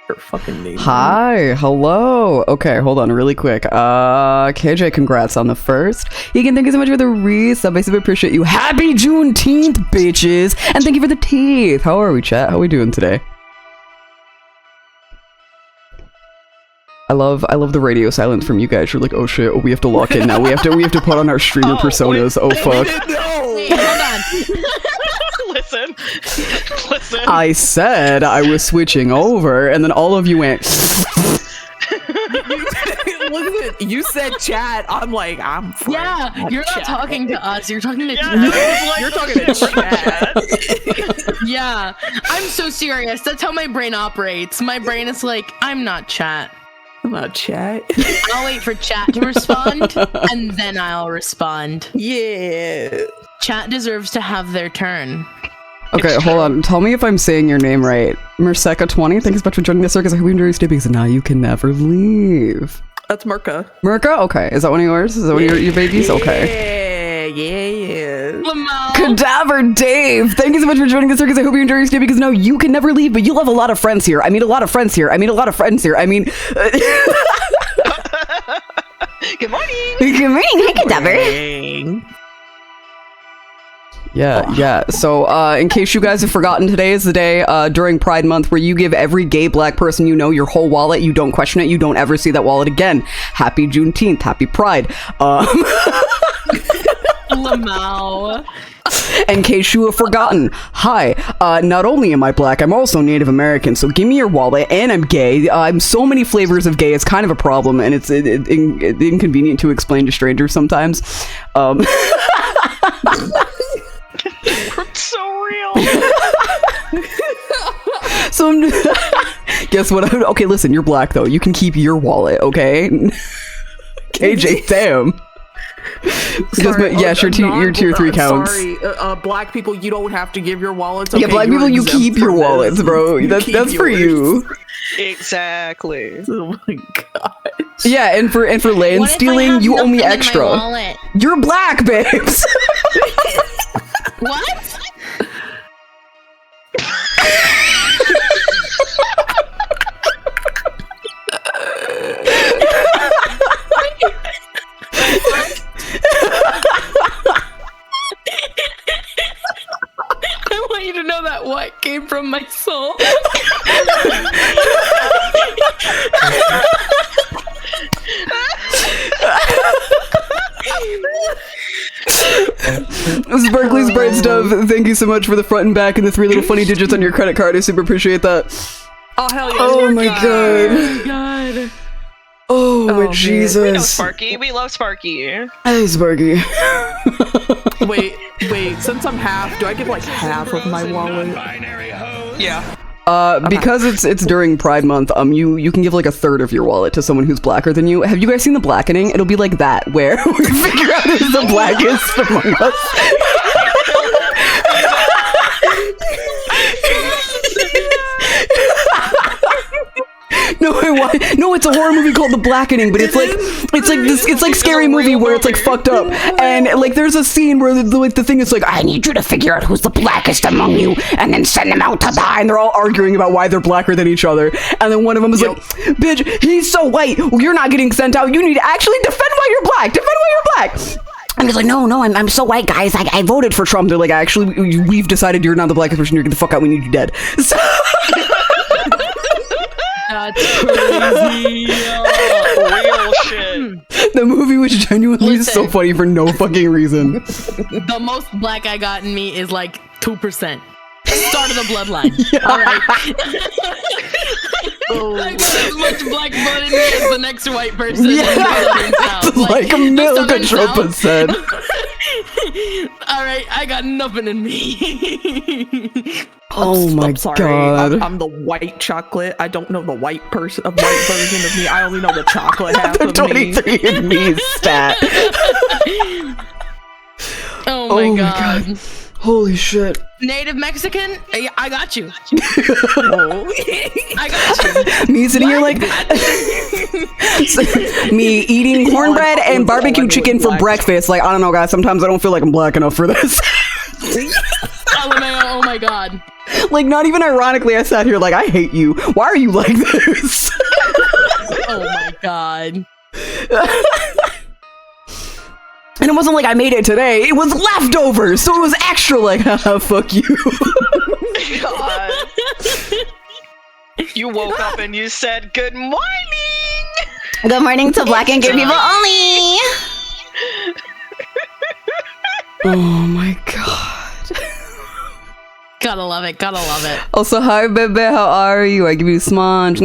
Her fucking name. Hi, hello. Okay, hold on really quick. KJ, congrats on the first. Egan, thank you so much for the resub. I super appreciate you. Happy Juneteenth, bitches. And thank you for the teeth. How are we, chat? How are we doing today? I love the radio silence from you guys. You're like, oh shit, oh, we have to lock in now. We have to put on our streamer personas. Oh fuck. Wait, hold on. Listen. I said I was switching over, and then all of you went. Listen, you said chat. I'm like, I'm fine. Yeah, you're not talking to us. You're talking to You're talking to chat. Yeah, I'm so serious. That's how my brain operates. My brain is like, I'm not chat. I'm not chat. I'll wait for chat to respond, and then I'll respond. Yeah. Chat deserves to have their turn. Okay, hold on. Tell me if I'm saying your name right. Merseka20, thank you so much for joining the circus. I hope you enjoy your stay because now you can never leave. That's Merca. Merca? Okay. Is that one of yours? Is that one of your babies? Okay. Yeah. Lamau. Cadaver Dave, thank you so much for joining the circus. I hope you enjoy your stay because now you can never leave, but you'll have a lot of friends here. I mean, a lot of friends here. I mean, a lot of friends here. I mean... Good morning. Good morning. Hi, Cadaver. Yeah. So, in case you guys have forgotten, today is the day during Pride Month where you give every gay black person you know your whole wallet. You don't question it. You don't ever see that wallet again. Happy Juneteenth. Happy Pride. Lamau. In case you have forgotten, hi, not only am I black, I'm also Native American, so give me your wallet, and I'm gay. I'm so many flavors of gay, it's kind of a problem, and it's inconvenient to explain to strangers sometimes. It's so real. So, guess what? Okay, listen, you're black, though. You can keep your wallet, okay? KJ, damn. Sorry, yes, your tier 3 counts. Sorry, black people, you don't have to give your wallets. Okay? Yeah, black people, you keep your wallets, bro. That's for you. Exactly. Oh my god. Yeah, and for land stealing, you owe me extra. You're black, babes. What? I want you to know that what came from my soul. Sparkly's Bright Stuff, thank you so much for the front and back and the 3 little funny digits on your credit card. I super appreciate that. Oh, hell yeah. Oh my god. God. Oh my We Jesus. know Sparky. We love Sparky. Hey, Sparky. Wait, since I'm half, do I get like half of my wallet? Yeah. Because it's during Pride Month, you can give like a third of your wallet to someone who's blacker than you. Have you guys seen The Blackening? It'll be like that, where we figure out who's the blackest among us. No, it's a horror movie called The Blackening, but it's like scary movie where it's like fucked up, and like there's a scene where the thing is like, I need you to figure out who's the blackest among you, and then send them out to die, and they're all arguing about why they're blacker than each other, and then one of them is like, bitch, he's so white, you're not getting sent out, you need to actually defend why you're black, And he's like, no, I'm so white, guys. I voted for Trump. They're like, actually, we've decided you're not the blackest person. You're get the fuck out. We need you dead. So That's crazy. Real shit. the movie was genuinely so funny for no fucking reason. The most black I got in me is like 2%. Start of the bloodline. Yeah. All right. I got as much black blood in me as the next white person. Yeah. Like a milk Trump said. All right, I got nothing in me. Oh my god! I'm the white chocolate. I don't know the white version of me. I only know the chocolate half of me. 23andMe stat. Oh my god. Holy shit. Native Mexican? I got you. I got you. Me sitting here like... me eating cornbread and barbecue chicken for breakfast. Like, I don't know, guys. Sometimes I don't feel like I'm black enough for this. LMAO, oh my god. Like, not even ironically, I sat here like, I hate you. Why are you like this? Oh my god. And it wasn't like I made it today. It was leftovers, so it was extra like, haha, fuck you. God. You woke up and you said, good morning! Good morning to black and gay people only. Oh my god. Gotta love it, gotta love it. Also, hi, baby, how are you? I give you a smudge.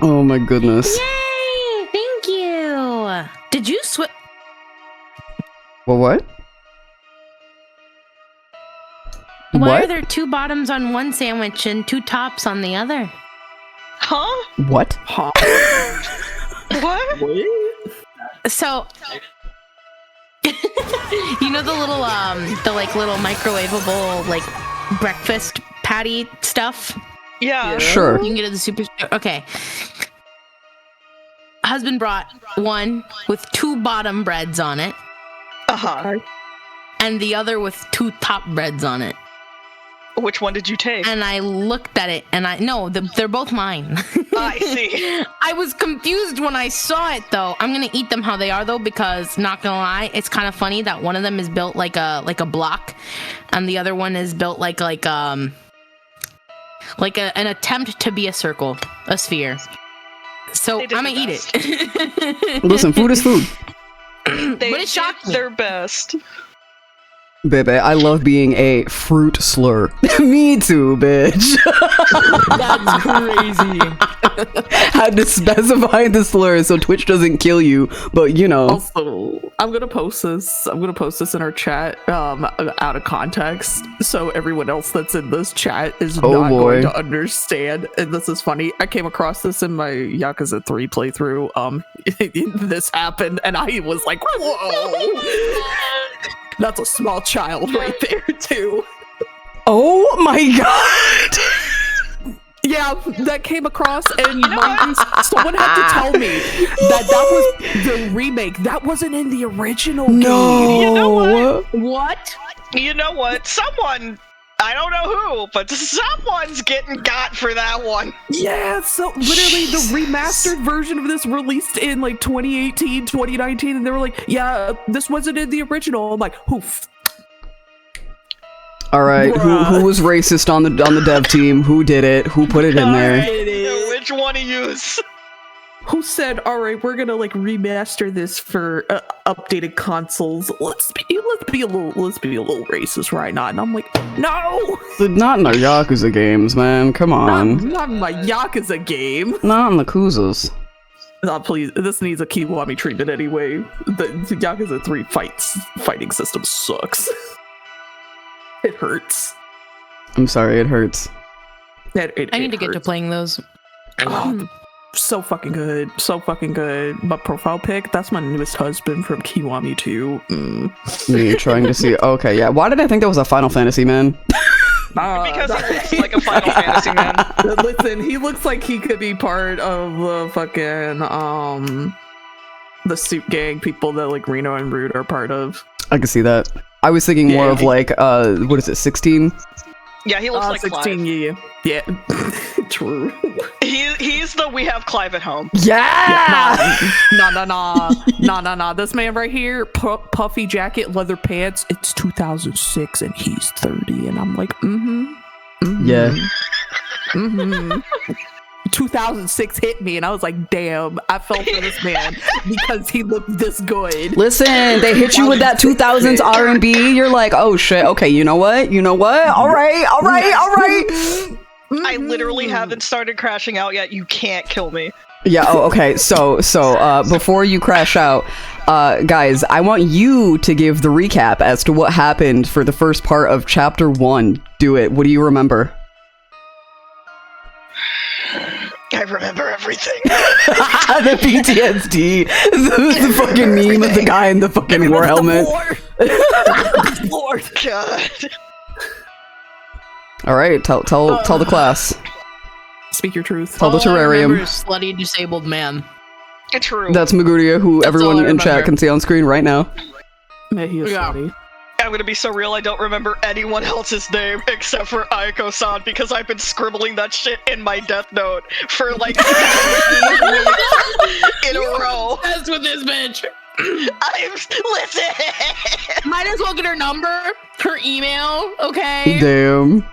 Oh my goodness. Yay! Thank you! Did you switch? Well, what? Why What? are there 2 bottoms on one sandwich and 2 tops on the other? Huh? What? Huh? What? So, you know the little the like little microwavable like breakfast patty stuff? Yeah. Sure. You can get it at the superstore. Okay. Husband brought one with 2 bottom breads on it, Uh-huh. and the other with 2 top breads on it. Which one did you take? And I looked at it, and they're both mine. I see. I was confused when I saw it, though. I'm gonna eat them how they are, though, because not gonna lie, it's kind of funny that one of them is built like a block, and the other one is built like an attempt to be a circle, a sphere. So They I'm did gonna their eat it. Listen, food is food. They But it did shocked me. their best. Baby, I love being a fruit slur. Me too, bitch. That's crazy. Had to specify the slur so Twitch doesn't kill you, but you know. Also, I'm gonna post this. I'm gonna post this in our chat, out of context, so everyone else that's in this chat is Oh, not boy. going to understand. And this is funny. I came across this in my Yakuza 3 playthrough. This happened, and I was like, "Whoa, that's a small child right there, too." Oh my god! Yeah, that came across, and someone had to tell me that was the remake. That wasn't in the original game. You know what? What? You know what? Someone, I don't know who, but someone's getting got for that one. Yeah, so literally the remastered version of this released in like 2018, 2019, and they were like, yeah, this wasn't in the original. I'm like, oof. All right, Bruh. who was racist on the dev team? Who did it? Who put it in there? Which one of yous? Who said, all right, we're gonna like remaster this for updated consoles? Let's be a little racist, right? Not, and I'm like, no, Not in our Yakuza games, man. Come on. not in my Yakuza game. Not in the Kuzas. No, please, this needs a Kiwami treatment anyway. The Yakuza 3 fighting system sucks. It hurts. I'm sorry, it hurts. I need to get to playing those. Oh, so fucking good. So fucking good. My profile pic, that's my newest husband from Kiwami 2. Me trying to see. Okay, yeah. Why did I think that was a Final Fantasy, man? Because he looks like a Final Fantasy man. Listen, he looks like he could be part of the fucking, the suit gang people that like Reno and Rude are part of. I can see that. I was thinking more of like, what is it, 16? Yeah, he looks like 16, Clive. yeah. True. He's the we have Clive at home. Yeah! No. This man right here, puffy jacket, leather pants. It's 2006 and he's 30, and I'm like, Yeah. 2006 hit me, and I was like, damn, I fell for this man because he looked this good. Listen, they hit you with that 2000s R&B. You're like, oh shit. Okay, you know what? All right. I literally haven't started crashing out yet. You can't kill me. Yeah. Oh, okay. So, before you crash out, guys, I want you to give the recap as to what happened for the first part of Chapter 1. Do it. What do you remember? I remember everything. The PTSD. The fucking meme of the guy in the fucking war helmet. Lord God. All right, tell the class. Speak your truth. Tell the All I remember terrarium. is slutty disabled man. True. That's Maguria, who That's all everyone I in chat remember. can see on screen right now. Man, he is Yeah. funny. I'm gonna be so real, I don't remember anyone else's name except for Aiko-san because I've been scribbling that shit in my death note for like 6 weeks in a row. That's with this bitch. Listen! Might as well get her number, her email, okay? Damn.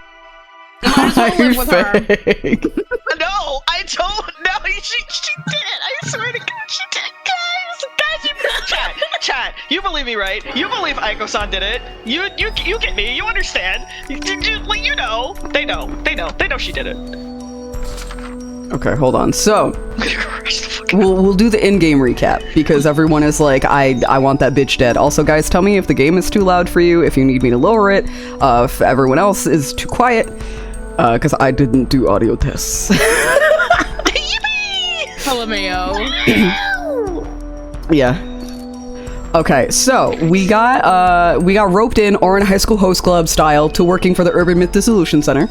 Might as well live with her. Fake. No, I don't know. She did. I swear to God, she did. Guys, chat. You believe me, right? You believe Aiko-san did it. You get me. You understand. Like, you know. They know she did it. Okay, hold on. So, we'll do the in-game recap because everyone is like, I want that bitch dead. Also, guys, tell me if the game is too loud for you, if you need me to lower it, if everyone else is too quiet, because I didn't do audio tests. LMAO. Yeah. Okay, so we got roped in Orin High School Host Club style to working for the Urban Myth Dissolution Center.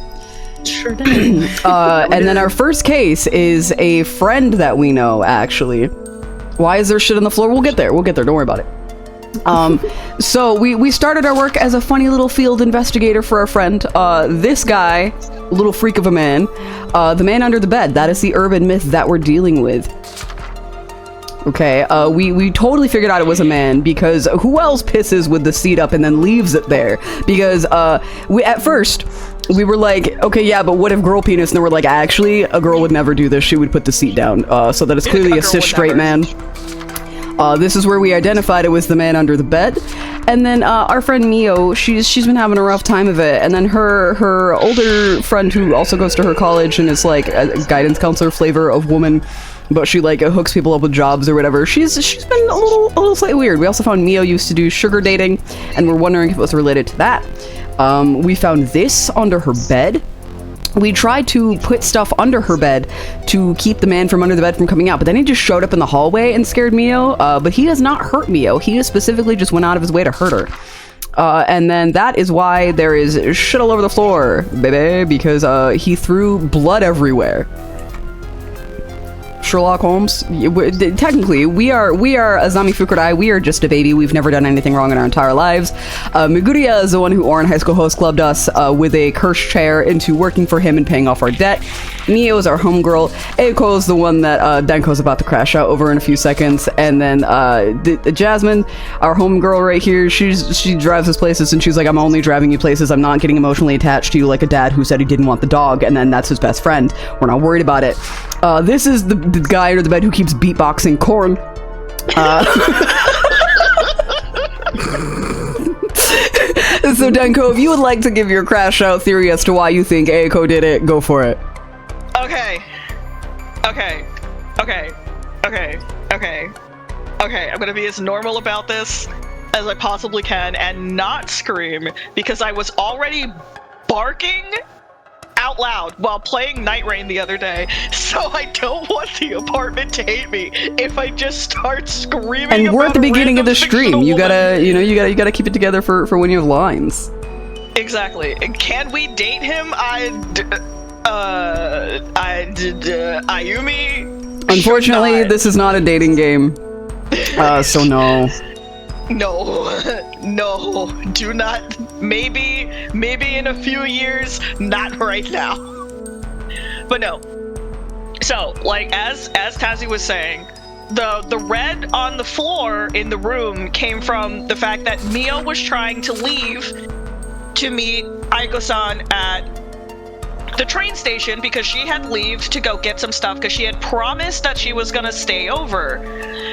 Sure did. And then our first case is a friend that we know, actually. Why is there shit on the floor? We'll get there. Don't worry about it. So we started our work as a funny little field investigator for our friend. This guy, little freak of a man, the man under the bed, that is the urban myth that we're dealing with. Okay, we totally figured out it was a man because who else pisses with the seat up and then leaves it there? Because at first we were like, okay, yeah, but what if girl penis? And then we're like, actually, a girl would never do this. She would put the seat down. So that it's clearly a cis straight man. This is where we identified it was the man under the bed. And then our friend Mio, she's been having a rough time of it. And then her older friend who also goes to her college and is like a guidance counselor flavor of woman, but she like hooks people up with jobs or whatever. She's been a little slightly weird. We also found Mio used to do sugar dating, and we're wondering if it was related to that. We found this under her bed. We tried to put stuff under her bed to keep the man from under the bed from coming out, but then he just showed up in the hallway and scared Mio. But he does not hurt Mio. He just specifically just went out of his way to hurt her. And then that is why there is shit all over the floor, baby, because he threw blood everywhere. Sherlock Holmes. Technically, we are Azami Fukurai. We are just a baby. We've never done anything wrong in our entire lives. Miguria is the one who Orin High School Host Clubbed us with a cursed chair into working for him and paying off our debt. Mio is our homegirl. Eiko is the one that Denko's about to crash out over in a few seconds. And then Jasmine, our homegirl right here, she drives us places and she's like, I'm only driving you places. I'm not getting emotionally attached to you like a dad who said he didn't want the dog. And then that's his best friend. We're not worried about it. This is the guy under the bed who keeps beatboxing corn. So Denko, if you would like to give your crash out theory as to why you think Eiko did it, go for it. Okay, I'm gonna be as normal about this as I possibly can and not scream because I was already barking out loud while playing Night Rain the other day, so I don't want the apartment to hate me if I just start screaming. And we're at the beginning of the stream. You woman. you gotta keep it together for when you have lines. Exactly. Can we date him? Ayumi? Unfortunately, this is not a dating game. So no. No, do not. Maybe in a few years, not right now. But no. So, like, as Tazzy was saying, the red on the floor in the room came from the fact that Mio was trying to leave to meet Aiko-san at the train station because she had leave to go get some stuff because she had promised that she was gonna stay over.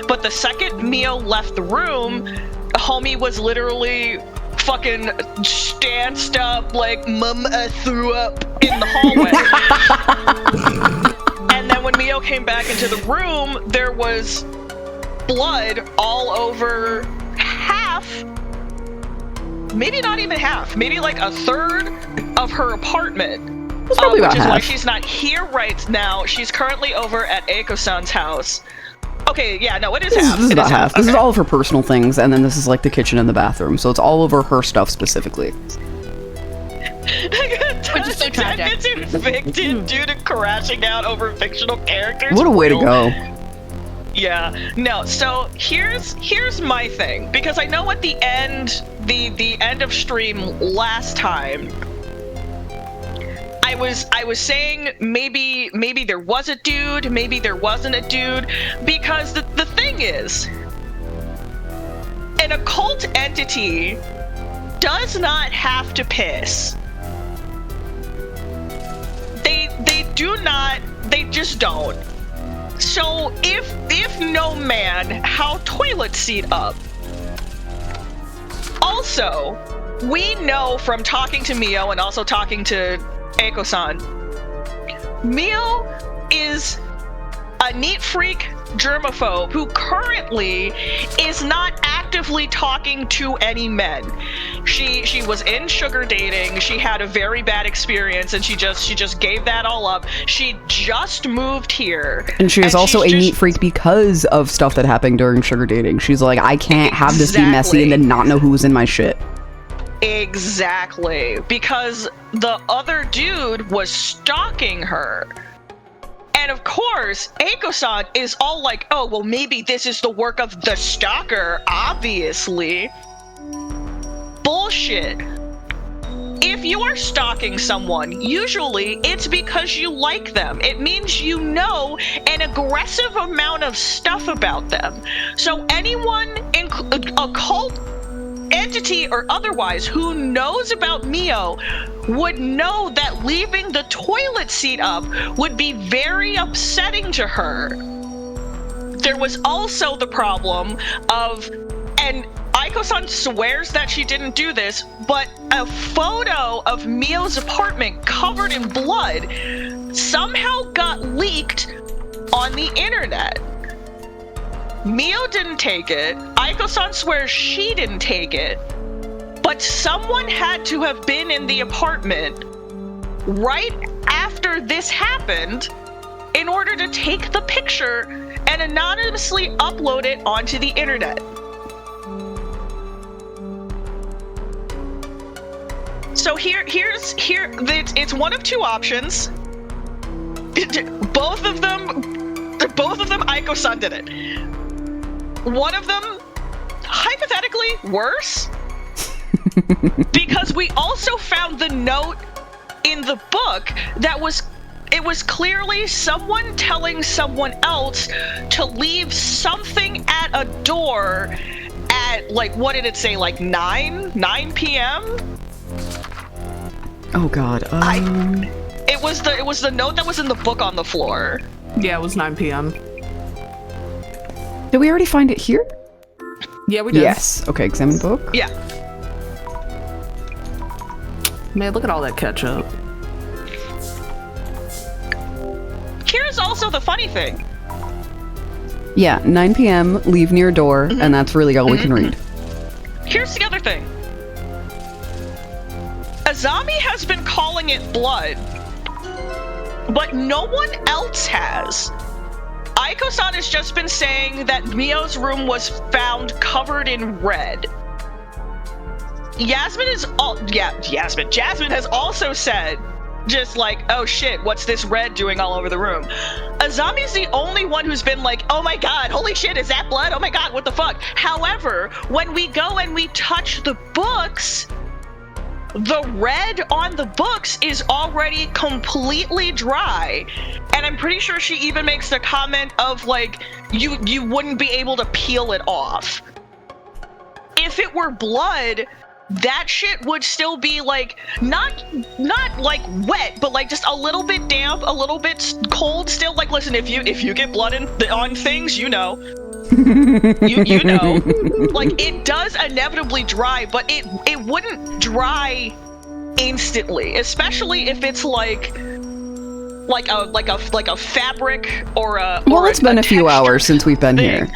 But the second Mio left the room, homie was literally fucking stanced up like mum threw up in the hallway. And then when Mio came back into the room, there was blood all over half, maybe not even half, maybe like a third of her apartment. It's probably about which is half. why she's not here right now. She's currently over at Eiko-san's house. Okay, yeah, no, it is half. This is about half. Okay. This is all of her personal things, and then this is like the kitchen and the bathroom, so it's all over her stuff specifically. Which is so tragic. Gets evicted due to crashing out over fictional characters. What a way to go. Yeah, no, so here's my thing, because I know at the end of stream last time I was saying maybe there was a dude, maybe there wasn't a dude, because the thing is, an occult entity does not have to piss. They just don't. So if no man, how toilet seat up? Also, we know from talking to Mio and also talking to Eiko-san, Mio is a neat freak germaphobe who currently is not actively talking to any men. She was in sugar dating. She had a very bad experience, and she just gave that all up. She just moved here, and she is also a neat freak because of stuff that happened during sugar dating. She's like, I can't have this be messy and then not know who was in my shit. Exactly, because the other dude was stalking her. And of course, Eiko-san is all like, oh, well, maybe this is the work of the stalker, obviously. Bullshit. If you are stalking someone, usually it's because you like them. It means you know an aggressive amount of stuff about them. So anyone in occult entity or otherwise who knows about Mio would know that leaving the toilet seat up would be very upsetting to her. There was also the problem of, and Aiko-san swears that she didn't do this, but a photo of Mio's apartment covered in blood somehow got leaked on the internet. Mio didn't take it. Aiko-san swears she didn't take it. But someone had to have been in the apartment right after this happened in order to take the picture and anonymously upload it onto the internet. So it's one of two options. Both of them Aiko-san did it. One of them, hypothetically, worse. Because we also found the note in the book that was clearly someone telling someone else to leave something at a door at, like, what did it say, like 9 p.m.? Oh god. It was the note that was in the book on the floor. Yeah, it was 9 p.m. Did we already find it here? Yeah, we did. Yes. Okay, examine book. Yeah. Man, look at all that ketchup. Here's also the funny thing. Yeah, 9 p.m., leave near door, and that's really all we can read. Here's the other thing. Azami has been calling it blood, but no one else has. Aiko-san has just been saying that Mio's room was found covered in red. Jasmine has also said, just like, oh shit, what's this red doing all over the room? Azami's the only one who's been like, oh my god, holy shit, is that blood? Oh my god, what the fuck? However, when we go and we touch the books, the red on the books is already completely dry. And I'm pretty sure she even makes the comment of, like, you wouldn't be able to peel it off. If it were blood, that shit would still be, like, not like wet, but like just a little bit damp, a little bit cold still. Like, listen, if you get blood on things, you know. you know, like, it does inevitably dry, but it wouldn't dry instantly, especially if it's like a fabric or a. Well, it's been a few textured hours since we've been thing. here.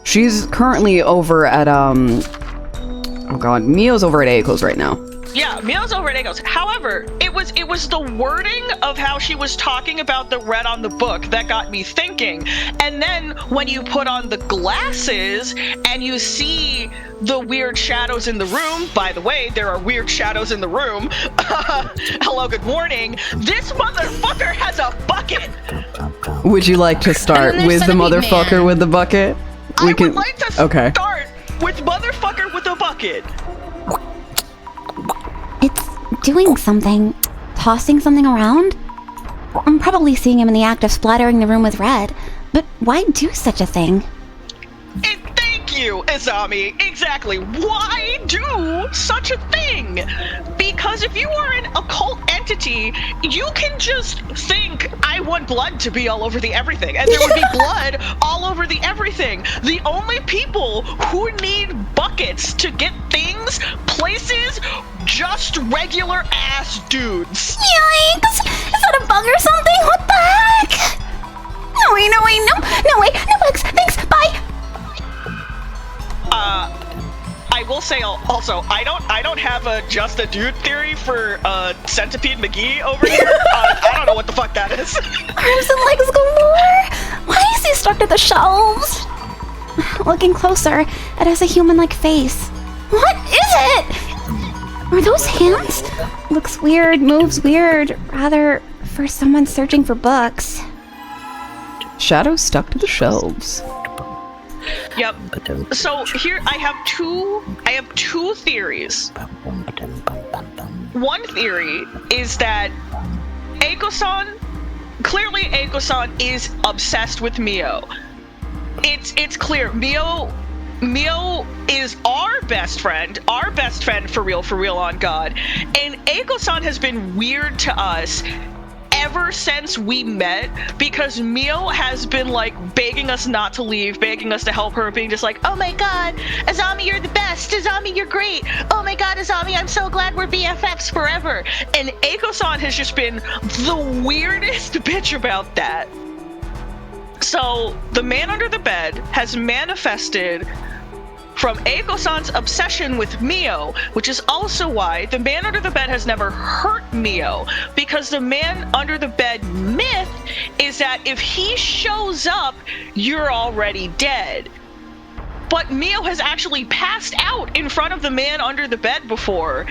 She's currently over at oh god, Mio's over at Eiko's right now. Yeah, Mio's over at Eiko's. However, it was the wording of how she was talking about the red on the book that got me thinking. And then when you put on the glasses and you see the weird shadows in the room, by the way, there are weird shadows in the room. Hello, good morning. This motherfucker has a bucket. Would you like to start And then with there's the Centipede motherfucker Man. with the bucket? I would like to Okay. start with motherfucker with a bucket. It's doing something. Tossing something around? I'm probably seeing him in the act of splattering the room with red. But why do such a thing? Thank you, Izami. Exactly. Why do such a thing? Because if you are an occult entity, you can just think, I want blood to be all over the everything, and there would be blood all over the everything. The only people who need buckets to get things, places, just regular ass dudes. Yikes! Is that a bug or something? What the heck? No way, no way, no way, no bugs. Thanks, bye. I will say also, I don't have a just a dude theory for Centipede McGee over here. I don't know what the fuck that is. Arms and legs galore. Why is he stuck to the shelves? Looking closer, it has a human-like face. What is it? Are those hands? Looks weird, moves weird. Rather, for someone searching for books. Shadow stuck to the shelves. Yep. So here I have two theories. One theory is that clearly Eiko-san is obsessed with Mio. It's clear. Mio is our best friend for real on God. And Eiko-san has been weird to us ever since we met, because Mio has been like begging us not to leave, begging us to help her, being just like, oh my god, Izami, you're the best, Izami, you're great, oh my god, Izami, I'm so glad we're BFFs forever. And Eiko-san has just been the weirdest bitch about that. So the man under the bed has manifested from Eiko-san's obsession with Mio, which is also why the man under the bed has never hurt Mio, because the man under the bed myth is that if he shows up, you're already dead. But Mio has actually passed out in front of the man under the bed before,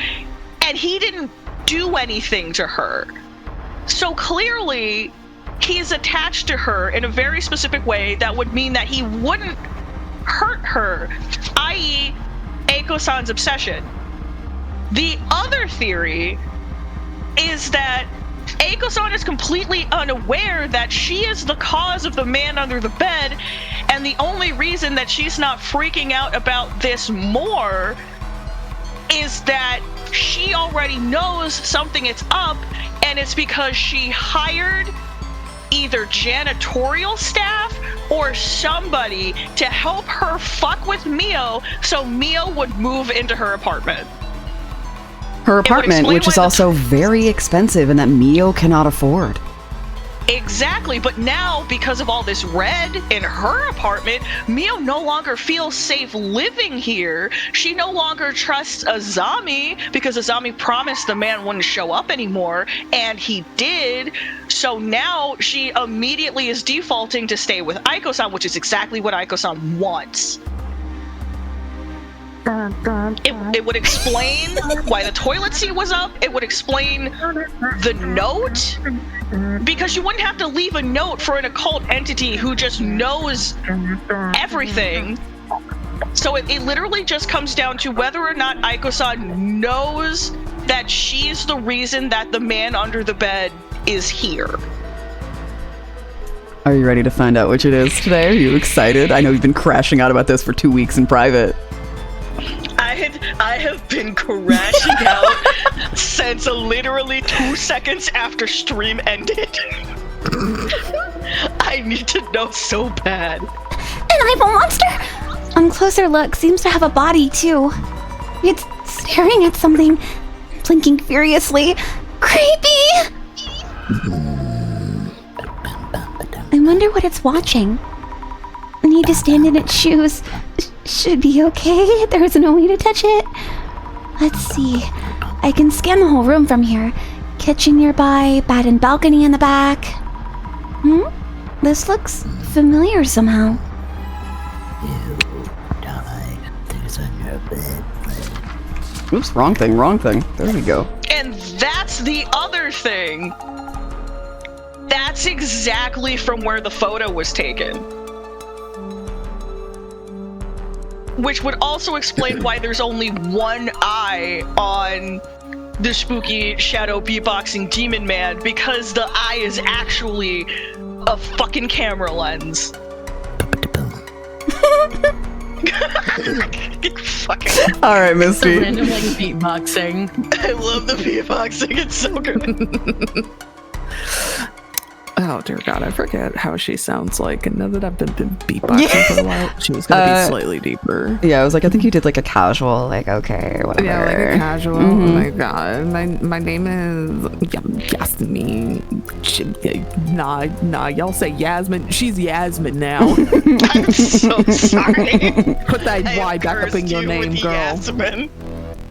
and he didn't do anything to her. So clearly, he's attached to her in a very specific way that would mean that he wouldn't hurt her, i.e. Eiko-san's obsession. The other theory is that Eiko-san is completely unaware that she is the cause of the man under the bed, and the only reason that she's not freaking out about this more is that she already knows something is up, and it's because she hired either janitorial staff or somebody to help her fuck with Mio so Mio would move into her apartment. Her apartment, which is also very expensive and that Mio cannot afford. Exactly, but now, because of all this red in her apartment, Mio no longer feels safe living here. She no longer trusts Izami, because Izami promised the man wouldn't show up anymore, and he did. So now she immediately is defaulting to stay with Eiko-san, which is exactly what Eiko-san wants. It would explain why the toilet seat was up. It would explain the note, because you wouldn't have to leave a note for an occult entity who just knows everything. So it literally just comes down to whether or not Eiko-san knows that she's the reason that the man under the bed is here. Are you ready to find out which it is today? Are you excited? I know you've been crashing out about this for 2 weeks in private. I have been crashing out since literally 2 seconds after stream ended. I need to know so bad. An eyeball monster? On closer look, seems to have a body too. It's staring at something, blinking furiously. Creepy! I wonder what it's watching. I need to stand in its shoes. Should be okay. There's no way to touch it. Let's see. I can scan the whole room from here. Kitchen nearby, bed and balcony in the back. This looks familiar somehow. Oops, wrong thing. There we go. And that's the other thing that's exactly from where the photo was taken. Which would also explain why there's only one eye on the spooky shadow beatboxing demon man, because the eye is actually a fucking camera lens. Fucking All right, Misty. Random like beatboxing. I love the beatboxing, it's so good. Oh dear God, I forget how she sounds like. And now that I've been beatboxing for a while, she was gonna be slightly deeper. Yeah, I was like, I think you did like a casual, like, okay, whatever. Yeah, like a casual. Oh my God, my name is Yasmin. Nah, y'all say Yasmin. She's Yasmin now. I'm so sorry. Put that I Y have back up in cursed your you name, with girl. Yasmin.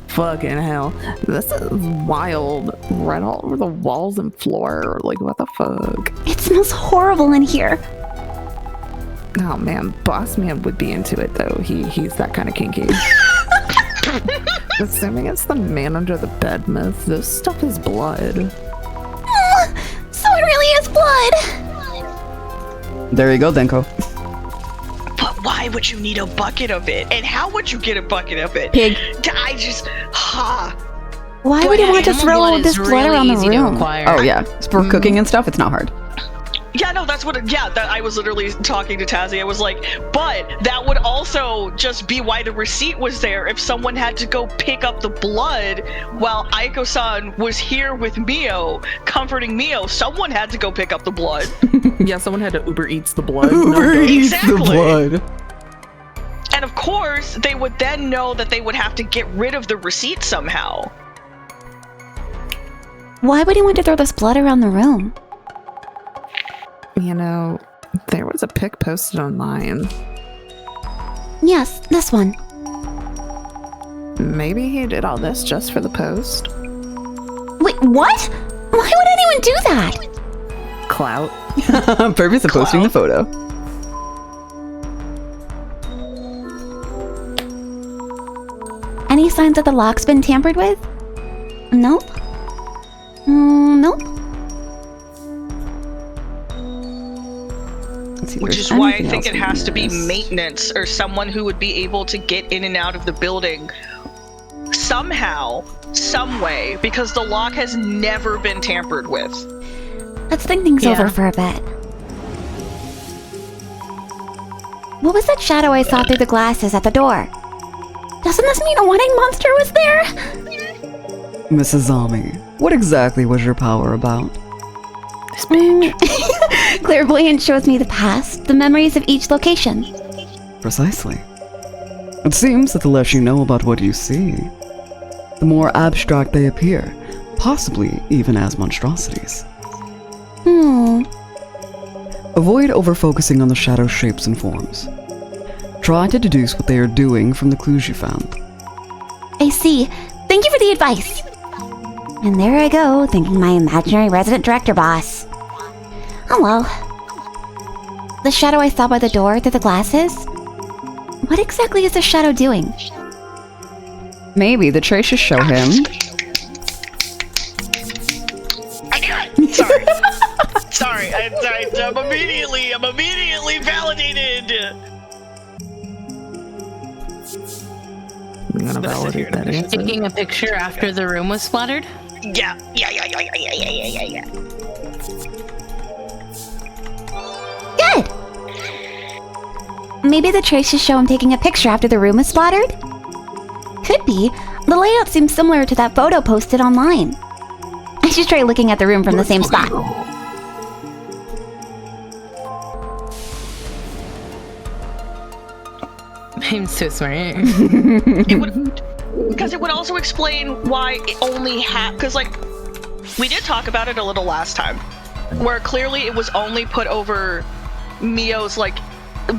Fucking hell. This is wild. Right all over the walls and floor. Like, what the fuck? It smells horrible in here. Oh man, Boss Man would be into it though. He's that kind of kinky. Assuming it's the man under the bed myth, this stuff is blood. So it really is blood. There you go, Denko. But why would you need a bucket of it? And how would you get a bucket of it? Pig. I just, Why would you want to Animal throw blood this is blood around the easy to room? acquire. Oh yeah, for cooking and stuff, it's not hard. Yeah, no, that's what, that I was literally talking to Tazzy. I was like, but that would also just be why the receipt was there. If someone had to go pick up the blood while Aiko-san was here with Mio, comforting Mio, someone had to go pick up the blood. Yeah, someone had to Uber Eats the blood. Uber eats the Exactly. blood. And of course, they would then know that they would have to get rid of the receipt somehow. Why would he want to throw this blood around the room? You know, there was a pic posted online. Yes, this one. Maybe he did all this just for the post. Wait, what? Why would anyone do that? Clout. Purpose of posting the photo. Any signs that the lock's been tampered with? Nope. Nope. Let's see, Which there's is why I anything think else it we has to be missed. maintenance or someone who would be able to get in and out of the building somehow, some way, because the lock has never been tampered with. Let's think things over for a bit. What was that shadow I saw through the glasses at the door? Doesn't this mean a wedding monster was there? Mrs. Zami, what exactly was your power about? Clairvoyance shows me the past, the memories of each location. Precisely. It seems that the less you know about what you see, the more abstract they appear, possibly even as monstrosities. Avoid over-focusing on the shadow shapes and forms. Try to deduce what they are doing from the clues you found. I see. Thank you for the advice. And there I go, thinking my imaginary resident director boss. Oh well. The shadow I saw by the door through the glasses? What exactly is the shadow doing? Maybe the traces show him. I knew it! Sorry. Sorry, I'm immediately validated! I'm gonna validate that answer. Taking a picture after the room was splattered? Yeah. Good! Maybe the traces show him taking a picture after the room is splattered? Could be. The layout seems similar to that photo posted online. I should try looking at the room from the same spot. I'm so smart. It would, because it would also explain why it only because like, we did talk about it a little last time, where clearly it was only put over Mio's like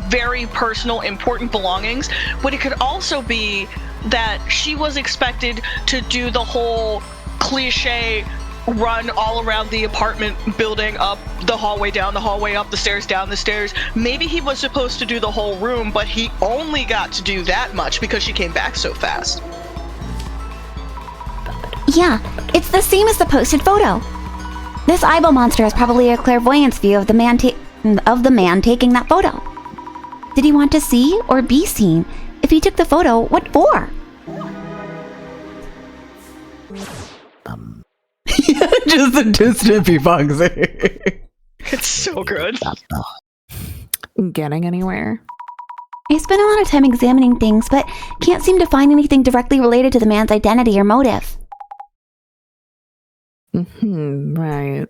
very personal, important belongings, but it could also be that she was expected to do the whole cliche run all around the apartment building, up the hallway, down the hallway, up the stairs, down the stairs. Maybe he was supposed to do the whole room, but he only got to do that much because she came back so fast. Yeah, it's the same as the posted photo. This eyeball monster has probably a clairvoyance view of the man taking that photo. Did he want to see or be seen? If he took the photo, what for? Just a distant beatboxing. It's so good. Getting anywhere? I spent a lot of time examining things, but can't seem to find anything directly related to the man's identity or motive. Right.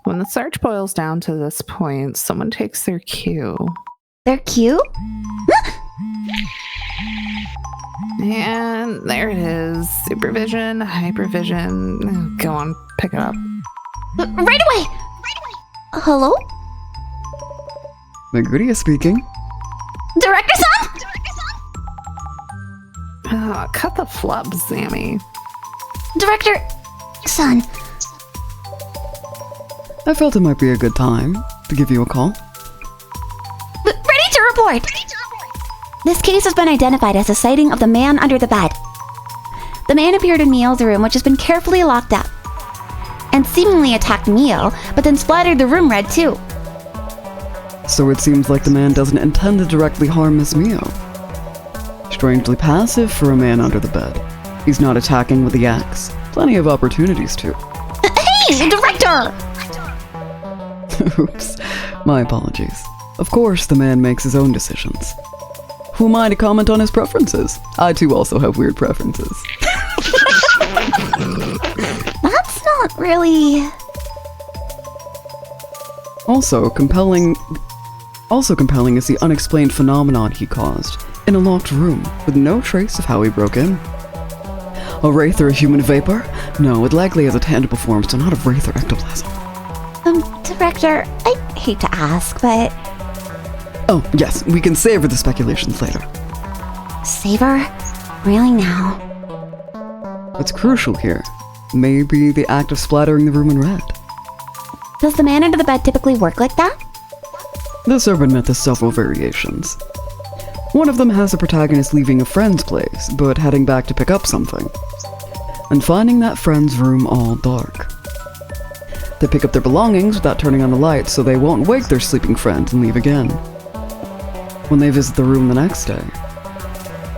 When the search boils down to this point, someone takes their cue. Their cue? And there it is. Supervision, hypervision. Go on, pick it up. Right away! Hello? Maguria speaking. Director-san? Cut the flub, Sammy. Director-san. I felt it might be a good time to give you a call. Ready to report! This case has been identified as a sighting of the man under the bed. The man appeared in Mio's room, which has been carefully locked up, and seemingly attacked Mio, but then splattered the room red too. So it seems like the man doesn't intend to directly harm Miss Mio. Strangely passive for a man under the bed. He's not attacking with the axe. Plenty of opportunities to. Hey, Director! Oops. My apologies. Of course, the man makes his own decisions. Who am I to comment on his preferences? I too also have weird preferences. That's not really... Also compelling is the unexplained phenomenon he caused in a locked room with no trace of how he broke in. A wraith or a human vapor? No, it likely has a tangible form, so not a wraith or ectoplasm. Director, I hate to ask, but... Oh, yes, we can savor the speculations later. Savor? Really now? What's crucial here? Maybe the act of splattering the room in red. Does the man under the bed typically work like that? This urban myth has several variations. One of them has the protagonist leaving a friend's place, but heading back to pick up something, and finding that friend's room all dark. They pick up their belongings without turning on the lights so they won't wake their sleeping friend and leave again. When they visit the room the next day,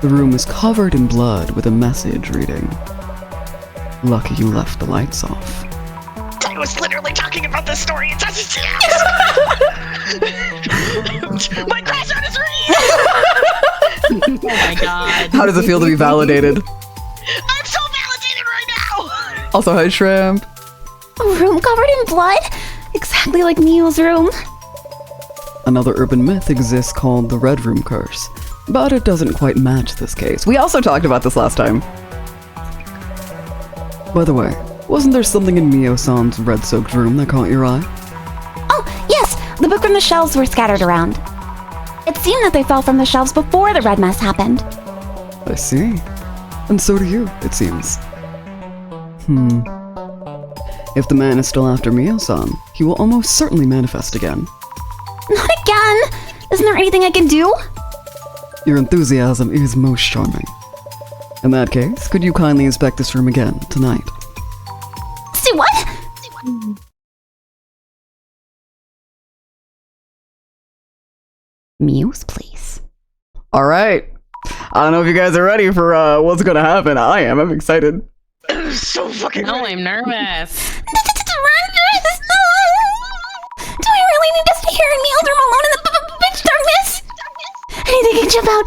the room is covered in blood with a message reading, "Lucky you left the lights off." I was literally talking about this story. It doesn't see My crush on his read! Oh my god. How does it feel to be validated? I'm so validated right now! Also, hi, Shrimp. A room covered in blood? Exactly like Mio's room. Another urban myth exists called the Red Room Curse, but it doesn't quite match this case. We also talked about this last time. By the way, wasn't there something in Mio-san's red-soaked room that caught your eye? Oh, yes! The book from the shelves were scattered around. It seemed that they fell from the shelves before the red mess happened. I see. And so do you, it seems. If the man is still after Mio-san, he will almost certainly manifest again. Not again! Isn't there anything I can do? Your enthusiasm is most charming. In that case, could you kindly inspect this room again, tonight? See what? Mio's place. Alright. I don't know if you guys are ready for what's gonna happen. I am. I'm excited. So fucking Oh, I'm nervous. Do I really need to stay here in Mio's room alone in the pitch darkness? Anything can jump out.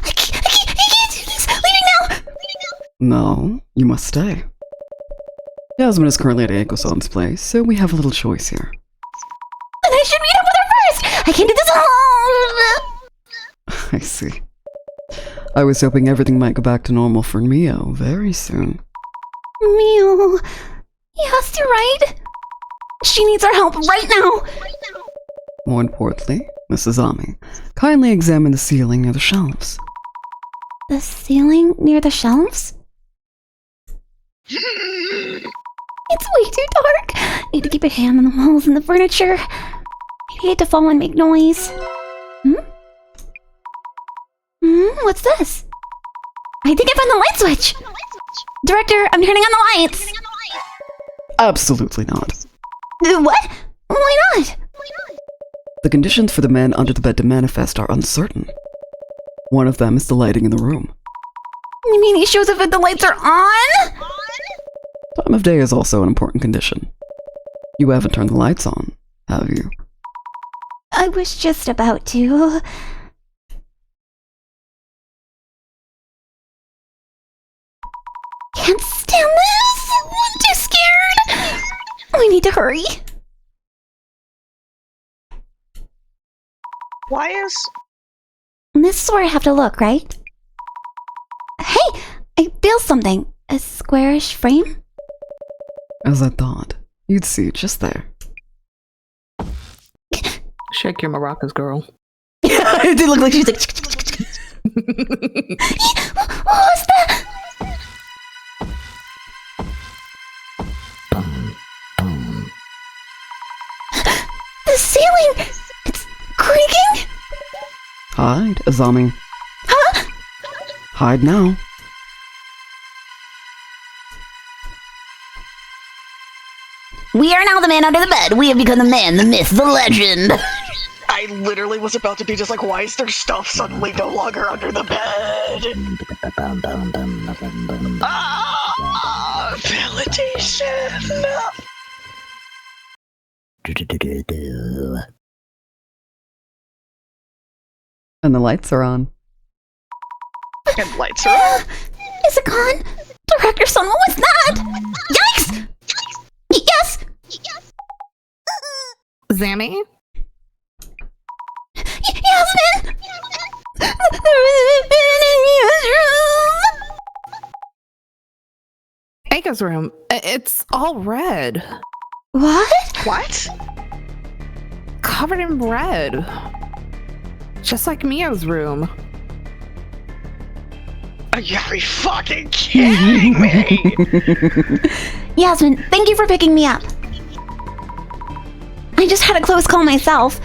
I can't do this. Leaving now. No, you must stay. Yasmin is currently at Eiko-san's place, so we have a little choice here. Then I should meet up with her first. I can't do this alone. I see. I was hoping everything might go back to normal for Mio very soon. Mio. Yes, you're right. She needs our help right now. More importantly, Mrs. Ami, kindly examine the ceiling near the shelves. The ceiling near the shelves? It's way too dark. Need to keep a hand on the walls and the furniture. I hate to fall and make noise. What's this? I think I found the light switch. Director, I'm turning on the lights. Absolutely not. What? Why not? The conditions for the man under the bed to manifest are uncertain. One of them is the lighting in the room. You mean he shows up if the lights are on? Time of day is also an important condition. You haven't turned the lights on, have you? I was just about to. Can't stand this! I'm too scared! We need to hurry. Why is... This is where I have to look, right? Hey! I feel something. A squarish frame? As I thought. You'd see it just there. Shake your maracas, girl. It did look like she's like... What was that? The ceiling! It's creaking? Hide, Azami. Huh? Hide now. We are now the man under the bed. We have become the man, the myth, the legend. I literally was about to be just like, why is there stuff suddenly no longer under the bed? Validation! And the lights are on. And lights are on. Is it gone? Director Son, what was that? Yikes! Yes! Zammy? Yasmin! Aika's room. It's all red. What? What? Covered in red. Just like Mia's room. Are you fucking kidding me? Yasmin, thank you for picking me up. I just had a close call myself.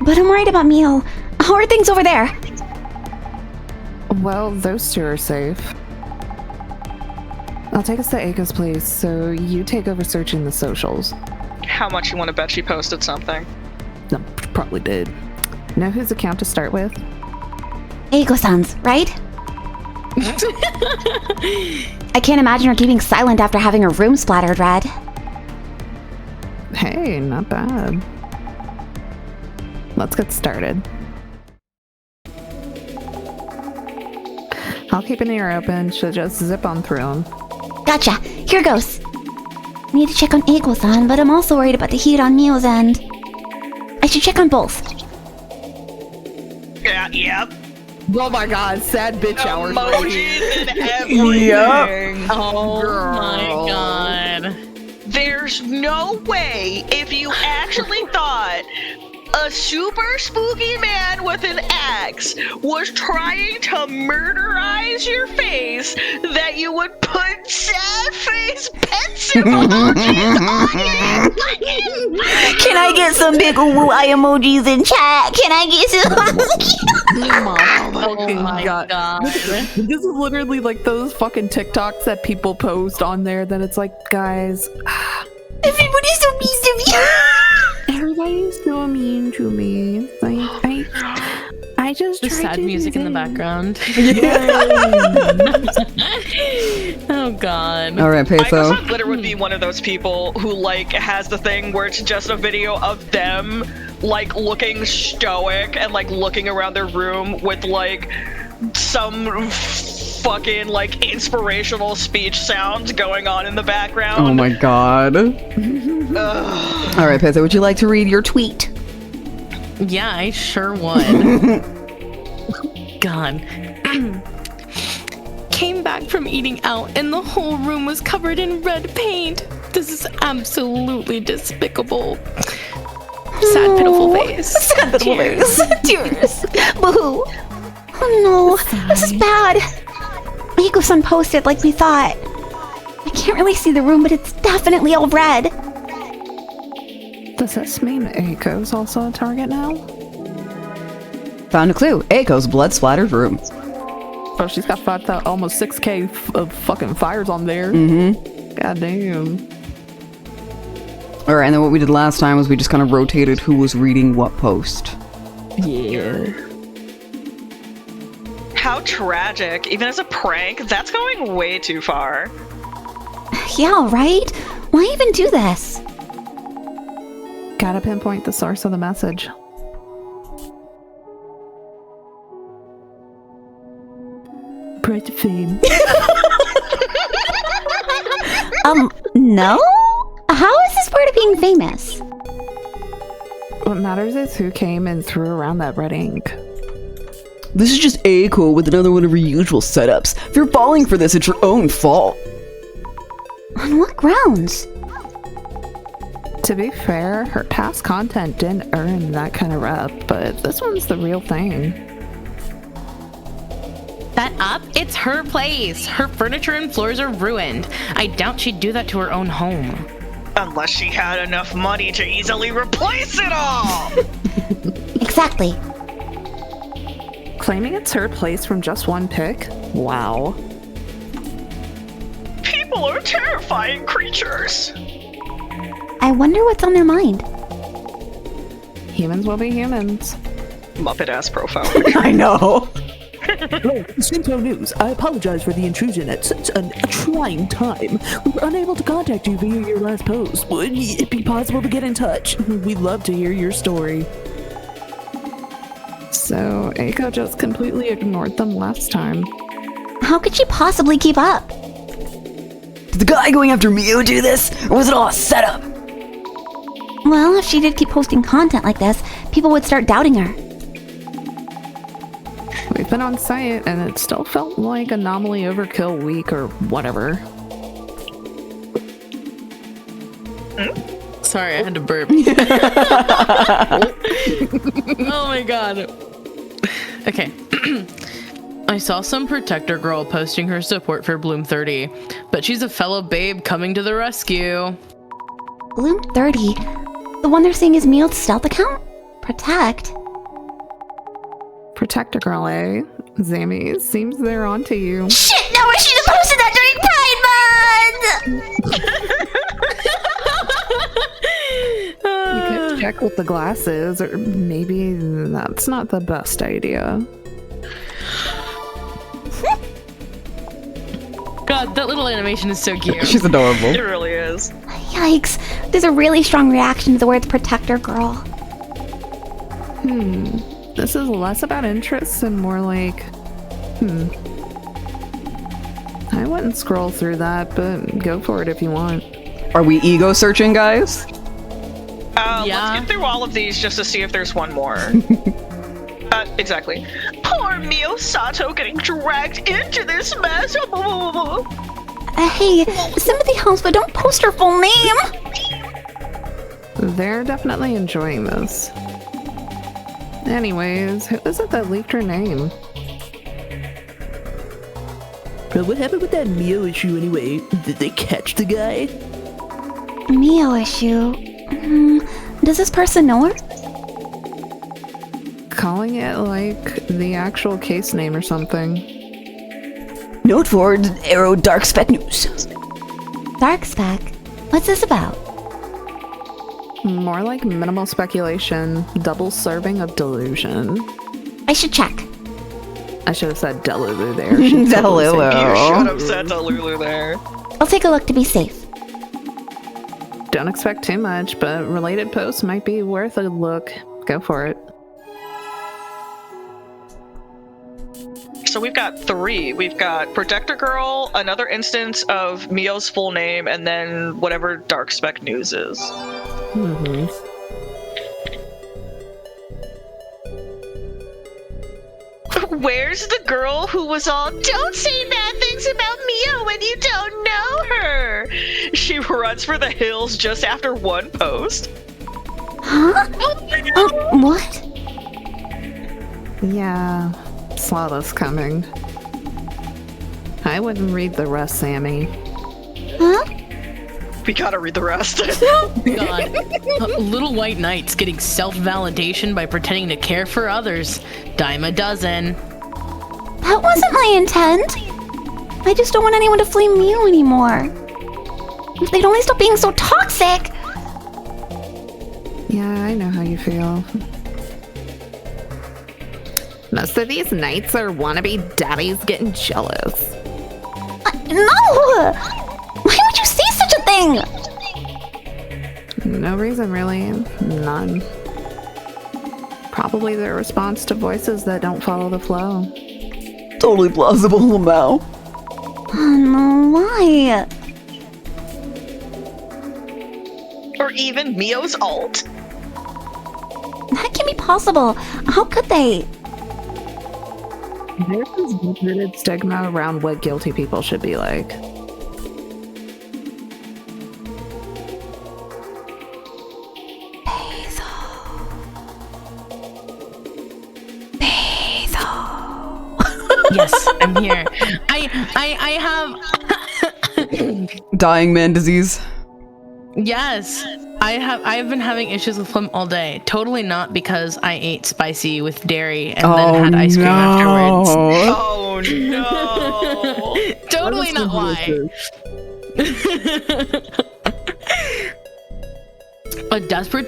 But I'm worried about Mio. How are things over there? Well, those two are safe. I'll take us to Aika's place, so you take over searching the socials. How much you want to bet she posted something? No, probably did. Know whose account to start with? Eiko-san's, right? I can't imagine her keeping silent after having her room splattered red. Hey, not bad. Let's get started. I'll keep an ear open, should just zip on through them. Gotcha. Here goes. Need to check on Eiko-san, but I'm also worried about the heat on Mio's end. I should check on both. Yeah, yep. Oh my god, sad bitch hours. Emojis and everything. Yep. Oh Girl. my god. There's no way, if you actually thought a super spooky man with an axe was trying to murderize your face, that you would put sad face pencil emojis on it. Can I get some big woo eye emojis in chat? Can I get some? Oh my god. This is literally like those fucking TikToks that people post on there that it's like, guys, Everybody's so mean to me. everybody's so mean to me. Like, I just Just tried sad to music do in the things. background. Oh god. All right, I guess Peso. on Glitter would be one of those people who like has the thing where it's just a video of them like looking stoic and like looking around their room with like some fucking like inspirational speech sounds going on in the background. Oh my god. All right, Peso, would you like to read your tweet? Yeah, I sure would. God. Came back from eating out and the whole room was covered in red paint. This is absolutely despicable. Sad, pitiful face. Sad little face. Tears. Boo. Oh no, this is bad. Eiko-san posted like we thought. I can't really see the room, but it's definitely all red. Does this mean Aiko's also a target now? Found a clue. Aiko's blood-splattered room. Oh, she's got almost 6K of fucking fires on there. Mm-hmm. God damn. Alright, and then what we did last time was we just kind of rotated who was reading what post. Yeah. How tragic. Even as a prank, that's going way too far. Yeah, right? Why even do this? Gotta pinpoint the source of the message. Price of fame. No? How is this part of being famous? What matters is who came and threw around that red ink. This is just Aiko with another one of her usual setups. If you're falling for this, it's your own fault. On what grounds? To be fair, her past content didn't earn that kind of rep, but this one's the real thing. That up? It's her place. Her furniture and floors are ruined. I doubt she'd do that to her own home. Unless she had enough money to easily replace it all! Exactly. Claiming it's her place from just one pick? Wow. People are terrifying creatures. I wonder what's on their mind. Humans will be humans. Muppet-ass profile. I know. Hello, Shinto News. I apologize for the intrusion at such a trying time. We were unable to contact you via your last post. Would it be possible to get in touch? We'd love to hear your story. So, Aiko just completely ignored them last time. How could she possibly keep up? Did the guy going after Mio do this? Or was it all a setup? Well, if she did keep posting content like this, people would start doubting her. We've been on site, and it still felt like Anomaly Overkill Week or whatever. Sorry, I had to burp. Oh my god. Okay. I saw some protector girl posting her support for Bloom 30, but she's a fellow babe coming to the rescue. Bloom 30? The one they're saying is Mio's stealth account? Protect? Protector girl, eh? Zammy, seems they're onto you. Shit, no, I should have posted that during Pride Month! You could check with the glasses, or maybe that's not the best idea. God, that little animation is so cute. She's adorable. It really is. Yikes, there's a really strong reaction to the words protector girl. This is less about interests and more like, I wouldn't scroll through that, but go for it if you want. Are we ego searching, guys? Yeah. Let's get through all of these just to see if there's one more. Exactly. Poor Mio Sato getting dragged into this mess. Hey, sympathy helps, but don't post her full name! They're definitely enjoying this. Anyways, who is it that leaked her name? But what happened with that Mio issue anyway? Did they catch the guy? Mio issue? Does this person know her? Calling it like the actual case name or something. Note for Arrow Dark Spec News. Dark Spec? What's this about? More like minimal speculation, double serving of delusion. I should check. I should have said Delulu there. Should totally say- Delulu. You should have said to Lulu there. I'll take a look to be safe. Don't expect too much, but related posts might be worth a look. Go for it. So we've got 3. We've got Protector Girl, another instance of Mio's full name, and then whatever Dark Spec News is. Where's the girl who was all, don't say bad things about Mio when you don't know her? She runs for the hills just after one post. Huh? What? Yeah, saw this coming. I wouldn't read the rest, Sammy. Huh? We gotta read the rest. God. Little White Knights getting self-validation by pretending to care for others. Dime a dozen. That wasn't my intent. I just don't want anyone to flame Mio anymore. If they'd only stop being so toxic. Yeah, I know how you feel. Most of these knights are wannabe daddies getting jealous. No! Why would you say such a thing? No reason, really. None. Probably their response to voices that don't follow the flow. Totally plausible, Lamau. Oh no, why? Or even Mio's alt. That can't be possible. How could they? There's this deep-rooted stigma around what guilty people should be like. Yes, I'm here. I have Dying man disease. yes. I've been having issues with phlegm all day. Totally not because I ate spicy with dairy and then had ice cream afterwards. Oh no! Totally not why. A desperate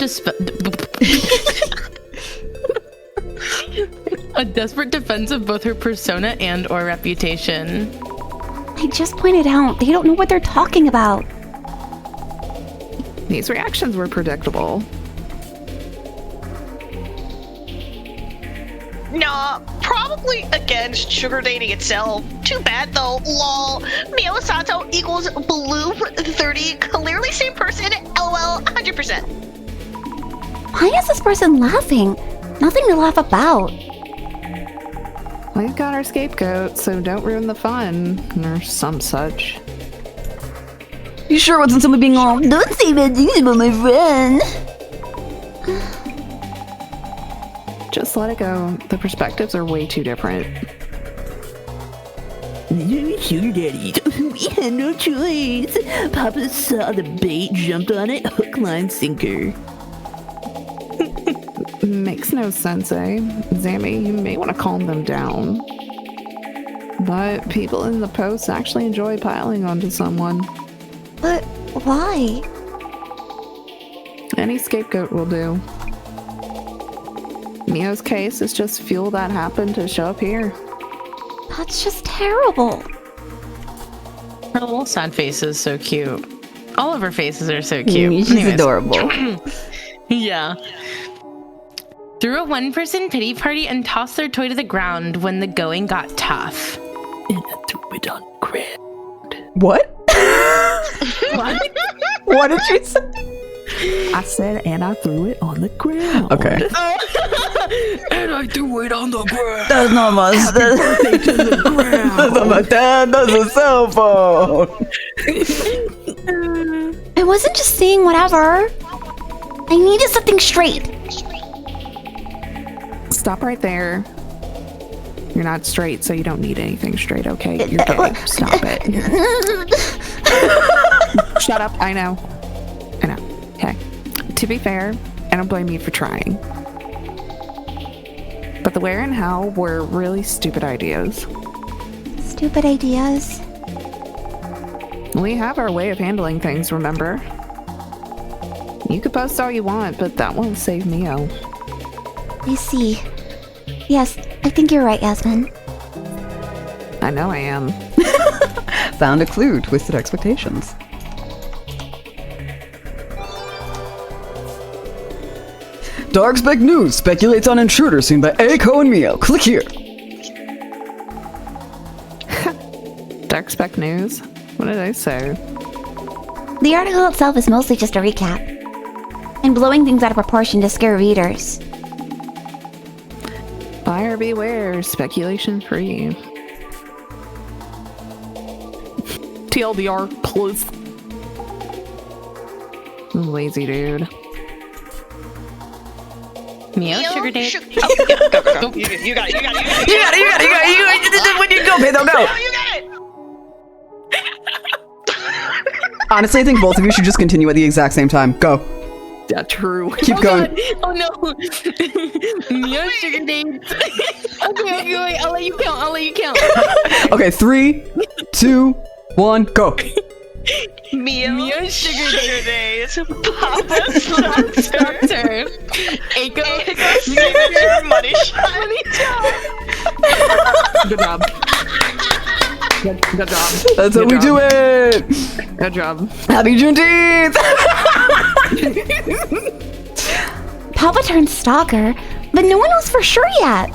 defense of both her persona and or reputation. I just pointed out they don't know what they're talking about. These reactions were predictable. Nah, probably against sugar dating itself. Too bad though, lol. Mio Sato equals Bloom 30, clearly same person, lol, 100%. Why is this person laughing? Nothing to laugh about. We've got our scapegoat, so don't ruin the fun, or some such. You sure it wasn't somebody being all, don't say bad things about my friend? Just let it go. The perspectives are way too different. Sugar daddies. We had no choice. Papa saw the bait, jumped on it, hook, line, sinker. Makes no sense, eh? Zammy, you may want to calm them down. But people in the posts actually enjoy piling onto someone. But why? Any scapegoat will do. Mio's case is just fuel that happened to show up here. That's just terrible. Her little sad face is so cute. All of her faces are so cute. She's adorable. Yeah. Threw a one-person pity party and tossed their toy to the ground when the going got tough. And I threw it on the ground. What? What? What did you say? I said, and I threw it on the ground. Okay. And I threw it on the ground. That's not my that's not my dad, that's a cell phone. I wasn't just saying whatever. I needed something straight. Stop right there. You're not straight, so you don't need anything straight, okay? You're gay. Stop it. Shut up. I know. Okay. To be fair, I don't blame you for trying. But the where and how were really stupid ideas. Stupid ideas. We have our way of handling things, remember? You could post all you want, but that won't save Mio. I see. Yes, I think you're right, Yasmin. I know I am. Found a clue, twisted expectations. Dark Spec News speculates on intruder seen by Aiko and Mio. Click here. Dark Spec News? What did I say? The article itself is mostly just a recap. And blowing things out of proportion to scare readers. Buyer beware, speculation free. TLDR, please. Lazy dude. Mio, sugar date. Oh, go. You got it. You got it. When you go, Pedro, go. No, you got it. Honestly, I think both of you should just continue at the exact same time. Go. Yeah, true. Keep going. God. Oh no. Mio, sugar date. Okay, wait. I'll let you count. Okay, 3, 2, 1, go. Mio Sugar Days, Papa Sponsor, Eco Signature Money Shot. Good job. Good job. That's how we do it. Good job. Happy Juneteenth. Papa turned stalker, but no one knows for sure yet.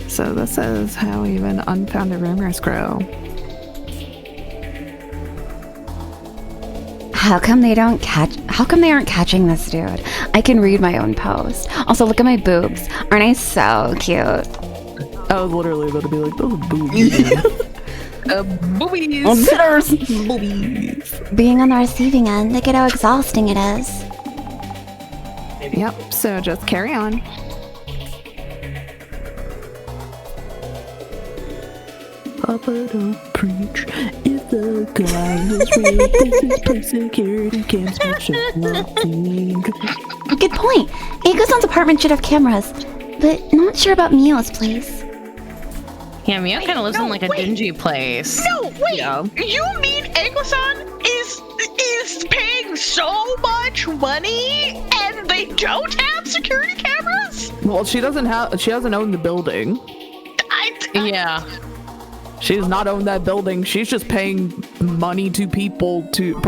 So this is how even unfounded rumors grow. How come they aren't catching this dude? I can read my own post. Also, look at my boobs. Aren't I so cute? I was literally about to be like, oh, boobies. Boobies. Boobies. Being on the receiving end, look at how exhausting it is. Yep, so just carry on. Papa don't preach. If the guy is real, this is place security cams nothing. Good point. Eiko-san's apartment should have cameras, but not sure about Mio's place. Yeah, Mio kind of lives in like a dingy place. No, wait. Yeah. You mean Eiko-san is paying so much money and they don't have security cameras? Well, she doesn't own the building. Yeah. She does not own that building. She's just paying money to people to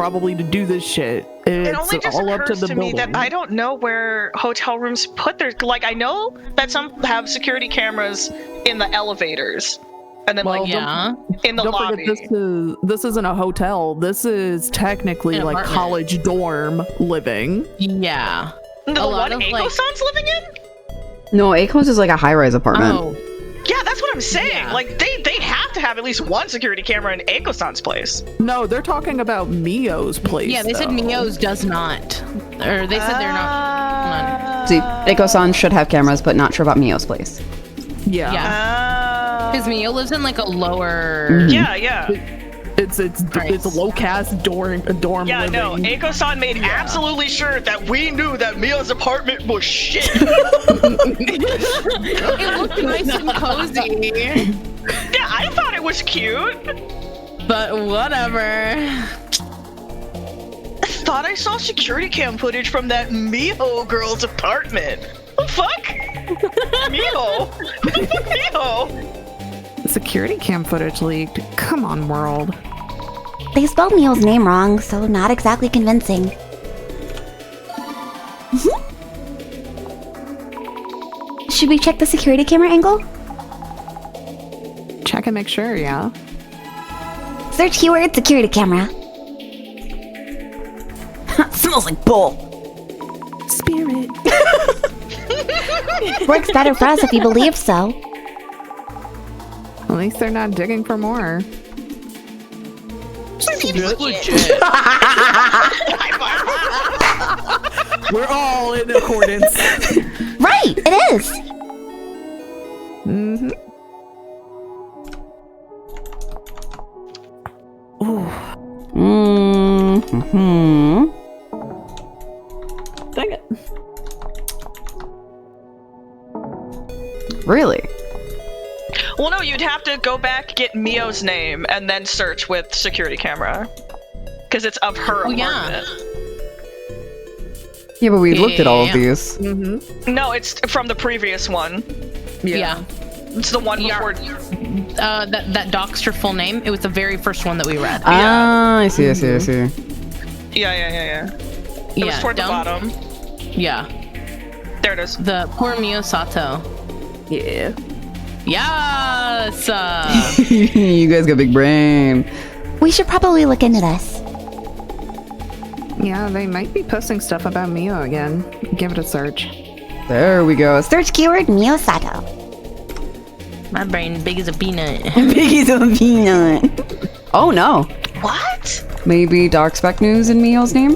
do this shit. It It's only just all up to occurs the to me building. that I don't know where hotel rooms put their, like, I know that some have security cameras in the elevators and then Well, like Yeah. in the Don't lobby. forget, this isn't a hotel. This is technically An like apartment. college dorm living. Yeah. The a lot one of, Eiko-san's living in? No, Acorns is like a high-rise apartment. Oh. Yeah, that's what I'm saying. Yeah. Like they have to have at least one security camera in Eiko-san's place. No, they're talking about Mio's place. Yeah, they said though. Mio's does not. Or they said they're not. See, Eiko-san should have cameras, but not sure about Mio's place. Yeah. Yeah. Because Mio lives in like a lower. Mhm. Yeah. It's Nice. a low cast dorm Yeah, living. no, Eiko-san made absolutely sure that we knew that Mio's apartment was shit. It looked nice and cozy. Yeah, I thought it was cute. But whatever. I thought I saw security cam footage from that Mio girl's apartment. The fuck? Mio? What the fuck, Mio? Security cam footage leaked. Come on, world. They spelled Mio's name wrong, so not exactly convincing. Should we check the security camera angle? Check and make sure, yeah. Search keyword security camera. Smells like bull. Spirit. Works better for us if you believe so. At least they're not digging for more. Legit. We're all in accordance. Right, it is. Mm-hmm. Mm-hmm. Dang it. Really? Well, no, you'd have to go back, get Mio's name, and then search with security camera. Because it's of her Oh, yeah. apartment. Yeah, but we looked at all of Yeah. these. Mm-hmm. No, it's from the previous one. Yeah. It's the one Yeah. before. That doxed her full name. It was the very first one that we read. Ah, I see. Yeah. It was toward the down- bottom. Yeah. There it is. The poor Mio Sato. Yeah. Yes. You guys got big brain. We should probably look into this. Yeah, they might be posting stuff about Mio again. Give it a search. There we go. Search keyword Mio Sato. My brain big as a peanut. Piggy's a peanut. Oh no. What? Maybe Dark Spec News in Mio's name?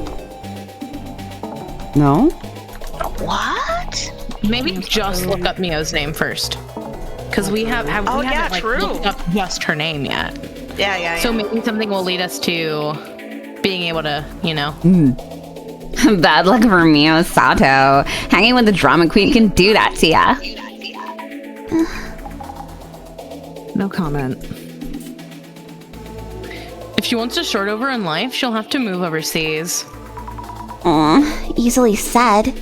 No? What? Maybe just look up Mio's name first. Because we haven't like true. looked up just her name yet. Yeah. So maybe something will lead us to being able to, Bad luck for Mio Sato. Hanging with the drama queen can do that to ya. No comment. If she wants to start over in life, she'll have to move overseas. Aw, easily said.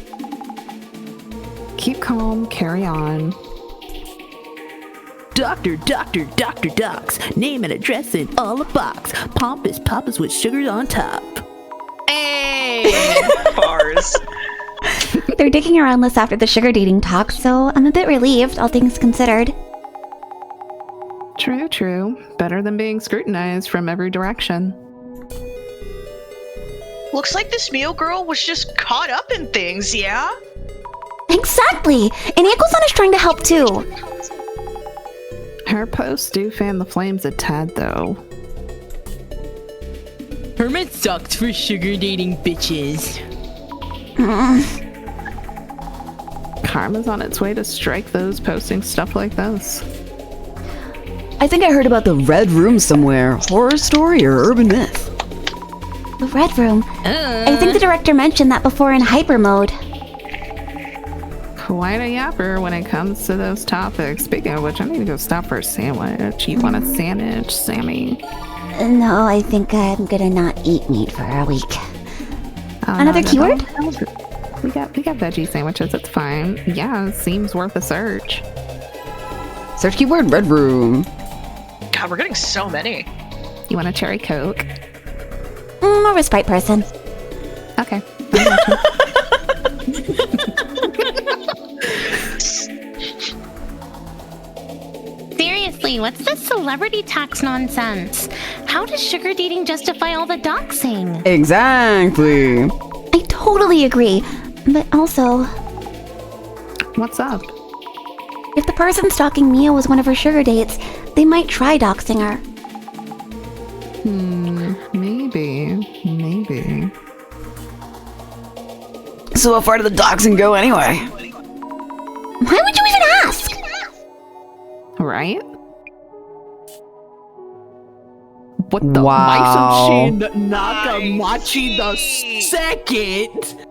Keep calm, carry on. Dr. Docs. Name and address in all a box. Pompous papas with sugar on top. Hey! Bars. They're digging around this after the sugar dating talk, so I'm a bit relieved, all things considered. True. Better than being scrutinized from every direction. Looks like this Mio girl was just caught up in things, yeah? Exactly! And Echo-san is trying to help too. Her posts do fan the flames a tad, though. Hermit sucks for sugar dating bitches. Karma's on its way to strike those posting stuff like this. I think I heard about the Red Room somewhere. Horror story or urban myth? The Red Room. I think the director mentioned that before in hyper mode. Quite a yapper when it comes to those topics. Speaking of which, I need to go stop for a sandwich. You want a sandwich, Sammy? No, I think I'm gonna not eat meat for a week. Oh, Another keyword? We got veggie sandwiches. It's fine. Yeah, seems worth a search. Search keyword Red Room. God, we're getting so many. You want a cherry Coke? I'm a Sprite person. Okay. Seriously, what's this celebrity tax nonsense? How does sugar dating justify all the doxing? Exactly. I totally agree. But also, What's up? if the person stalking Mia was one of her sugar dates, they might try doxing her. Maybe. So how far did the doxing go anyway? Why would you even ask? Right? What the? Wow. Maison-shin Nakamachi the second.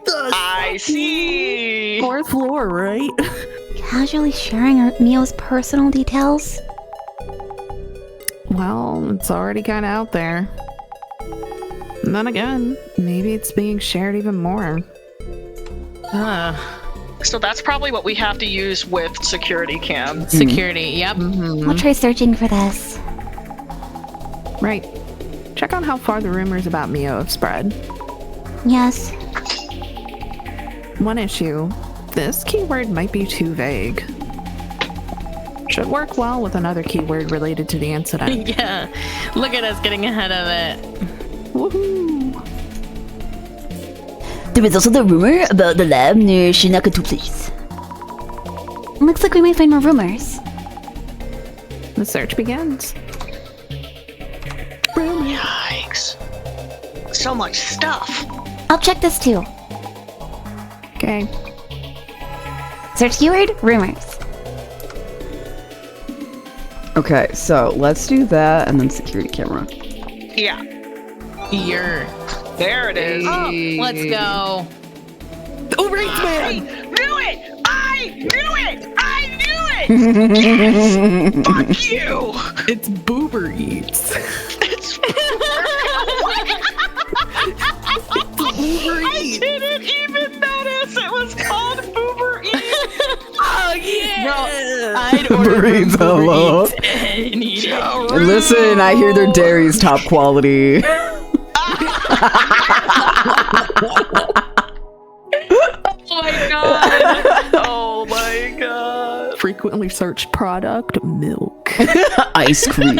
I see. Fourth floor, right? Casually sharing her Mio's personal details? Well, it's already kind of out there. And then again, maybe it's being shared even more. So that's probably what we have to use with security cam. Security, yep. I'll try searching for this. Right. Check on how far the rumors about Mio have spread. Yes. One issue. This keyword might be too vague. Should work well with another keyword related to the incident. Yeah. Look at us getting ahead of it. Woohoo! There was also the rumor about the lab near Shinakatu Place. Looks like we might find more rumors. The search begins. Yikes. So much stuff. I'll check this too. Okay. Search keyword rumors. Okay, so let's do that and then security camera. Yeah. There it is. Oh, let's go. Oh, right, I man. knew it! I knew it! Fuck you! It's Boober Eats. It's Boober I Eats. didn't even notice it was called Uber Eats. Oh, yeah. Bro, I'd order Breathe from Uber hello. Eats and eat it. Listen, I hear their dairy's top quality. Oh my god. Oh my god. Frequently searched product, milk. Ice cream.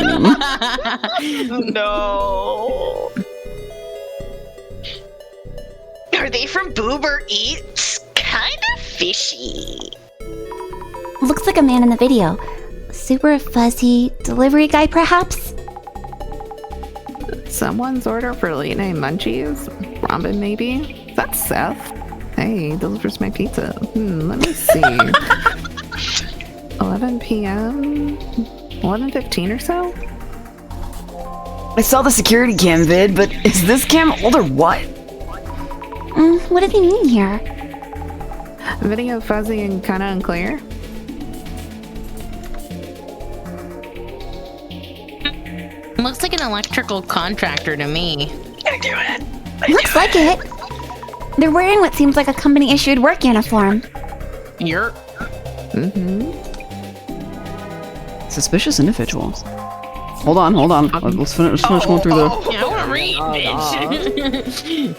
No. Are they from Boober Eats? Kind of fishy. Looks like a man in the video. Super fuzzy delivery guy, perhaps? Someone's order for late night munchies? Ramen, maybe? That's Seth. Hey, delivers my pizza. Let me see. 11 p.m.? 11:15 or so? I saw the security cam vid, but is this cam old or what? What did he mean here? Video fuzzy and kinda unclear? Looks like an electrical contractor to me. I do it. Looks like it. They're wearing what seems like a company-issued work uniform. You're. Suspicious individuals. Hold on. Let's finish going through the. Yeah, I want to read, bitch.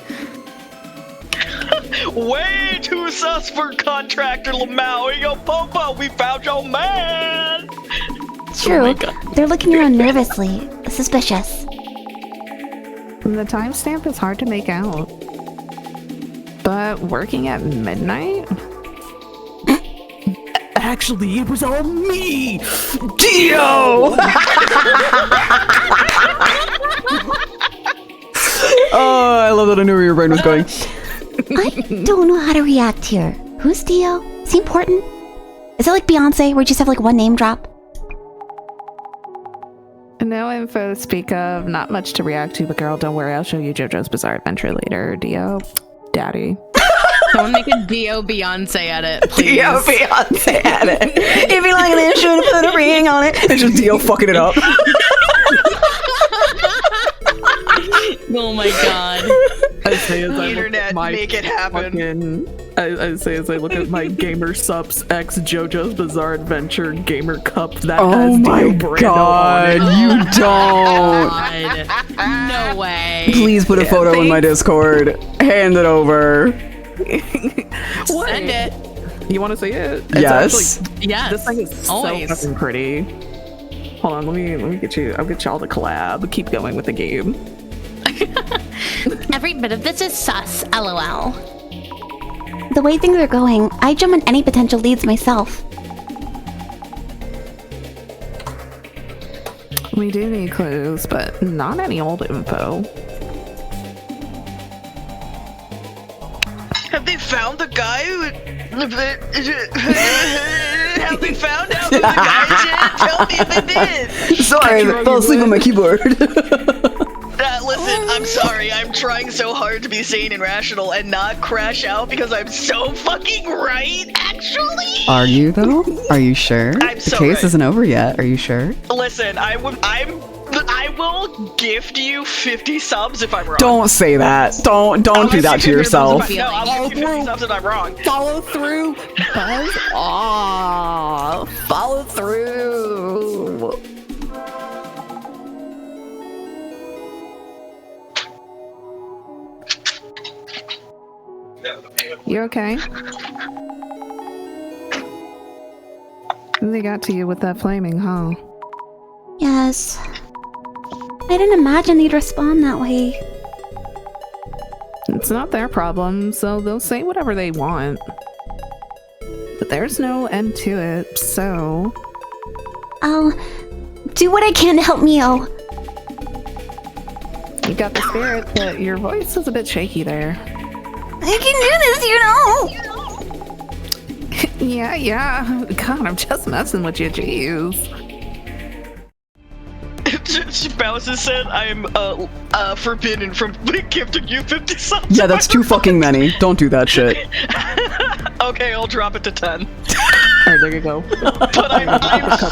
Way too sus for contractor Lamau. Yo, Popo, we found your man. True. They're looking around nervously. Suspicious. The timestamp is hard to make out. But working at midnight? Actually, it was all me! Dio! Oh, I love that I knew where your brain was going. I don't know how to react here. Who's Dio? Is he important? Is it like Beyonce, where you just have like one name drop? No info to speak of, not much to react to, but girl, don't worry, I'll show you JoJo's Bizarre Adventure later. Dio, daddy. Don't make a Dio Beyonce edit, please. Dio Beyonce at it. If you like it, should have put a ring on it. It's just Dio fucking it up. Oh my god. I say as I look Internet, at my make it happen. I say as I look at my Gamer Subs X JoJo's Bizarre Adventure Gamer Cup that Oh has my Dio Brando god, on it. you don't. God. No way. Please put a photo in my Discord. Hand it over. Send it. You want to see it? It's Yes. actually- Yes. This thing is always. so fucking pretty. Hold on, let me get you. I'll get y'all to collab. Keep going with the game. Every bit of this is sus, lol. The way things are going, I jump on any potential leads myself. We do need clues, but not any old info. Have they found the guy who... Have they found out who the guy is yet? Tell me if they did. Sorry, I fell asleep on my keyboard. Listen, I'm sorry. I'm trying so hard to be sane and rational and not crash out because I'm so fucking right, actually. Are you though? Are you sure? I'm The so case right. isn't over yet. Are you sure? Listen, I will gift you 50 subs if I'm wrong. Don't say that. Don't do that to yourself. No, I'll give you 50 subs if I'm wrong. Follow through. Buzz off. Follow through. You okay? They got to you with that flaming, huh? Yes. I didn't imagine they'd respond that way. It's not their problem, so they'll say whatever they want. But there's no end to it, so... I'll do what I can to help Mio. You got the spirit, but your voice is a bit shaky there. I can do this, you know! Yeah. God, I'm just messing with you, jeez. Bowser said I'm forbidden from gifting you 50 subs. Yeah, that's too fucking many. Don't do that shit. Okay, I'll drop it to 10. Alright, there you go. But I'm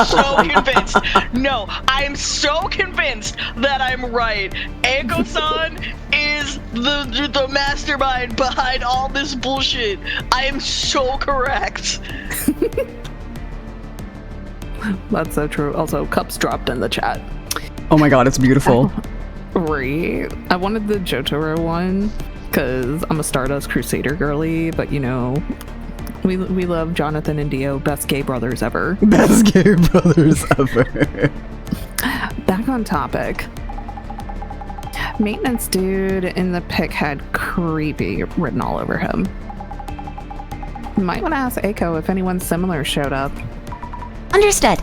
so convinced. No, I'm so convinced that I'm right. Eiko-san is the mastermind behind all this bullshit. I am so correct. That's so true. Also, cups dropped in the chat. Oh my god, it's beautiful. Right. I wanted the Jotaro one because I'm a Stardust Crusader girly, but you know, we love Jonathan and Dio, best gay brothers ever. Best gay brothers ever. Back on topic. Maintenance dude in the pic had creepy written all over him. Might want to ask Eiko if anyone similar showed up. Understood.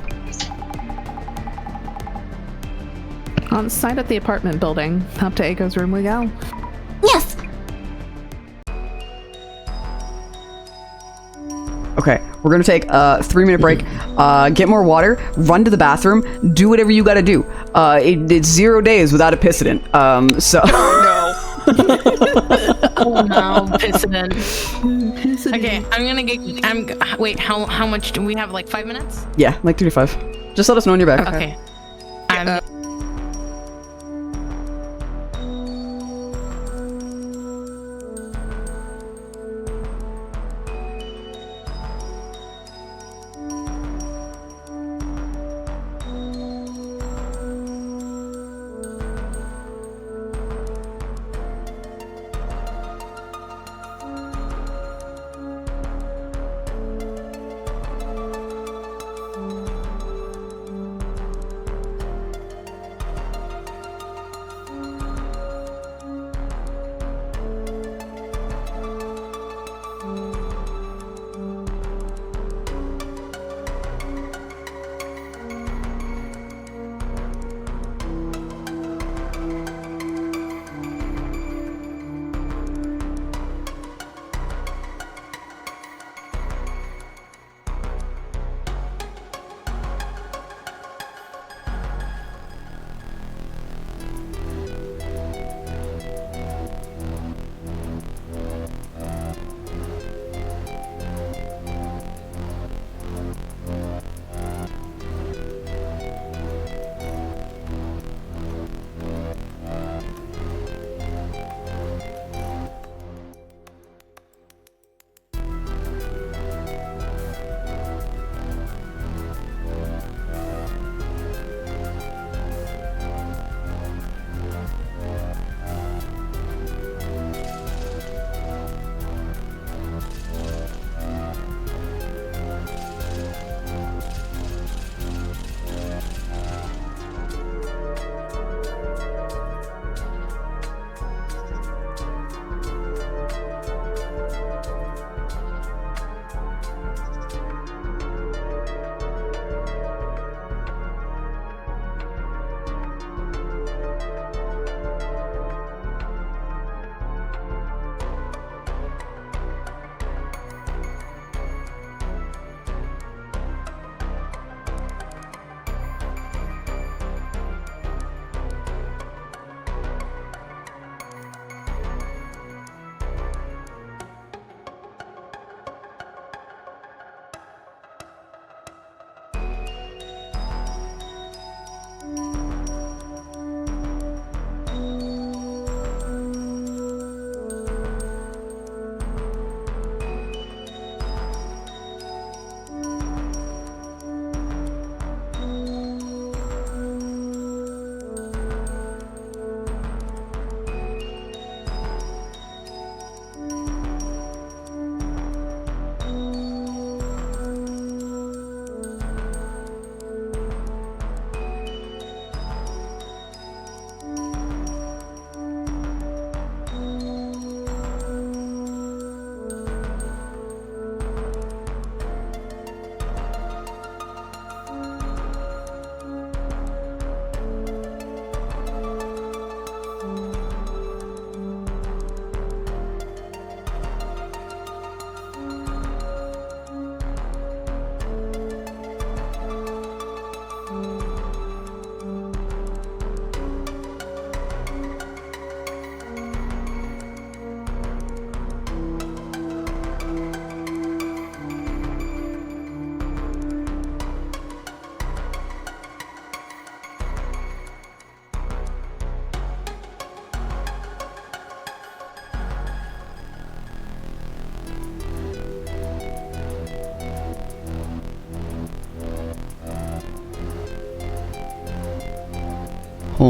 On site at the apartment building. Up to Eiko's room we go. Yes. Okay, we're gonna take a 3-minute break, get more water, run to the bathroom, do whatever you gotta do. It's 0 days without a pissant. So. Oh no, pissant. Okay, wait, how much do we have? Like 5 minutes? Yeah, like 3 to 5. Just let us know when you're back. Okay.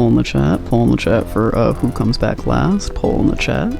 Poll in the chat. Poll in the chat for who comes back last. Poll in the chat.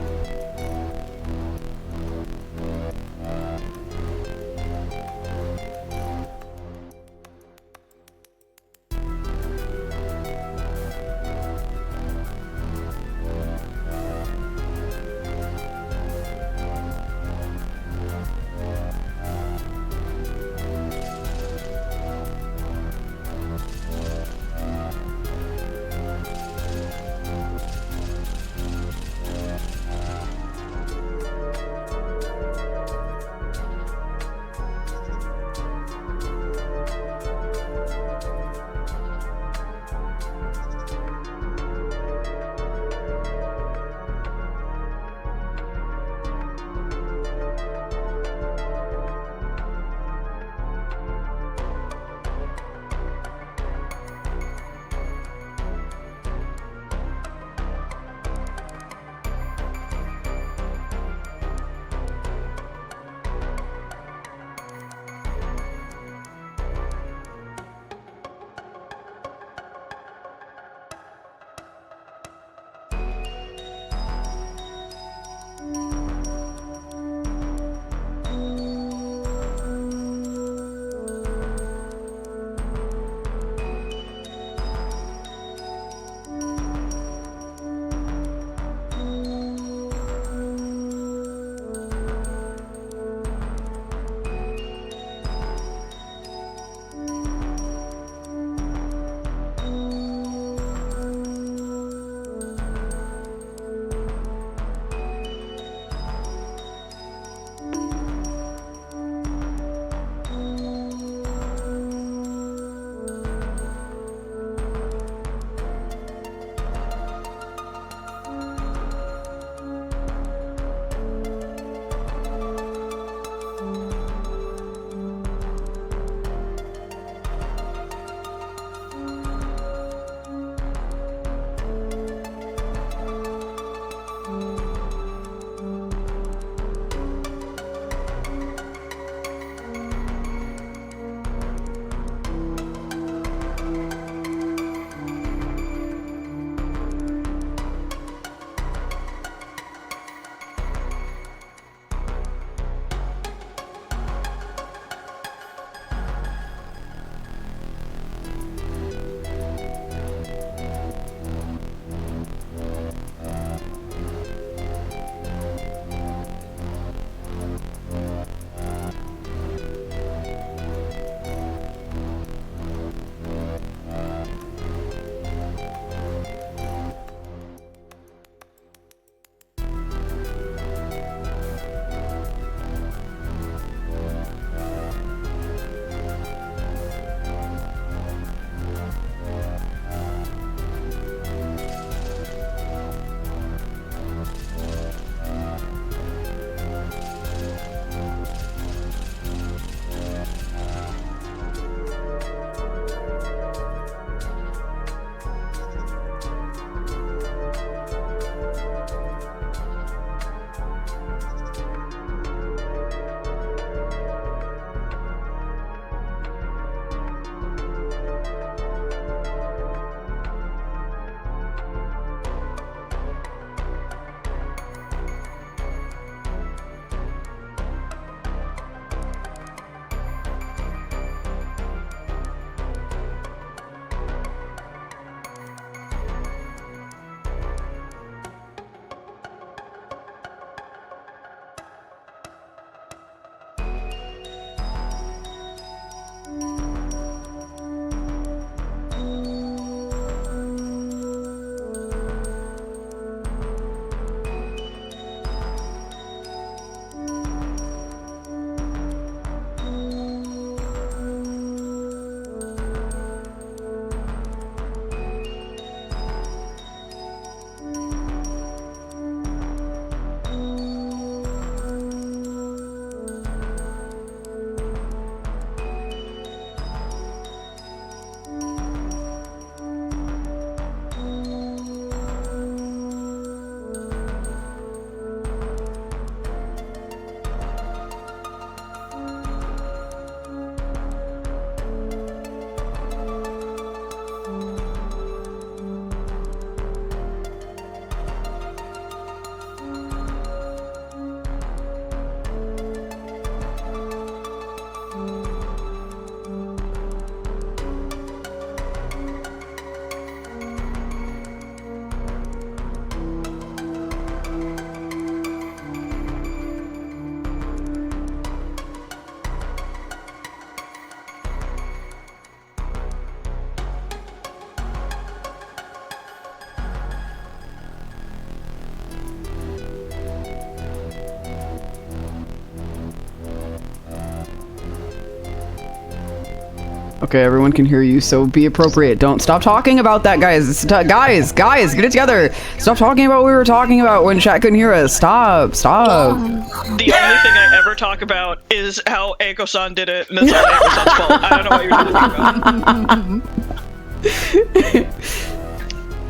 Okay, everyone can hear you, so be appropriate. Don't stop talking about that, guys. Guys, get it together. Stop talking about what we were talking about when chat couldn't hear us. Stop. The only thing I ever talk about is how Eiko-san did it, and it's not Eiko-san's fault. I don't know what you're talking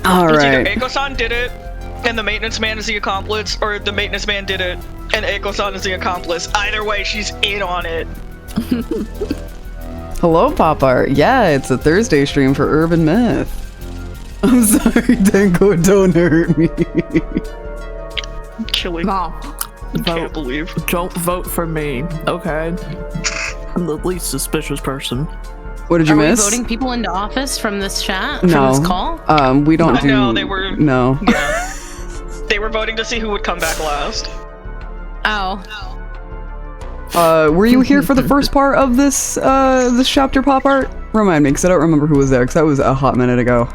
about. All It's right. either Eiko-san did it, and the maintenance man is the accomplice, or the maintenance man did it, and Eiko-san is the accomplice. Either way, she's in on it. Hello, Pop Art. Yeah, it's a Thursday stream for Urban Myth. I'm sorry, Denko, don't hurt me. Killing. No. Can't believe. Don't vote for me, okay? I'm the least suspicious person. What did you Are we miss? voting people into office from this chat? No. From this call? We don't do. No, they were. No. Yeah. They were voting to see who would come back last. Oh. Were you here for the first part of this this chapter, Pop Art? Remind me, because I don't remember who was there, because that was a hot minute ago.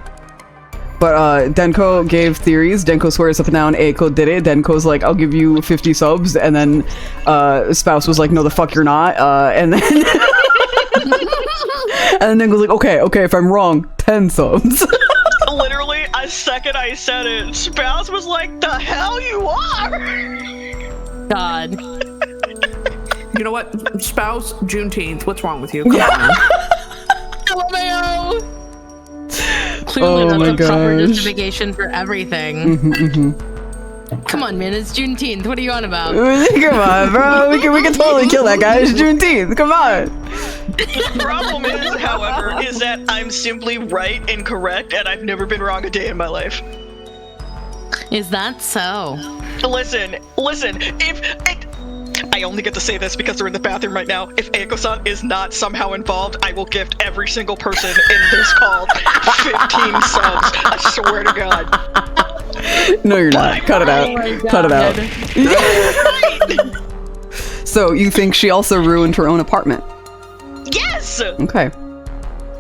But Denko gave theories. Denko swears up and down Eiko did it. Denko's like, I'll give you 50 subs, and then Spouse was like, no, the fuck you're not. And then and then Denko's like, okay, if I'm wrong, 10 subs. Literally, a second I said it, Spouse was like, the hell you are! God. You know what? Spouse, Juneteenth. What's wrong with you? Come on. LMAO! Clearly, Oh that's my a proper gosh. justification for everything. Come on, man, it's Juneteenth. What are you on about? Come on, bro. We can totally kill that guy. It's Juneteenth. Come on. The problem is, however, is that I'm simply right and correct, and I've never been wrong a day in my life. Is that so? Listen, if I only get to say this because they're in the bathroom right now. If Eiko-san is not somehow involved, I will gift every single person in this call 15 subs. I swear to God. No, you're not. Cut it out. Cut it out. So you think she also ruined her own apartment? Yes! Okay.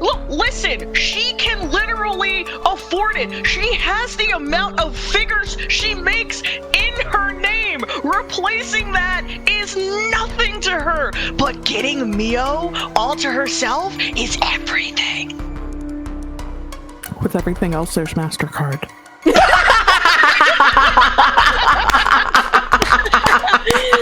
Look, listen, she can literally afford it. She has the amount of figures she makes in her name. Replacing that is nothing to her. But getting Mio all to herself is everything. With everything else, there's MasterCard.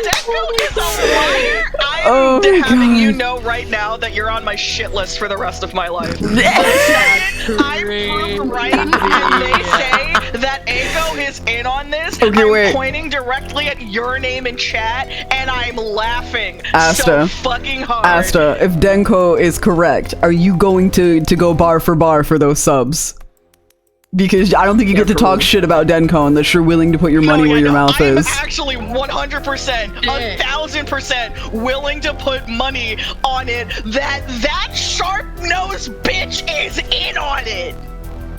Deku is a liar. Oh I'm my having you God. know right now that you're on my shit list for the rest of my life. I'm proved right, and they say that Eiko is in on this. Okay, I'm wait. pointing directly at your name in chat, and I'm laughing Asta. so fucking hard. Asta, if Denko is correct, are you going to go bar for those subs? Because I don't think you get to talk shit about Denko unless you're willing to put your money where your mouth I'm is. actually 100%, 1000% willing to put money on it that sharp-nosed bitch is in on it.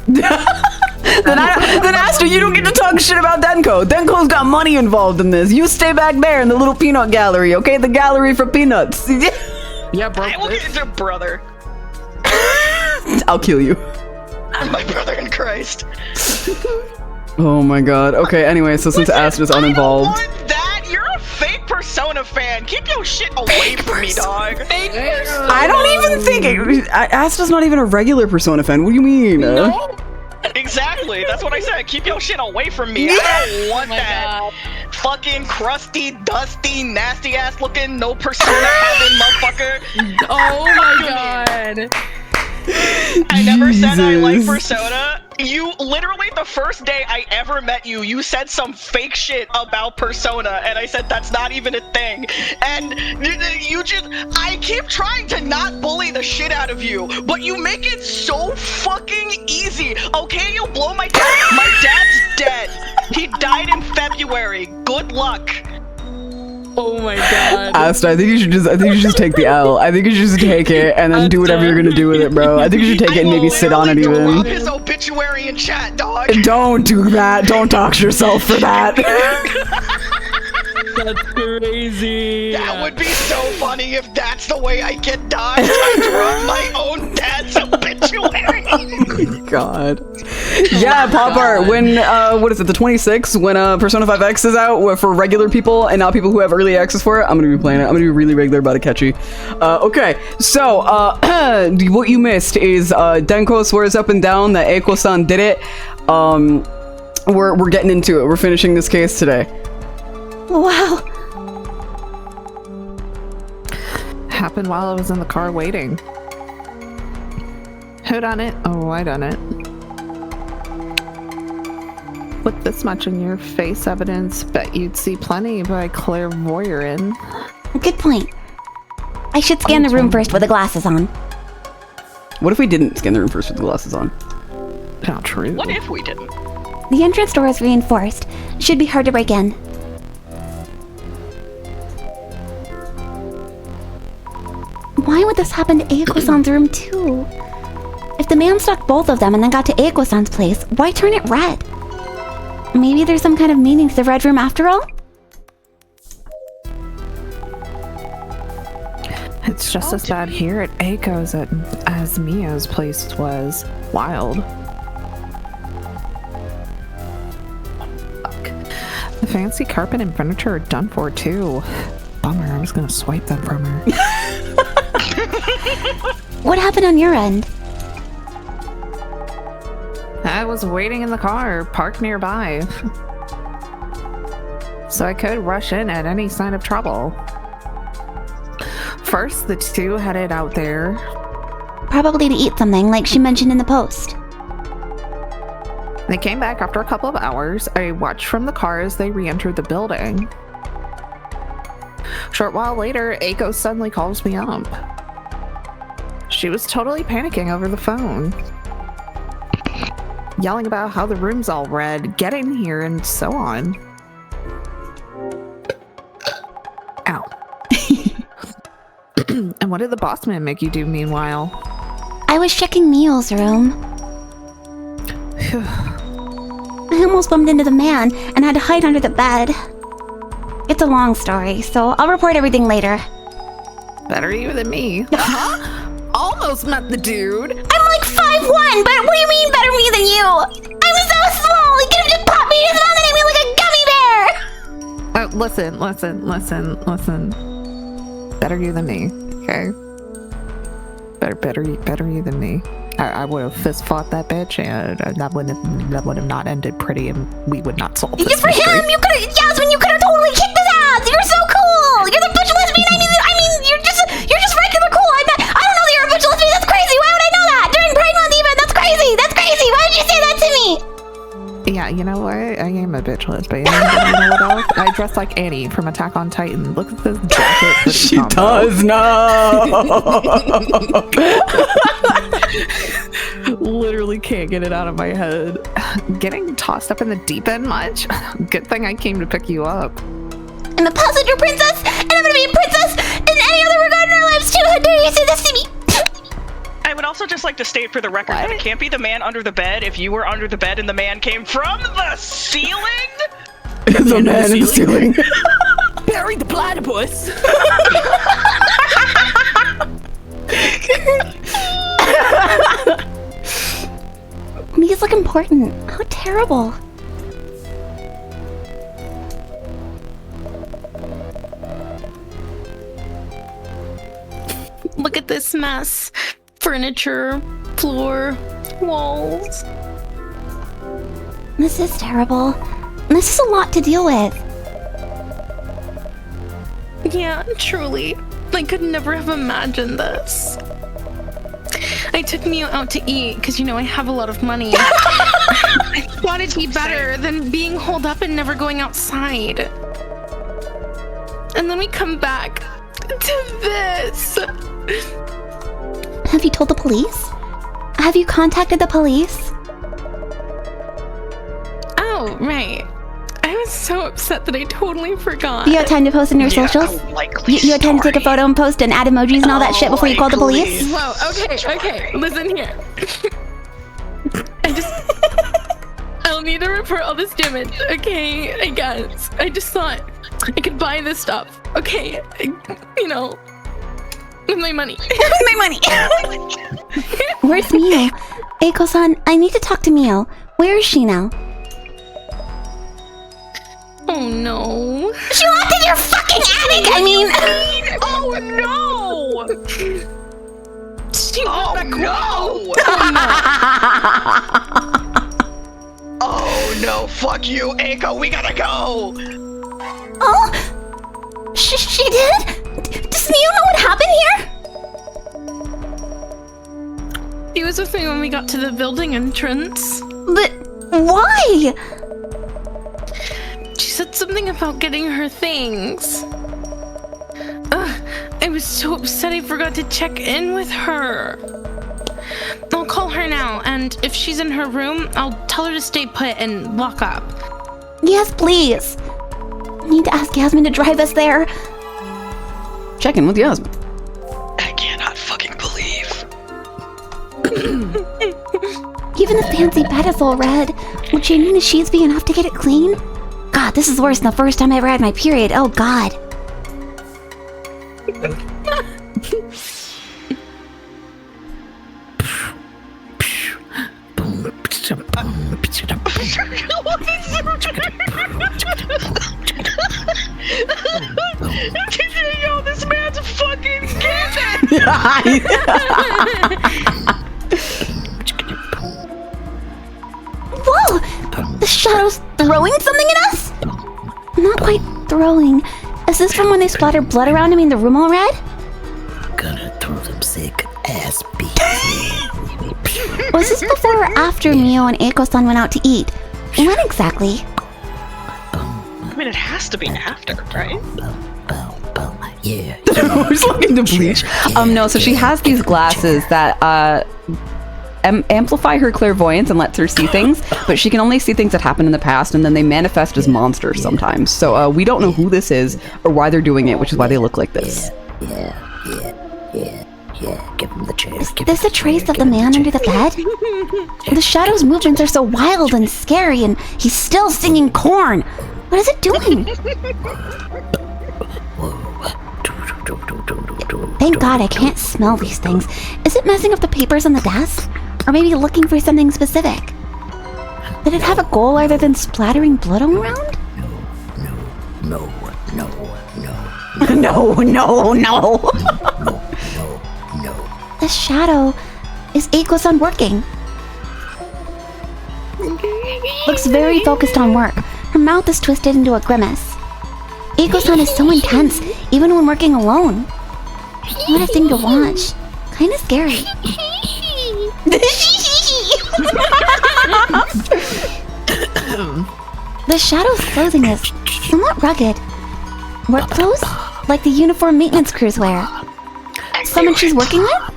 Then Asta, you don't get to talk shit about Denko. Denko's got money involved in this. You stay back there in the little peanut gallery, okay? The gallery for peanuts. Yeah, bro. I will get into brother. I'll kill you. My brother in Christ. Oh my god. Okay, anyway, so since Asta's uninvolved. I don't want that. You're a fake Persona fan. Keep your shit away from me, dog. Fake Persona. I don't even think Asta's not even a regular Persona fan. What do you mean? No. Exactly. That's what I said. Keep your shit away from me. I don't want that. Fucking crusty, dusty, nasty ass looking, no Persona having motherfucker. Oh my God. I never said I like Jesus. Persona. You literally, the first day I ever met you, you said some fake shit about Persona, and I said that's not even a thing. And you just, I keep trying to not bully the shit out of you, but you make it so fucking easy. Okay, you blow my dad. My dad's dead. He died in February. Good luck. Oh my God. Asta, I think you should just take the L. I think you should just take it and then do whatever you're gonna do with it, bro. I think you should take it and maybe sit on it Literally even. drop his obituary in chat, dog. Don't do that. Don't dox yourself for that. That's crazy. That would be so funny if that's the way I get doxxed. I drop my own dad's obituary. God. Yeah, Pop Art. When what is it? The 26th, when Persona 5X is out for regular people and not people who have early access for it. I'm gonna be playing it. I'm gonna be really regular about it, catchy. Okay, so what you missed is Denko swears up and down that Eiko-san did it. We're getting into it. We're finishing this case today. Wow. Happened while I was in the car waiting. Who done it? Oh, I done it. With this much in your face evidence, bet you'd see plenty by clairvoyant. Good point. I should scan the room first with the glasses on. What if we didn't scan the room first with the glasses on? Not true. What if we didn't? The entrance door is reinforced. Should be hard to break in. Why would this happen to Eiko-san's room too? If the man stuck both of them and then got to Eiko-san's place, why turn it red? Maybe there's some kind of meaning to the red room after all? It's just as bad here at Eiko's as Mio's place was. Wild. Fuck. The fancy carpet and furniture are done for too. Bummer, I was gonna swipe them from her. What happened on your end? I was waiting in the car, parked nearby. So I could rush in at any sign of trouble. First, the two headed out there. Probably to eat something, like she mentioned in the post. They came back after a couple of hours. I watched from the car as they re-entered the building. Short while later, Eiko suddenly calls me up. She was totally panicking over the phone. Yelling about how the room's all red, get in here, and so on. Ow. And what did the boss man make you do meanwhile? I was checking Mio's room. I almost bumped into the man and had to hide under the bed. It's a long story, so I'll report everything later. Better you than me. Almost met the dude. I'm like 5'1", but what do you mean better me than you? I'm so small, he could have just popped me in his mouth and ate me like a gummy bear! Listen. Better you than me, okay? Better you than me. I would have fist fought that bitch, and that would have not ended pretty, and we would not solve this Just for mystery. him, Yasmin, you could have totally kicked his ass! You're so cool! You're the butch lesbian, I mean, you're just regular cool. I don't know that you're a butch lesbian, that's crazy! Why would I know that? During Pride Month even, that's crazy! Why would you say that to me? Yeah, you know what? I am a bitch lesbian. You know what else? I dress like Annie from Attack on Titan. Look at this jacket. She does not. Literally can't get it out of my head. Getting tossed up in the deep end much? Good thing I came to pick you up. I'm a passenger princess, and I'm gonna be a princess in any other regard in our lives too. How dare you say this to me? I would also just like to state for the record that it can't be the man under the bed if you were under the bed and the man came from the ceiling? The man in the ceiling. Bury the platypus. These look important. How terrible. Look at this mess. Furniture, floor, walls. This is terrible. This is a lot to deal with. Yeah, truly. I could never have imagined this. I took Mio out to eat because, you know, I have a lot of money. I thought it'd be better than being holed up and never going outside. And then we come back to this. Have you told the police? Have you contacted the police? Oh, right. I was so upset that I totally forgot. You have time to post in your socials? You had time to take a photo and post and add emojis and all that shit before you called the police? Whoa, okay. Listen here. I'll need to report all this damage, okay? I guess. I just thought I could buy this stuff, okay? You know. With my money. My money. Where's Mio? Eiko-san, I need to talk to Mio. Where is she now? Oh no. She locked in your fucking attic! I mean... Oh no! She Oh went back no! Oh no! Fuck you, Eiko. We gotta go. Oh? She did? Does Mio know what happened here? She was with me when we got to the building entrance. But why? She said something about getting her things. I was so upset I forgot to check in with her. I'll call her now, and if she's in her room, I'll tell her to stay put and lock up. Yes, please. I need to ask Yasmin to drive us there. Check in with Yasmin. I cannot fucking believe. Even the fancy bed is all red. Would changing the sheets be enough to get it clean? God, this is worse than the first time I ever had my period. Oh, God. Yo, this man's a fucking kid. Whoa! The shadow's throwing something at us? Not quite throwing. Is this from when they splattered blood around him in the room all red? Gonna throw them sick ass beats. Was this before or after Mio and Eiko-san went out to eat? When exactly? I mean, it has to be after, right? Yeah. Who's looking to bleach? No, so she has these glasses that amplify her clairvoyance and lets her see things, but she can only see things that happened in the past, and then they manifest as monsters sometimes. So we don't know who this is or why they're doing it, which is why they look like this. Yeah. Give him the chance. Is this a trace of the man under the bed? The shadow's movements are so wild and scary, and he's still singing corn. What is it doing? Thank God I can't smell these things. Is it messing up the papers on the desk? Or maybe looking for something specific? Did it have a goal other than splattering blood all around? No. No. The shadow is Eiko-san working. Looks very focused on work. Her mouth is twisted into a grimace. Eiko-san is so intense, even when working alone. What a thing to watch. Kinda scary. The shadow's clothing is somewhat rugged. Work clothes? Like the uniform maintenance crews wear. Someone she's working with?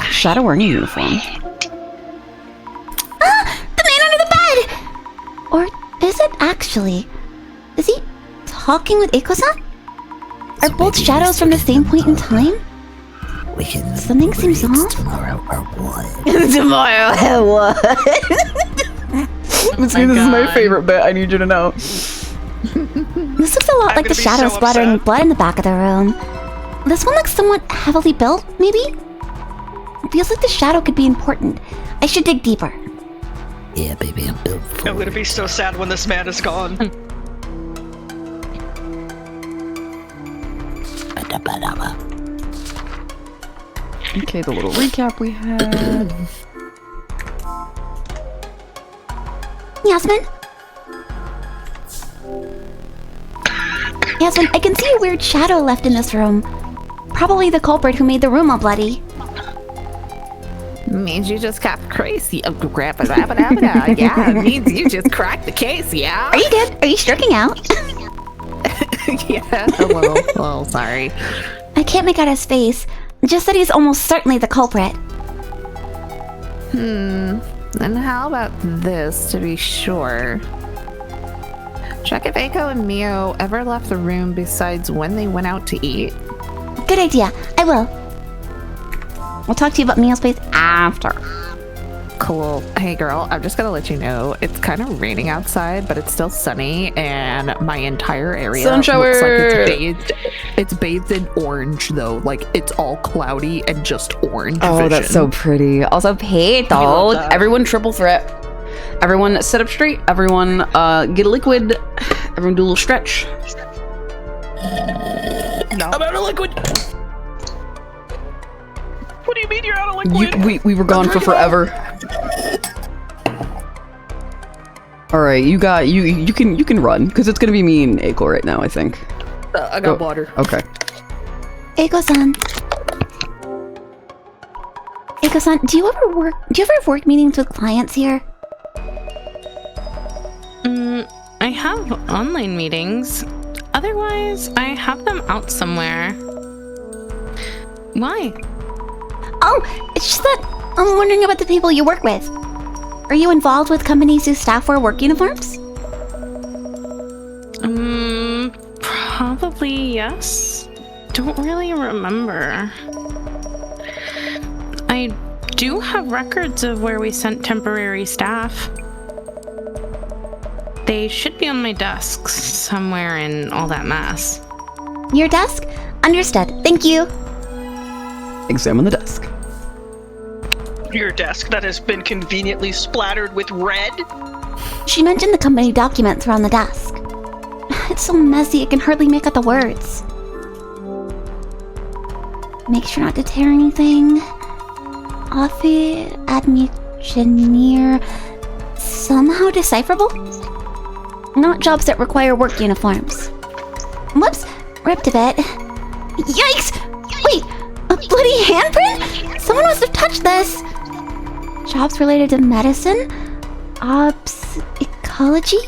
Shadow wearing a uniform. Ah! The man under the bed! Or is it actually? Is he talking with Eiko-san? Are both shadows from the same point in time? We can Something seems off. tomorrow or what? Tomorrow at what? This is my favorite bit. I need you to know. This looks a lot like gonna the be shadow so splattering upset. blood in the back of the room. This one looks somewhat heavily built, maybe? Feels like the shadow could be important. I should dig deeper. Yeah, baby, I'm built for I'm gonna be so sad when this man is gone. Okay, the little recap we had. Yasmin? Yasmin, I can see a weird shadow left in this room. Probably the culprit who made the room all bloody. Means you just got crazy. Oh, yeah, it means you just cracked the case, yeah? Are you good? Are you stroking out? Yeah, a little, sorry. I can't make out his face. Just that he's almost certainly the culprit. And how about this to be sure? Check if Eiko and Mio ever left the room besides when they went out to eat. Good idea. I will. We'll talk to you about Mio's place after. Cool. Hey girl, I'm just gonna let you know it's kind of raining outside, but it's still sunny, and my entire area Sun shower. looks like it's bathed. It's bathed in orange though, like it's all cloudy and just orange. Oh, vision. that's so pretty. Also, hey, though, everyone triple threat. Everyone sit up straight. Everyone get a liquid. Everyone do a little stretch. No. I'm out of liquid. What do you mean you're out of liquid? We were gone for forever. All right, you can run because it's gonna be me and Eiko right now. I think. I got water. Okay. Eiko-san. Eiko-san, do you ever have work meetings with clients here? I have online meetings. Otherwise, I have them out somewhere. Why? Oh, it's just that I'm wondering about the people you work with. Are you involved with companies whose staff wear work uniforms? Probably yes. Don't really remember. I do have records of where we sent temporary staff. They should be on my desk somewhere in all that mess. Your desk? Understood. Thank you. Examine the desk. Your desk that has been conveniently splattered with red? She mentioned the company documents were on the desk. It's so messy, I can hardly make out the words. Make sure not to tear anything. Office engineer. Somehow decipherable? Not jobs that require work uniforms. Whoops, ripped a bit. Yikes! Wait, a bloody handprint? Someone must have touched this. Jobs related to medicine? Ecology?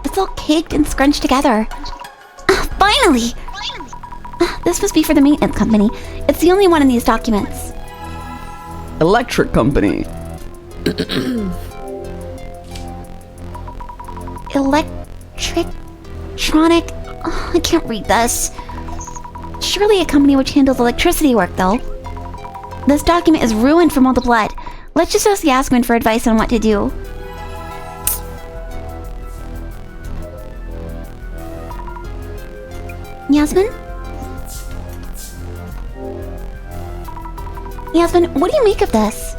It's all caked and scrunched together. Finally! This must be for the maintenance company. It's the only one in these documents. Electric company. Electronic. Oh, I can't read this. Surely a company which handles electricity work, though. This document is ruined from all the blood. Let's just ask Yasmin for advice on what to do. Yasmin? Yasmin, what do you make of this?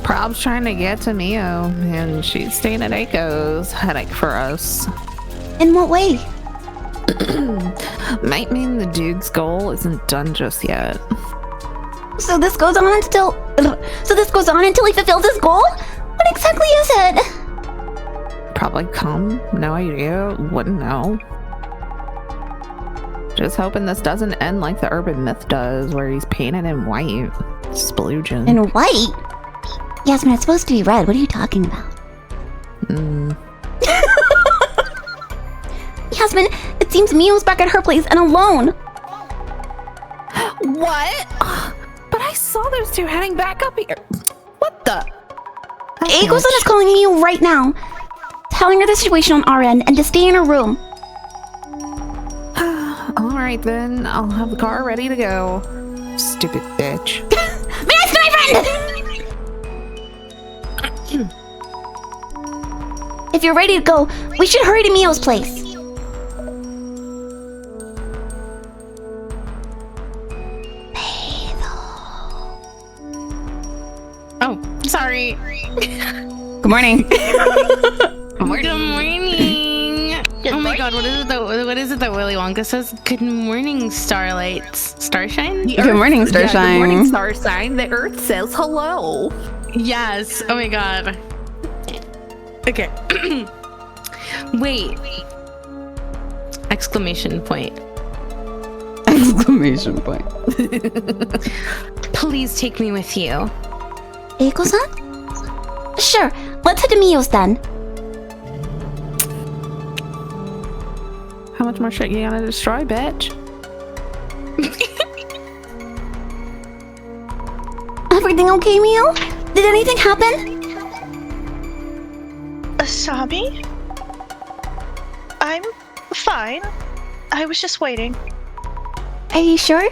Prob's trying to get to Mio, and she's staying at Eiko's. Headache for us. In what way? Might mean the dude's goal isn't done just yet. So this goes on until he fulfills his goal? What exactly is it? Probably come. No idea. Wouldn't know. Just hoping this doesn't end like the urban myth does, where he's painted in white. Sploogin. In white? Yasmin, it's supposed to be red. What are you talking about? Yasmin, it seems Mio's back at her place and alone. What? But I saw those two heading back up here. What the? Eiko-san is calling Mio right now, telling her the situation on our end and to stay in her room. Alright then, I'll have the car ready to go. Stupid bitch. May I see my friend? If you're ready to go, we should hurry to Mio's place. Oh, sorry. Good morning. Good morning. Oh my god, what is it that Willy Wonka says? Good morning, starlights. Starshine? Good morning, Starshine. Yeah, good morning, Starshine. The Earth says hello. Yes. Oh my god. Okay. Wait. Exclamation point. Exclamation point. Please take me with you. Eiko-san? Sure, let's head to Mio's then. How much more shit you gonna destroy, bitch? Everything okay, Mio? Did anything happen? Asami? I'm fine. I was just waiting. Are you sure?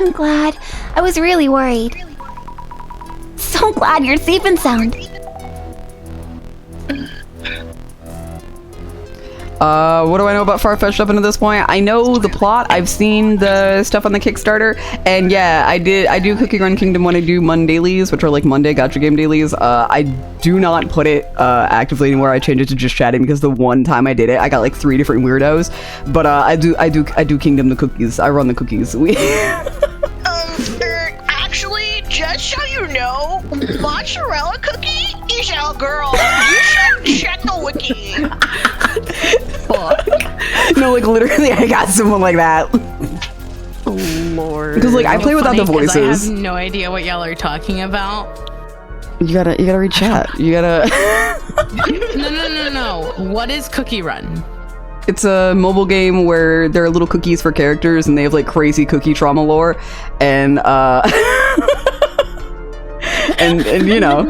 I'm glad. I was really worried. So glad you're safe and sound. What do I know about Farfetch'd up until this point? I know the plot. I've seen the stuff on the Kickstarter, and yeah, I do Cookie Run Kingdom when I do Mondailies, which are like Monday Gacha Game dailies. I do not put it actively anymore. I changed it to just chatting because the one time I did it, I got like 3 different weirdos. But I do Kingdom the cookies. I run the cookies. Actually, just so you know, mozzarella cookie is our girl. You should check the wiki. Fuck. No, like literally, I got someone like that. Lord. Because like I play without the Funny, 'cause voices. I have no idea what y'all are talking about. You gotta read chat. You gotta. No. What is Cookie Run? It's a mobile game where there are little cookies for characters, and they have like crazy cookie trauma lore, and and you know,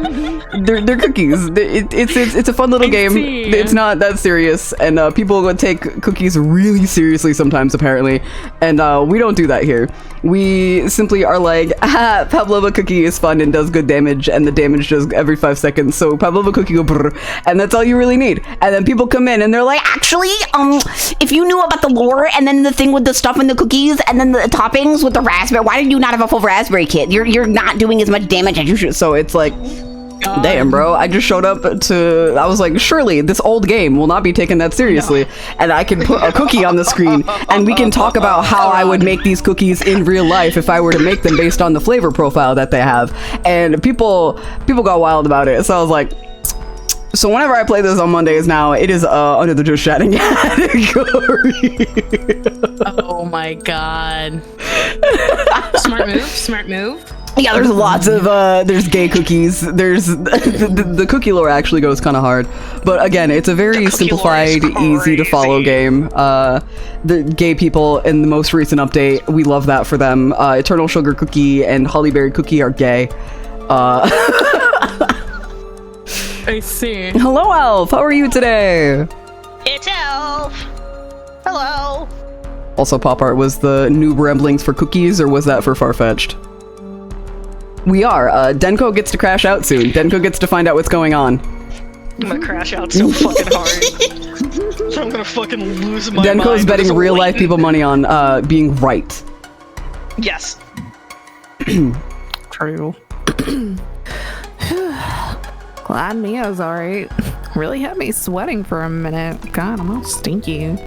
they're cookies. It's a fun little game. It's not that serious, and people would take cookies really seriously sometimes, apparently, and we don't do that here. We simply are like, Pavlova cookie is fun and does good damage, and the damage does every 5 seconds, so Pavlova cookie go brrr, and that's all you really need. And then people come in and they're like, Actually, if you knew about the lore and then the thing with the stuff in the cookies and then the toppings with the raspberry, why did you not have a full raspberry kit? You're not doing as much damage as you should. so it's like, damn, bro. I just showed up to, I was like, surely this old game will not be taken that seriously. And I can put a cookie on the screen and we can talk about how I would make these cookies in real life if I were to make them based on the flavor profile that they have. And people got wild about it. So I was like, so whenever I play this on Mondays now, it is under the just chatting category. Oh my god. Smart move. Yeah, there's lots of there's gay cookies. There's the cookie lore actually goes kind of hard, but again, it's a very simplified, easy to follow game. The gay people in the most recent update, we love that for them. Eternal Sugar Cookie and Hollyberry Cookie are gay. I see. Hello, Elf. How are you today? It's Elf. Hello. Also, Pop Art, was the noob ramblings for cookies, or was that for Farfetch'd? We are. Denko gets to crash out soon. Denko gets to find out what's going on. I'm gonna crash out so fucking hard. I'm gonna fucking lose my mind. Denko's betting because real life Leighton- people money on being right. Yes. True. Glad Mia's alright. Really had me sweating for a minute. God, I'm all stinky.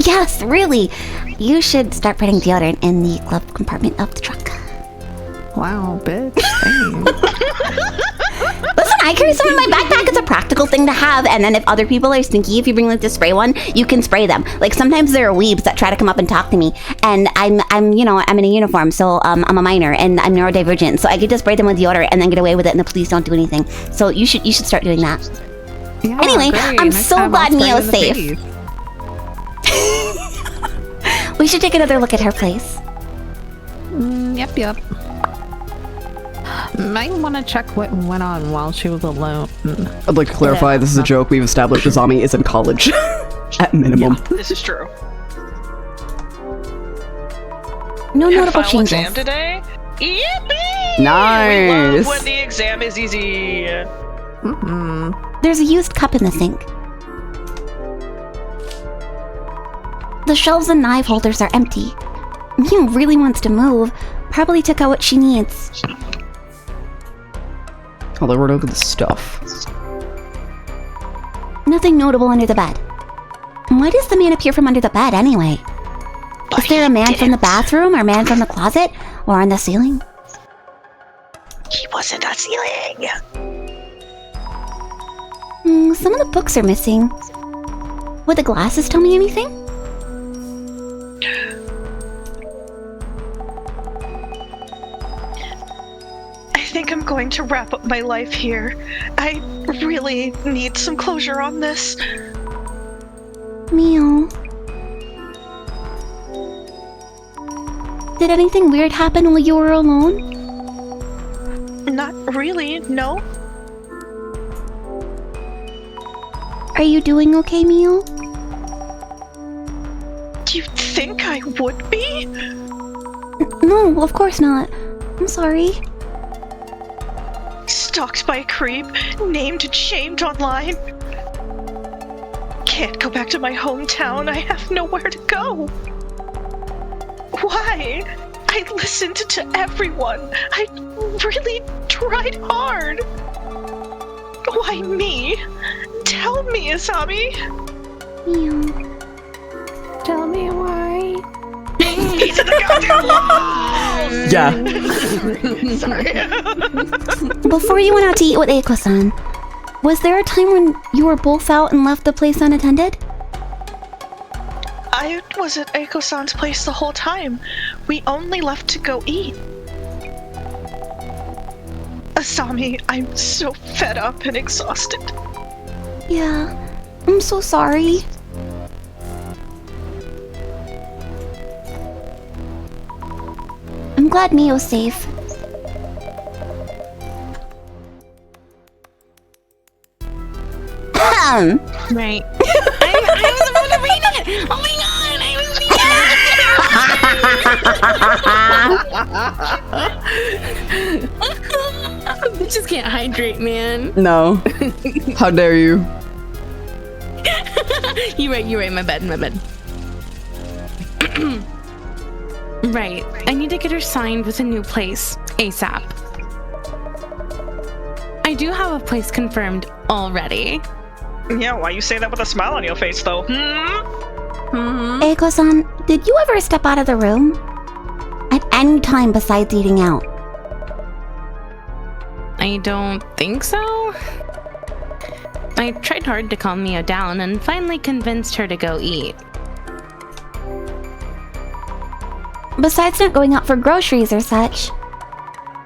Yes, really. You should start putting deodorant in the glove compartment of the truck. Wow, bitch. Thanks. Listen, I carry some in my backpack. It's a practical thing to have. And then if other people are stinky, if you bring like the spray one, you can spray them. Like sometimes there are weebs that try to come up and talk to me, and I'm in a uniform, so I'm a minor and I'm neurodivergent, so I get to spray them with deodorant and then get away with it, and the police don't do anything. So you should start doing that. Yeah, Anyway, great. I'm Next so time glad I'll spray Mio's you in the safe. face. We should take another look at her place. Yep. Might want to check what went on while she was alone. I'd like to clarify, this is a joke. We've established Azami is in college. At minimum. This is true. No Had a notable final changes. exam today. Yippee! Nice. We love when the exam is easy. There's a used cup in the sink. The shelves and knife holders are empty. Mia really wants to move. Probably took out what she needs. Although we're over the stuff. Nothing notable under the bed. Why does the man appear from under the bed anyway? Is there a man from the bathroom, or a man from the closet, or on the ceiling? He wasn't on ceiling. Some of the books are missing. Would the glasses tell me anything? I think I'm going to wrap up my life here. I really need some closure on this. Meow. Did anything weird happen while you were alone? Not really, no. Are you doing okay, Meow? Do you think I would be? No, of course not. I'm sorry. Stalked by a creep, named and shamed online. Can't go back to my hometown. I have nowhere to go. Why? I listened to everyone. I really tried hard. Why me? Tell me, Asami. Meow. Tell me why. He's in the goddamn wall! Yeah. Sorry. Before you went out to eat with Eiko-san, was there a time when you were both out and left the place unattended? I was at Eiko-san's place the whole time. We only left to go eat. Asami, I'm so fed up and exhausted. Yeah, I'm so sorry. I'm glad Mio's safe. Right. I was about to read it! Oh my god! I was reading it! Bitches can't hydrate, man. No. How dare you? You're right, my bad. Right. I need to get her signed with a new place, ASAP. I do have a place confirmed already. Yeah, why you say that with a smile on your face, though? Eiko-san, did you ever step out of the room? At any time besides eating out? I don't think so. I tried hard to calm Mio down and finally convinced her to go eat. Besides not going out for groceries or such,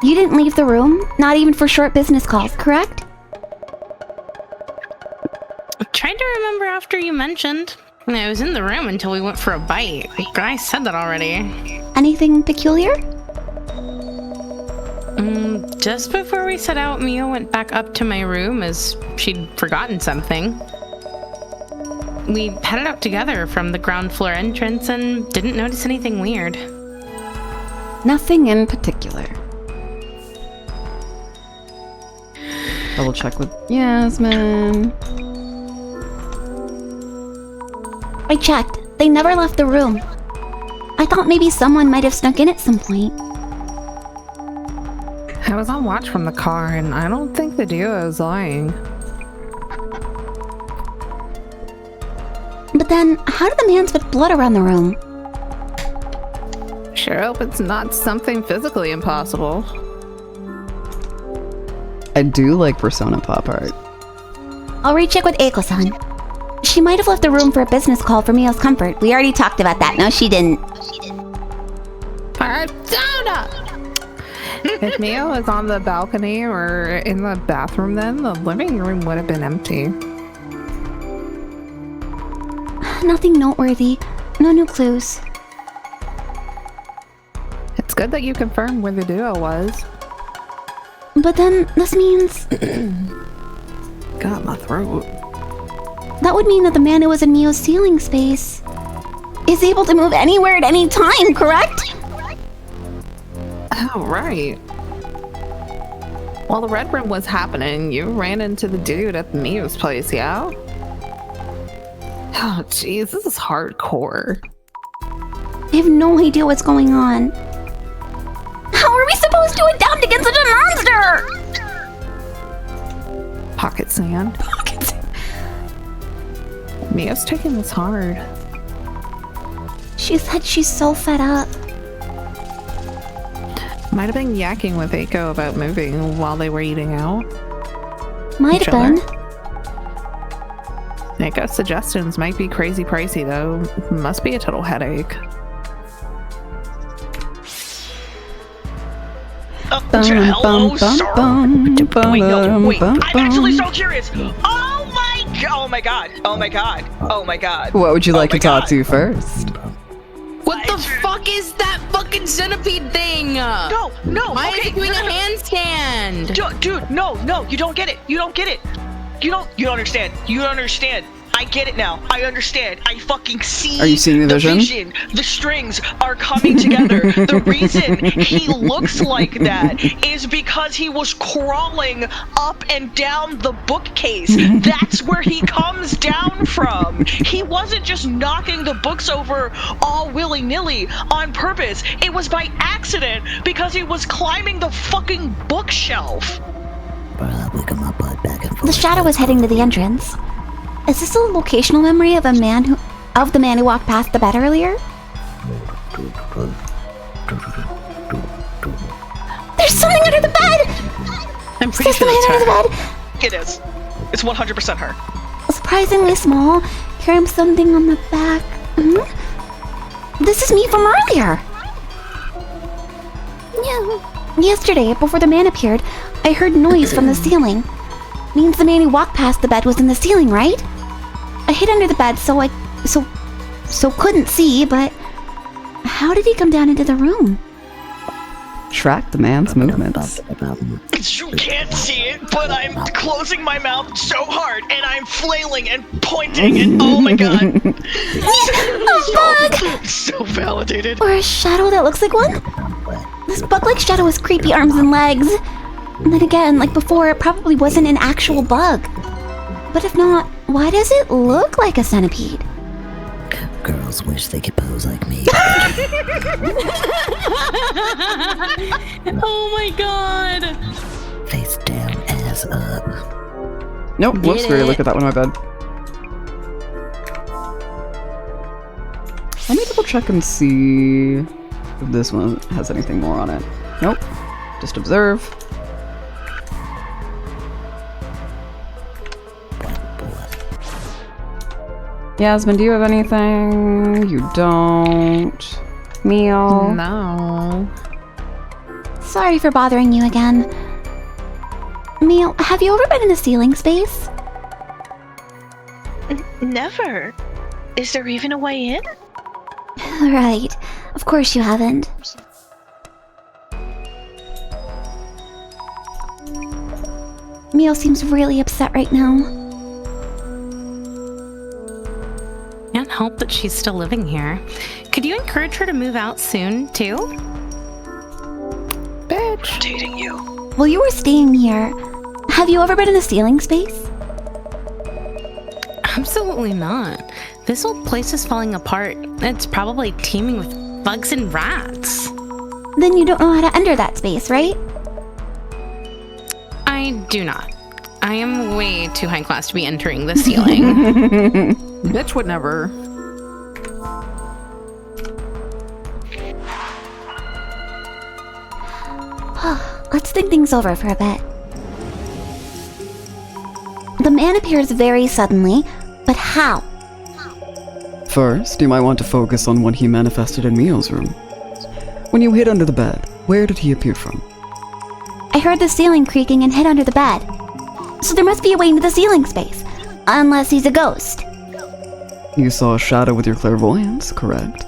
you didn't leave the room, not even for short business calls, correct? I tried to remember after you mentioned. I was in the room until we went for a bite. I said that already. Anything peculiar? Just before we set out, Mio went back up to my room as she'd forgotten something. We headed up together from the ground floor entrance and didn't notice anything weird. Nothing in particular. Double check with Yasmin. I checked. They never left the room. I thought maybe someone might have snuck in at some point. I was on watch from the car, and I don't think the duo is lying. But then, how did the man spit blood around the room? Sure hope it's not something physically impossible. I do like Persona Pop Art. I'll recheck with Eiko-san. She might have left the room for a business call for Mio's comfort. We already talked about that. No, she didn't. Persona! If Mio was on the balcony or in the bathroom, then the living room would have been empty. Nothing noteworthy. No new clues. It's good that you confirmed where the duo was. But then, this means... Got my throat. That would mean that the man who was in Mio's ceiling space is able to move anywhere at any time, correct? Oh, right. While the red room was happening, you ran into the dude at Mio's place, yeah? Oh, jeez, this is hardcore. I have no idea what's going on. How are we supposed to adapt against such a monster? Pocket sand. Mio's taking this hard. She said she's so fed up. Might have been yakking with Eiko about moving while they were eating out. Might have been. Eiko's suggestions might be crazy pricey though. Must be a total headache. Hello, sir. Wait, no, wait. I'm actually so curious. Oh my god. What would you like to talk to first? What the fuck is that fucking centipede thing? No, Why okay. is it doing a handstand? Dude, no, you don't get it. You don't understand. I I get it now. I understand. I fucking see. Are you seeing the vision? The strings are coming together. The reason he looks like that is because he was crawling up and down the bookcase. That's where he comes down from. He wasn't just knocking the books over all willy-nilly on purpose. It was by accident because he was climbing the fucking bookshelf. The shadow was heading to the entrance. Is this a locational memory of the man who walked past the bed earlier? There's something under the bed! I'm pretty There's sure something it's under the her. bed! It is. It's 100% her. Surprisingly small. Carrying something on the back. This is me from earlier. Yeah. Yesterday, before the man appeared, I heard noise from the ceiling. Means the man who walked past the bed was in the ceiling, right? I hid under the bed so couldn't see, but how did he come down into the room? Track the man's movements. You can't see it, but I'm closing my mouth so hard, and I'm flailing and pointing, and oh my god. So validated. Or a shadow that looks like one? This bug-like shadow has creepy arms and legs. And then again, like before, it probably wasn't an actual bug. But if not, why does it look like a centipede? Girls wish they could pose like me. Oh my god. Face down, ass up. Nope, whoops, we already looked at that one in my bed. Let me double check and see if this one has anything more on it. Nope, just observe. Yasmin, do you have anything? You don't. Meal? No. Sorry for bothering you again. Meal, have you ever been in a ceiling space? Never. Is there even a way in? Right. Of course you haven't. Meal seems really upset right now. Can't help that she's still living here. Could you encourage her to move out soon, too? Bitch. Dating you. While you were staying here, have you ever been in a ceiling space? Absolutely not. This whole place is falling apart. It's probably teeming with bugs and rats. Then you don't know how to enter that space, right? I do not. I am way too high class to be entering the ceiling. Bitch would never. Let's think things over for a bit. The man appears very suddenly, but how? First, you might want to focus on when he manifested in Mio's room. When you hid under the bed, where did he appear from? I heard the ceiling creaking and hid under the bed. So there must be a way into the ceiling space. Unless he's a ghost. You saw a shadow with your clairvoyance, correct?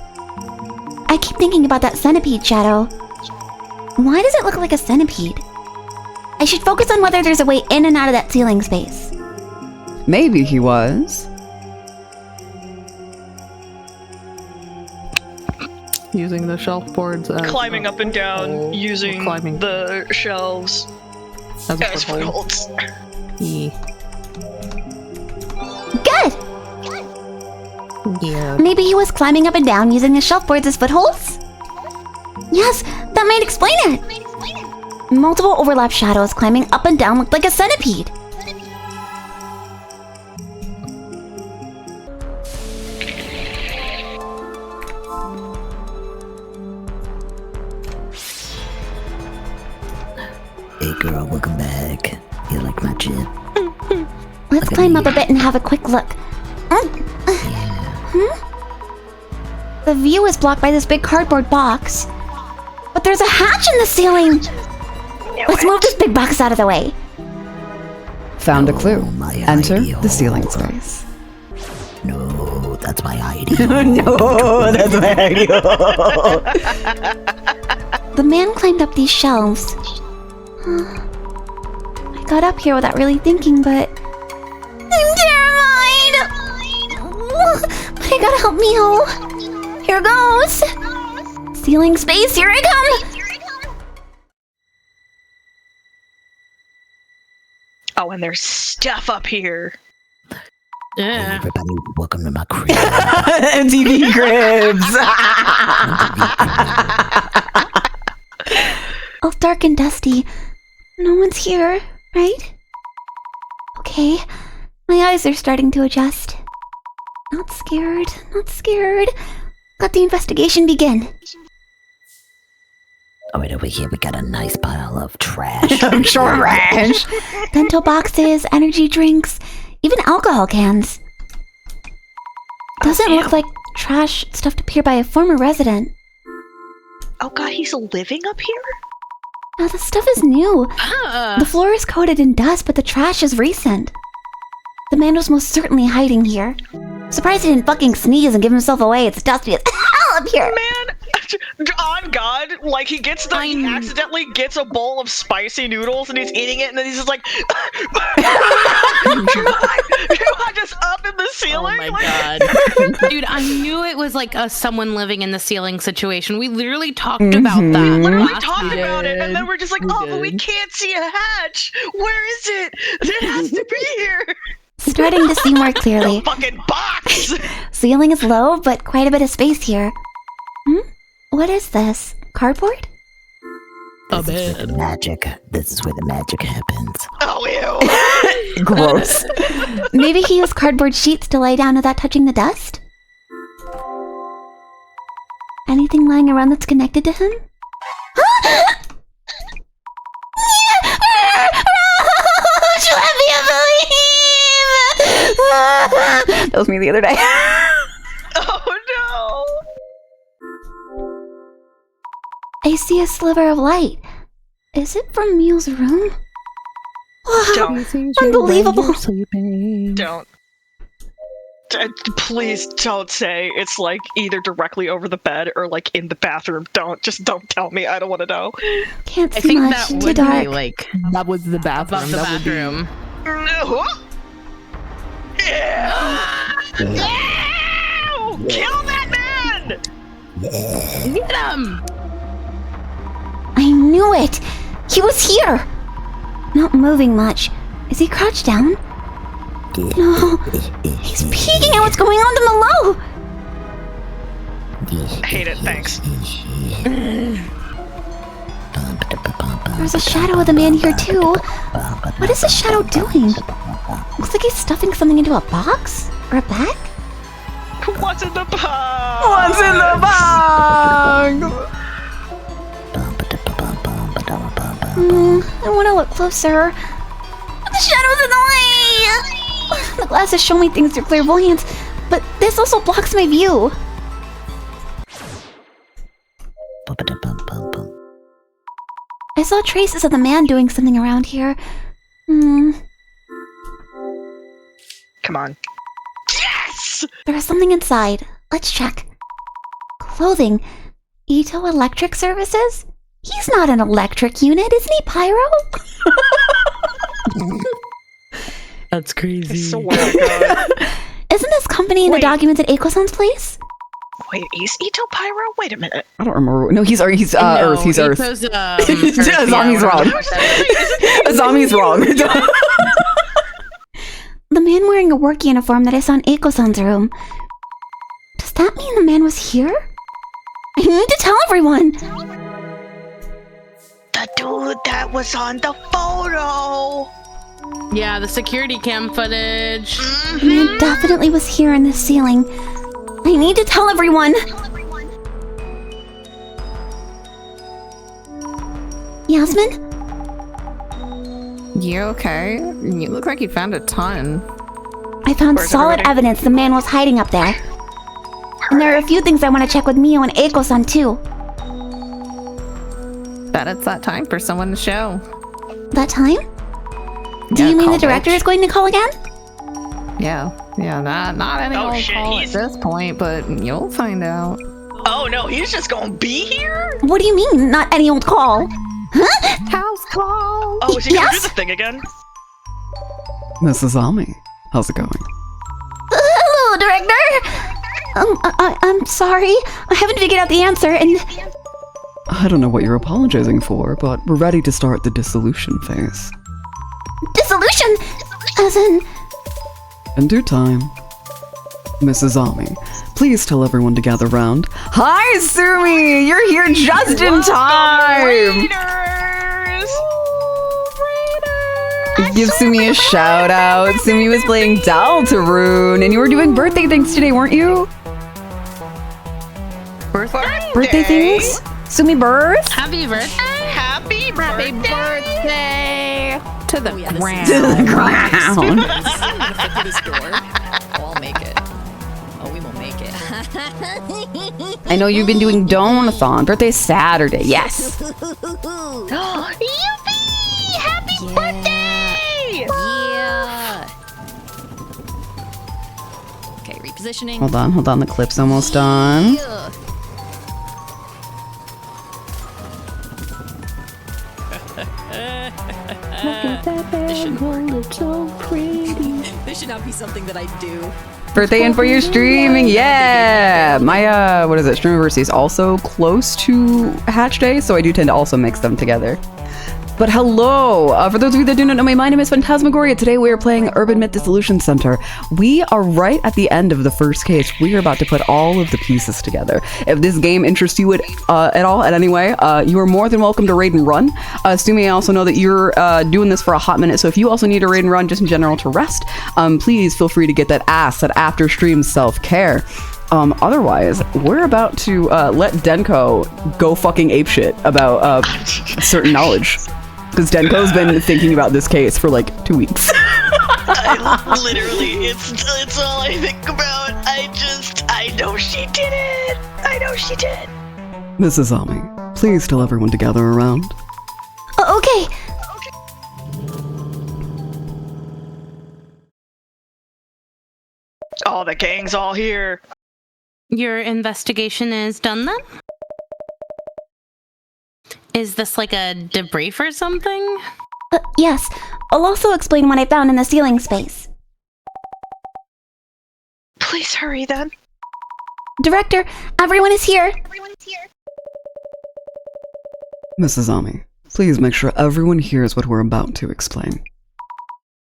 I keep thinking about that centipede shadow. Why does it look like a centipede? I should focus on whether there's a way in and out of that ceiling space. Maybe he was. Using the shelf boards as Climbing up and down, using climbing the shelves as a as foothold. footholds. Good! Yeah. Maybe he was climbing up and down using the shelf boards as footholds? Yes, that might explain it! Multiple overlap shadows climbing up and down looked like a centipede. Hey girl, welcome back. You like my chip? Let's climb up a bit and have a quick look. The view is blocked by this big cardboard box. But there's a hatch in the ceiling! Let's move this big box out of the way. Found a clue. my Enter ideal. the ceiling space. No, that's my ID. No, that's my idea. The man climbed up these shelves. I got up here without really thinking, but... I'm terrified! gotta help Mio. Here goes. Ceiling space, here I come. Oh, and there's stuff up here. Hey, everybody, welcome to my crib. MTV Cribs. All dark and dusty. No one's here, right? Okay. My eyes are starting to adjust. Not scared, not scared. Let the investigation begin. All right, over here we got a nice pile of trash. Trash. Bento boxes, energy drinks, even alcohol cans. Doesn't look like trash stuffed up here by a former resident. Oh god, he's living up here? Now the stuff is new. The floor is coated in dust, but the trash is recent. The man was most certainly hiding here. Surprised he didn't fucking sneeze and give himself away. It's dusty as hell up here. Man, on God, like he accidentally gets a bowl of spicy noodles and he's eating it and then he's just like, just up in the ceiling. Oh my god. Dude, I knew it was like someone living in the ceiling situation. We literally talked about that. Literally talked about it, and then we're just like, but we can't see a hatch. Where is it? It has to be here. Starting to see more clearly. Fucking box. Ceiling is low, but quite a bit of space here. What is this? Cardboard? This is where the magic. This is where the magic happens. Oh, ew. Gross. Maybe he used cardboard sheets to lay down without touching the dust? Anything lying around that's connected to him? That was me the other day. Oh no. I see a sliver of light. Is it from Mio's room? Don't. Unbelievable. Don't. Please don't say it's like either directly over the bed or like in the bathroom. Don't tell me. I don't want to know. Can't I see think much. that Too would dark. be like That was the bathroom. above the That would be- bathroom. Ew! Kill that man! Get him! I knew it! He was here! Not moving much. Is he crouched down? No. He's peeking at what's going on down below! I hate it, thanks. There's a shadow of the man here too. What is this shadow doing? Looks like he's stuffing something into a box? Or a bag? What's in the box? What's in the box? I want to look closer. The shadow's in the way! The glasses show me things through clairvoyance, but this also blocks my view. I saw traces of the man doing something around here. Come on. Yes! There is something inside. Let's check. Clothing. Ito Electric Services? He's not an electric unit, isn't he, Pyro? That's crazy. I swear to God. Isn't this company in the Wait. documents at Eiko-san's place? Wait, is Ito Pyro? Wait a minute. I don't remember. No, he's Earth. He's Earth. Ito's, Zombie's wrong. Zombie's wrong. The man wearing a work uniform that I saw in Eiko-san's room. Does that mean the man was here? I need to tell everyone! The dude that was on the photo! Yeah, the security cam footage. The man definitely was here in this ceiling. I need to tell everyone! Yasmin? You okay? You look like you found a ton. I found Where's solid everybody? evidence the man was hiding up there. And there are a few things I want to check with Mio and Eiko-san too. Bet it's that time for someone to show. That time? Do Yeah, you mean call the director bitch. is going to call again? Yeah, not any Oh, old shit, call he's- at this point, but you'll find out. Oh no, he's just gonna be here? What do you mean, not any old call? House call! Oh, is he gonna do Yes? the thing again? This is Ami. How's it going? Hello, director! I'm sorry. I haven't figured out the answer, and... I don't know what you're apologizing for, but we're ready to start the dissolution phase. Dissolution? As in... In due time. Mrs. Ami, please tell everyone to gather round. Hi, Sumi! You're here just in time! Give Sumi a shout out. Sumi was playing Deltarune, and you were doing birthday things today, weren't you? Birthday things? Sumi birth? Happy birthday! Happy birthday! To the ground. To the ground. This door. Oh, I'll make it. Oh, we will make it. I know you've been doing Donathon. Birthday's Saturday, yes. Yippee! Happy birthday! Yeah. Okay, repositioning. Hold on, the clip's almost done. Yeah. This should not be something that I do. Birthday and for your streaming, yeah! My, what is it, Streamiversity is also close to Hatch Day, so I do tend to also mix them together. But hello! For those of you that do not know me, my name is Phantasmagoria. Today we are playing Urban Myth Dissolution Center. We are right at the end of the first case. We are about to put all of the pieces together. If this game interests you at all, in any way, you are more than welcome to raid and run. Sumi, I also know that you're doing this for a hot minute, so if you also need to raid and run just in general to rest, please feel free to get that after stream self-care. Otherwise, we're about to let Denko go fucking apeshit about certain knowledge. Because Denko's been thinking about this case for like 2 weeks. I literally, it's all I think about. I know she did it. I know she did. Mrs. Ami, please tell everyone to gather around. Okay. Oh, the gang's all here. Your investigation is done then? Is this like a debrief or something? Yes. I'll also explain what I found in the ceiling space. Please hurry then. Director, everyone is here. Mrs. Ami, please make sure everyone hears what we're about to explain.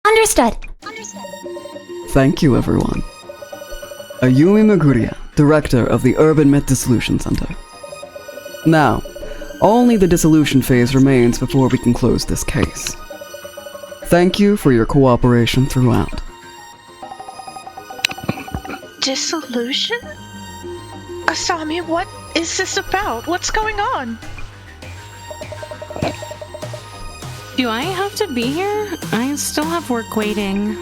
Understood. Thank you, everyone. Ayumi Maguria, Director of the Urban Myth Dissolution Center. Now, only the dissolution phase remains before we can close this case. Thank you for your cooperation throughout. Dissolution? Asami, what is this about? What's going on? Do I have to be here? I still have work waiting.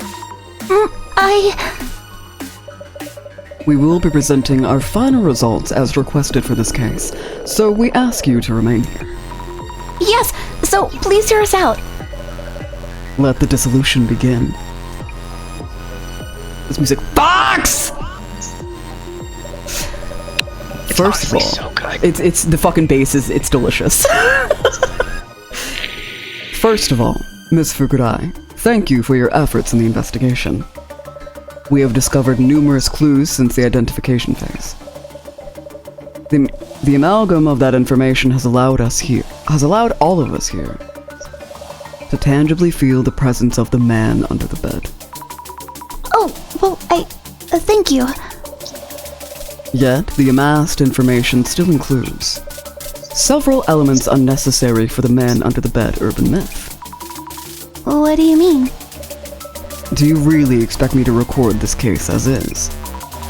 We will be presenting our final results as requested for this case, so we ask you to remain here. Yes, so please hear us out. Let the dissolution begin. This music box! First of all, so good. it's the fucking bass it's delicious. First of all, Ms. Fukurai, thank you for your efforts in the investigation. We have discovered numerous clues since the identification phase. The amalgam of that information has allowed all of us here to tangibly feel the presence of the man under the bed. Oh, well, thank you. Yet, the amassed information still includes several elements unnecessary for the man under the bed urban myth. What do you mean? Do you really expect me to record this case as is?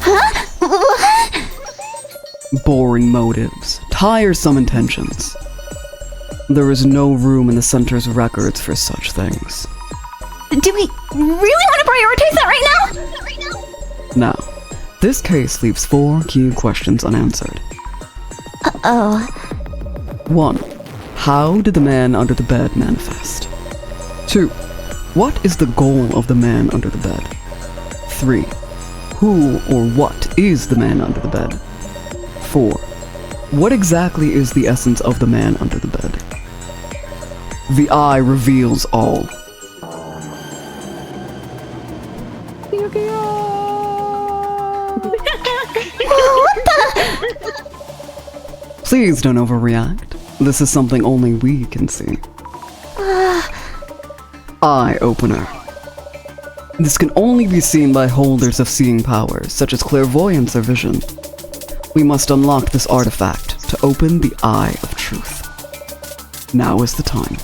Huh? What? Boring motives, tiresome intentions. There is no room in the center's records for such things. Do we really want to prioritize that right now? Now, this case leaves 4 key questions unanswered. Uh-oh. 1. How did the man under the bed manifest? 2. What is the goal of the man under the bed? 3. Who or what is the man under the bed? 4. What exactly is the essence of the man under the bed? The eye reveals all. What the? Please don't overreact. This is something only we can see. Eye opener. This can only be seen by holders of seeing powers, such as clairvoyance or vision. We must unlock this artifact to open the Eye of Truth. Now is the time.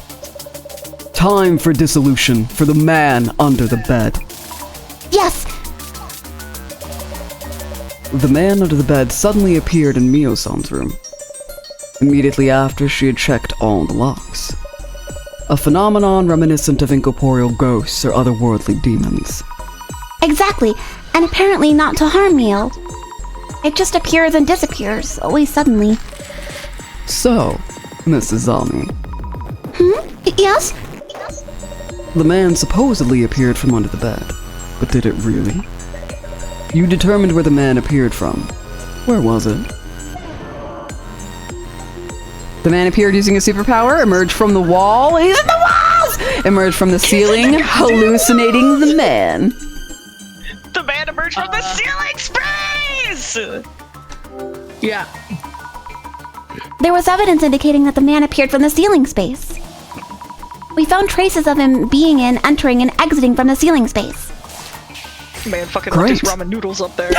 Time for dissolution for the man under the bed. Yes. The man under the bed suddenly appeared in Mio-san's room. Immediately after she had checked all the locks. A phenomenon reminiscent of incorporeal ghosts or otherworldly demons. Exactly. And apparently not to harm Mio. It just appears and disappears, always suddenly. So, Mrs. Zami, Yes? the man supposedly appeared from under the bed. But did it really? You determined where the man appeared from. Where was it? The man appeared using a superpower, emerged from the wall. He's in the walls! Emerged from the ceiling, hallucinating the man. The man emerged from the ceiling space! Yeah. There was evidence indicating that the man appeared from the ceiling space. We found traces of him being in, entering, and exiting from the ceiling space. Man fucking Great. left his ramen noodles up there.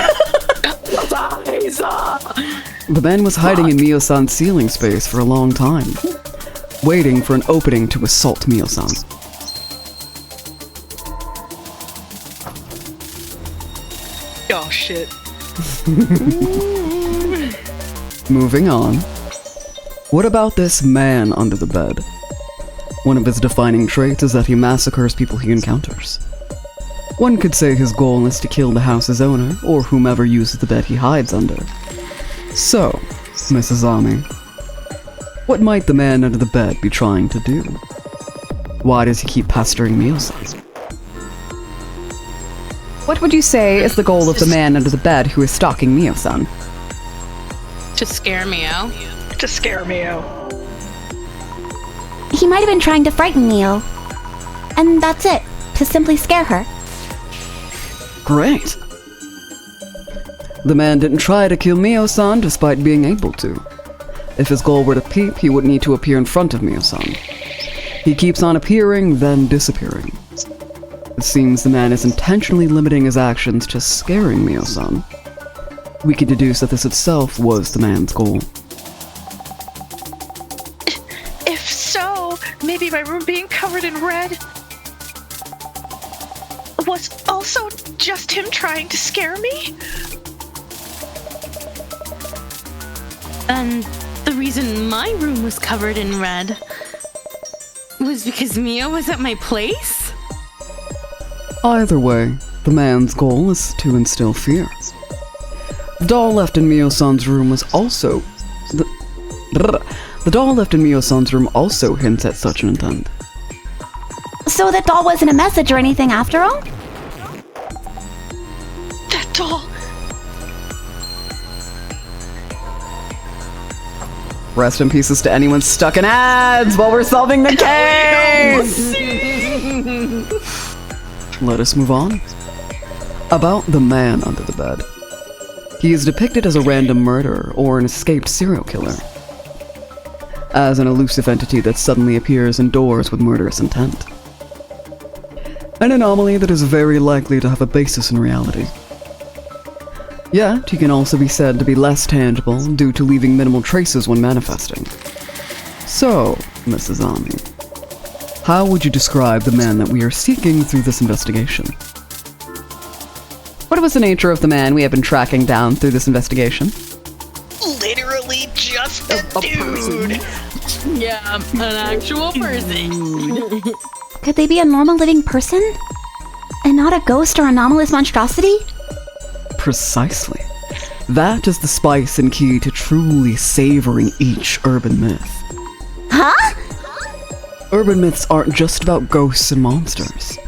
The man was hiding in Mio-san's ceiling space for a long time, waiting for an opening to assault Mio-san. Oh shit. Moving on. What about this man under the bed? One of his defining traits is that he massacres people he encounters. One could say his goal is to kill the house's owner, or whomever uses the bed he hides under. So, Mrs. Ami, what might the man under the bed be trying to do? Why does he keep pestering Mio-san? What would you say is the goal of the man under the bed who is stalking Mio-san? To scare Mio. To scare me out. He might have been trying to frighten Mio. And that's it. To simply scare her. Great. The man didn't try to kill Mio-san despite being able to. If his goal were to peep, he would need to appear in front of Mio-san. He keeps on appearing, then disappearing. It seems the man is intentionally limiting his actions to scaring Mio-san. We could deduce that this itself was the man's goal. If so, maybe my room being covered in red was also just him trying to scare me? And the reason my room was covered in red was because Mio was at my place? Either way, the man's goal is to instill fear. The doll left in Mio-san's room was also... The doll left in Mio-san's room also hints at such an intent. So that doll wasn't a message or anything after all? That doll. Rest in pieces to anyone stuck in ads while we're solving the case! Let us move on. About the man under the bed. He is depicted as a random murderer or an escaped serial killer. As an elusive entity that suddenly appears indoors with murderous intent. An anomaly that is very likely to have a basis in reality. Yet, he can also be said to be less tangible due to leaving minimal traces when manifesting. So, Mrs. Ami, how would you describe the man that we are seeking through this investigation? What was the nature of the man we have been tracking down through this investigation? Literally just a dude. Yeah, an actual person. Could they be a normal living person? And not a ghost or anomalous monstrosity? Precisely. That is the spice and key to truly savoring each urban myth. Huh? Urban myths aren't just about ghosts and monsters.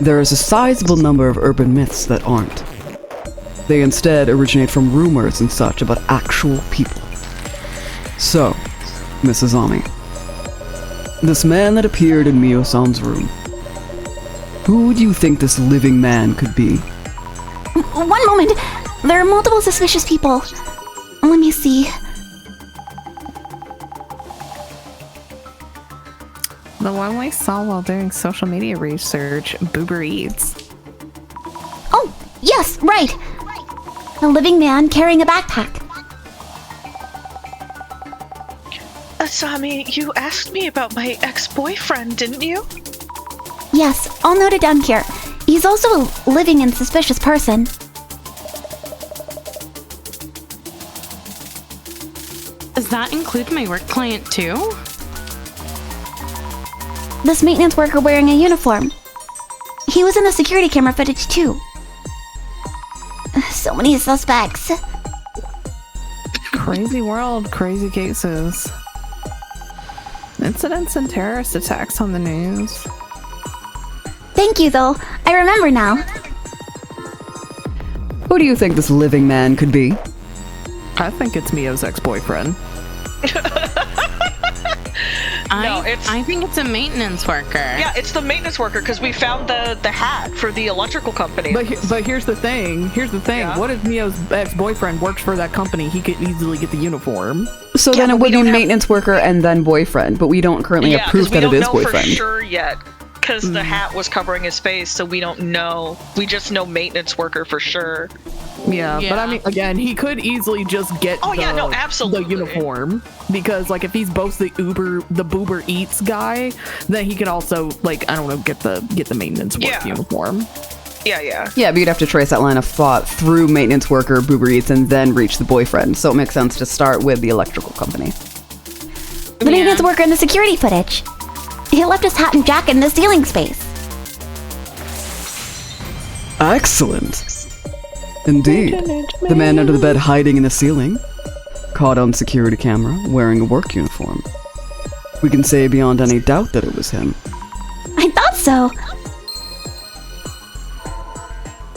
There is a sizable number of urban myths that aren't. They instead originate from rumors and such about actual people. So, Mrs. Ami, this man that appeared in Mio-san's room, who do you think this living man could be? One moment. There are multiple suspicious people. Let me see. The one we saw while doing social media research, Boober Eats. Oh, yes, right. A living man carrying a backpack. Asami, you asked me about my ex-boyfriend, didn't you? Yes, I'll note it down here. He's also a living and suspicious person. Does that include my work client too? This maintenance worker wearing a uniform. He was in the security camera footage too. So many suspects. Crazy world, crazy cases. Incidents and terrorist attacks on the news. Thank you, though. I remember now. Who do you think this living man could be? I think it's Mio's ex-boyfriend. I think it's a maintenance worker. Yeah, it's the maintenance worker because we found the hat for the electrical company. But here's the thing. Yeah. What if Mio's ex-boyfriend works for that company? He could easily get the uniform. So then it would be maintenance worker and then boyfriend, but we don't currently have proof that it is boyfriend. We don't know for sure yet because the hat was covering his face, so we don't know. We just know maintenance worker for sure. Yeah, but I mean, again, he could easily just get absolutely the uniform because, like, if he's both the Boober Eats guy, then he can also, like, I don't know, get the maintenance work uniform. Yeah. Yeah, but you'd have to trace that line of thought through maintenance worker, Boober Eats, and then reach the boyfriend. So it makes sense to start with the electrical company. The maintenance worker in the security footage. He left his hat and jacket in the ceiling space. Excellent. Indeed. The man under the bed hiding in the ceiling. Caught on security camera, wearing a work uniform. We can say beyond any doubt that it was him. I thought so.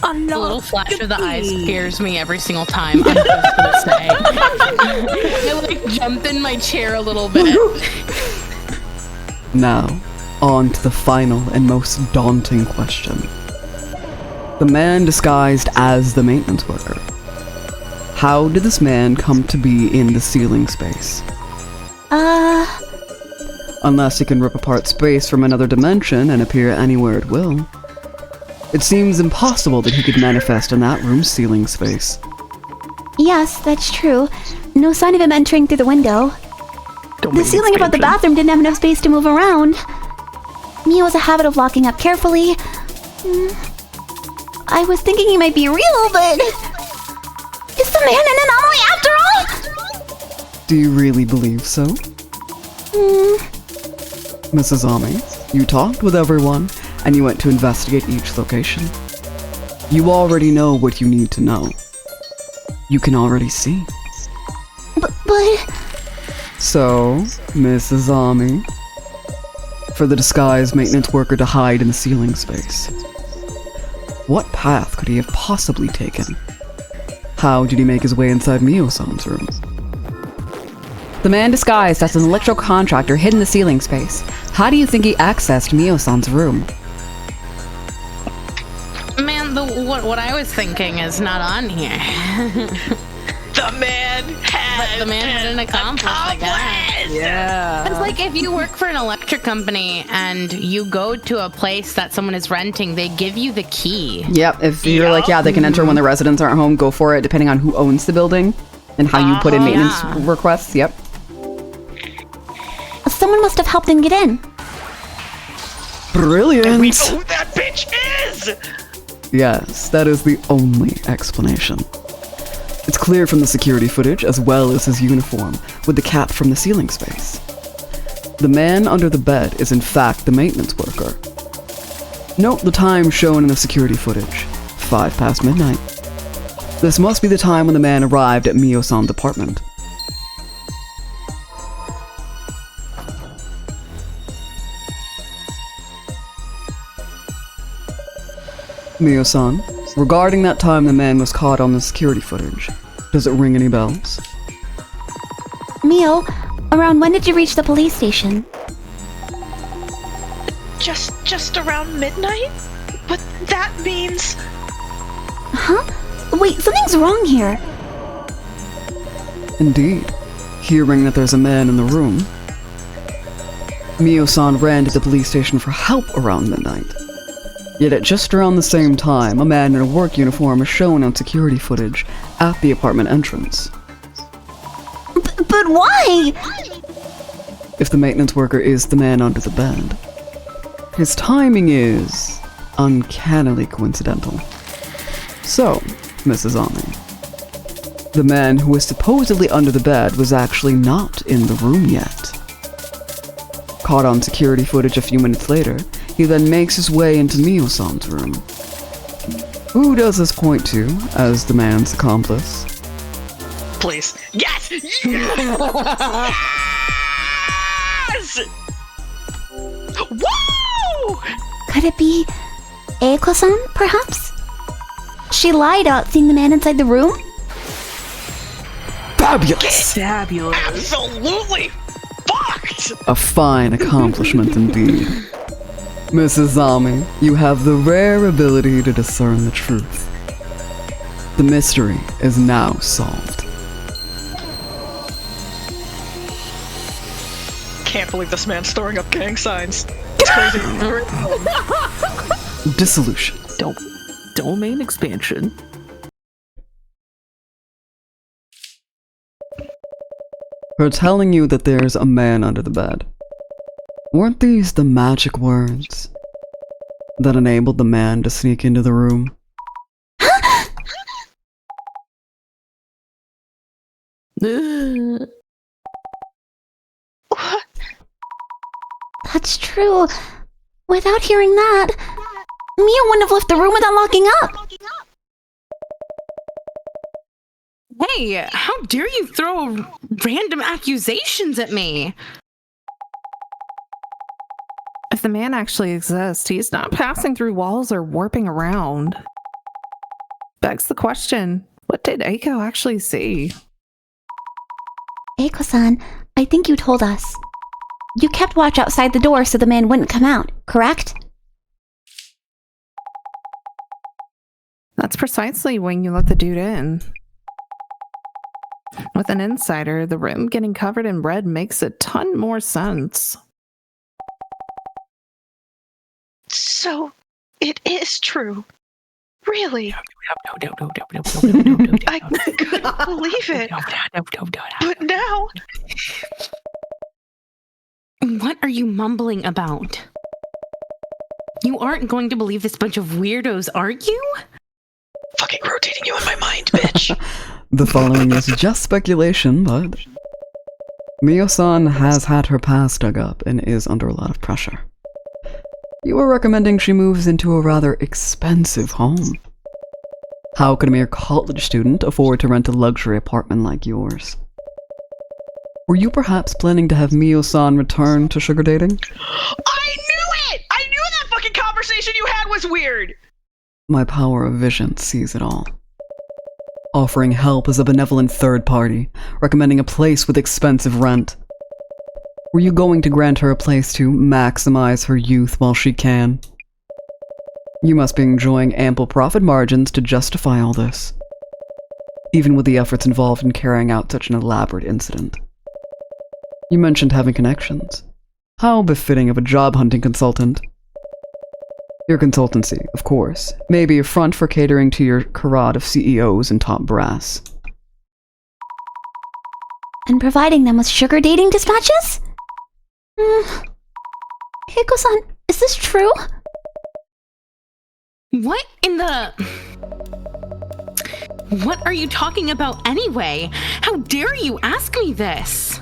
A little flash of the eyes scares me every single time. I'm just gonna say. I like jump in my chair a little bit. Now, on to the final and most daunting question. The man disguised as the maintenance worker. How did this man come to be in the ceiling space? Unless he can rip apart space from another dimension and appear anywhere at will. It seems impossible that he could manifest in that room's ceiling space. Yes, that's true. No sign of him entering through the window. The ceiling above the bathroom didn't have enough space to move around. Mio has a habit of locking up carefully. I was thinking he might be real, but... Is the man an anomaly after all? Do you really believe so? Mrs. Ami, you talked with everyone, and you went to investigate each location. You already know what you need to know. You can already see. But... So, Mrs. Ami, for the disguised maintenance worker to hide in the ceiling space, what path could he have possibly taken? How did he make his way inside Mio-san's room? The man disguised as an electrical contractor hid in the ceiling space. How do you think he accessed Mio-san's room? Man, what I was thinking is not on here. The man had an accomplice, I guess. Yeah. It's like if you work for an electric company and you go to a place that someone is renting, they give you the key. Yep, if you're like, yeah, they can enter when the residents aren't home, go for it, depending on who owns the building and how you put in maintenance requests, yep. Someone must have helped him get in. Brilliant! And we know who that bitch is! Yes, that is the only explanation. It's clear from the security footage, as well as his uniform, with the cap from the ceiling space. The man under the bed is in fact the maintenance worker. Note the time shown in the security footage, 5 past midnight. This must be the time when the man arrived at Mio-san's apartment. Mio-san, regarding that time the man was caught on the security footage, does it ring any bells? Mio, around when did you reach the police station? Just around midnight? But that means... Huh? Wait, something's wrong here. Indeed. Hearing that there's a man in the room, Mio-san ran to the police station for help around midnight. Yet at just around the same time, a man in a work uniform is shown on security footage at the apartment entrance. But why? If the maintenance worker is the man under the bed, his timing is uncannily coincidental. So, Mrs. Ami, the man who was supposedly under the bed was actually not in the room yet. Caught on security footage a few minutes later, he then makes his way into Mio-san's room. Who does this point to as the man's accomplice? Please. Yes! Yes! Woo! Could it be Eiko-san, perhaps? She lied about seeing the man inside the room? Fabulous! Fabulous. Absolutely fucked! A fine accomplishment indeed. Mrs. Ami, you have the rare ability to discern the truth. The mystery is now solved. Can't believe this man's throwing up gang signs. It's crazy. Dissolution. Domain expansion. Her telling you that there's a man under the bed. Weren't these the magic words that enabled the man to sneak into the room? That's true. Without hearing that, Mia wouldn't have left the room without locking up. Hey, how dare you throw random accusations at me? If the man actually exists, he's not passing through walls or warping around. Begs the question, what did Eiko actually see? Eiko-san, I think you told us. You kept watch outside the door so the man wouldn't come out, correct? That's precisely when you let the dude in. With an insider, the room getting covered in red makes a ton more sense. So, it is true. Really. I couldn't believe it. But now... What are you mumbling about? You aren't going to believe this bunch of weirdos, are you? Fucking rotating you in my mind, bitch. The following is just speculation, but Mio-san has had her past dug up and is under a lot of pressure. You are recommending she moves into a rather expensive home. How could a mere college student afford to rent a luxury apartment like yours? Were you perhaps planning to have Mio-san return to sugar dating? I knew it! I knew that fucking conversation you had was weird! My power of vision sees it all. Offering help as a benevolent third party, recommending a place with expensive rent. Were you going to grant her a place to maximize her youth while she can? You must be enjoying ample profit margins to justify all this, even with the efforts involved in carrying out such an elaborate incident. You mentioned having connections. How befitting of a job-hunting consultant. Your consultancy, of course, may be a front for catering to your charade of CEOs and top brass. And providing them with sugar dating dispatches? Eiko-san, is this true? What in the... What are you talking about anyway? How dare you ask me this?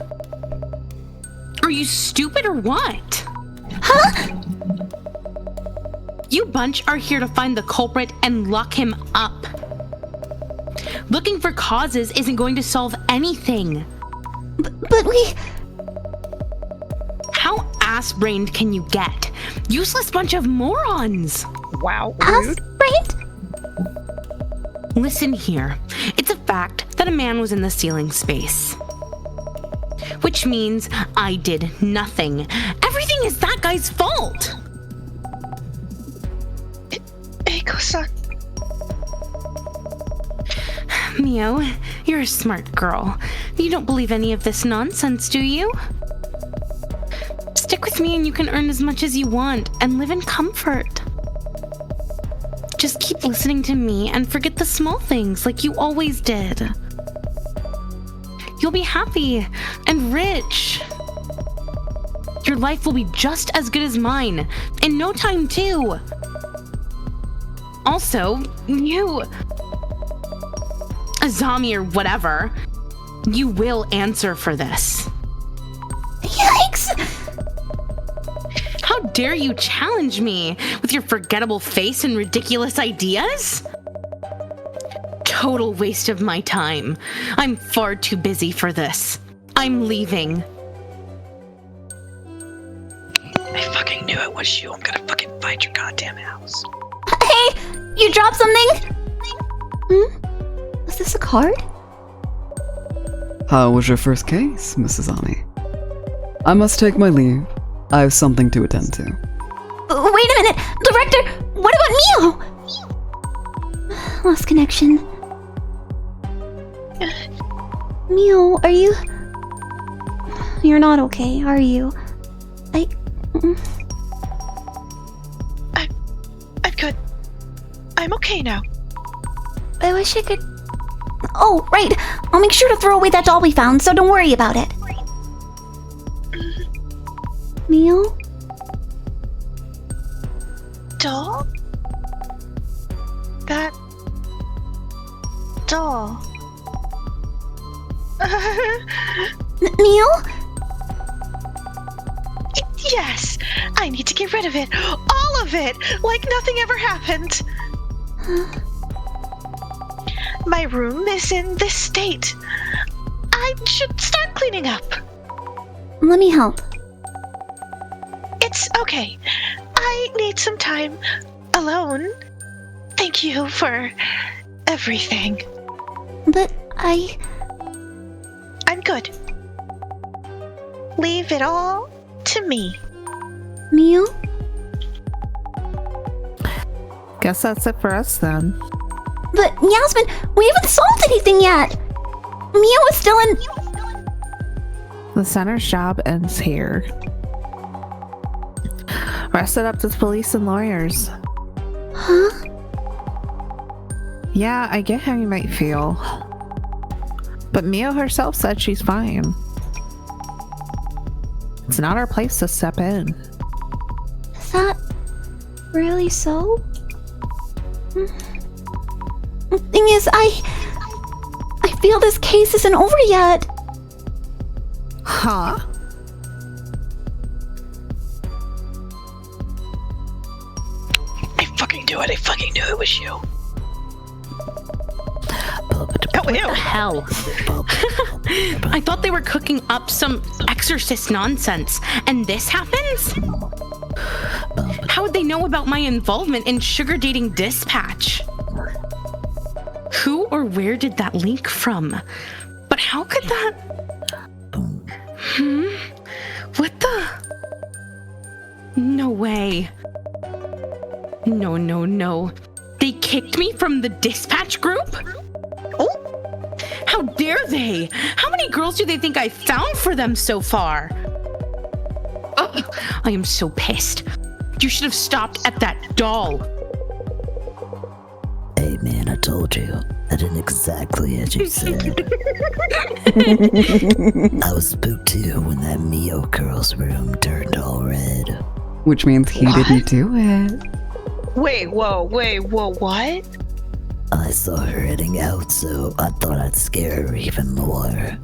Are you stupid or what? Huh? You bunch are here to find the culprit and lock him up. Looking for causes isn't going to solve anything. But we... How ass-brained can you get? Useless bunch of morons. Wow. Ass-brained? Listen here. It's a fact that a man was in the ceiling space. Which means I did nothing. Everything is that guy's fault. Eiko-san. Mio, you're a smart girl. You don't believe any of this nonsense, do you? Stick with me and you can earn as much as you want and live in comfort. Just keep listening to me and forget the small things like you always did. You'll be happy and rich. Your life will be just as good as mine in no time too. Also, you, Azami or whatever, you will answer for this. Yikes! How dare you challenge me with your forgettable face and ridiculous ideas? Total waste of my time. I'm far too busy for this. I'm leaving. I fucking knew it was you. I'm gonna fucking find your goddamn house. Hey, you dropped something? Was this a card? How was your first case, Mrs. Ami? I must take my leave. I have something to attend to. Wait a minute! Director, what about Mio? Lost connection. Mio, are you... You're not okay, are you? I'm good. I'm okay now. I wish I could... Oh, right! I'll make sure to throw away that doll we found, so don't worry about it. Mio? Doll? That... doll. Mio? Yes! I need to get rid of it. All of it! Like nothing ever happened. My room is in this state. I should start cleaning up. Let me help. It's okay. I need some time alone. Thank you for everything. But I'm good. Leave it all to me. Mio? Guess that's it for us then. But, Yasmin, we haven't solved anything yet! Mio is still in... The center's job ends here. Rest it up to the police and lawyers. Huh? Yeah, I get how you might feel. But Mio herself said she's fine. It's not our place to step in. Is that really so? The thing is, I feel this case isn't over yet. Huh? I fucking knew it. I fucking knew it was you. What the hell? I thought they were cooking up some exorcist nonsense, and this happens? How would they know about my involvement in sugar dating dispatch? Who or where did that leak from? But how could that... What the... No way. No. They kicked me from the dispatch group? How dare they? How many girls do they think I found for them so far? Ugh, I am so pissed. You should have stopped at that doll. Hey man, I told you. I did exactly as you said. I was spooked too when that Mio girl's room turned all red. Which means he didn't do it. Wait, what? I saw her heading out, so I thought I'd scare her even more.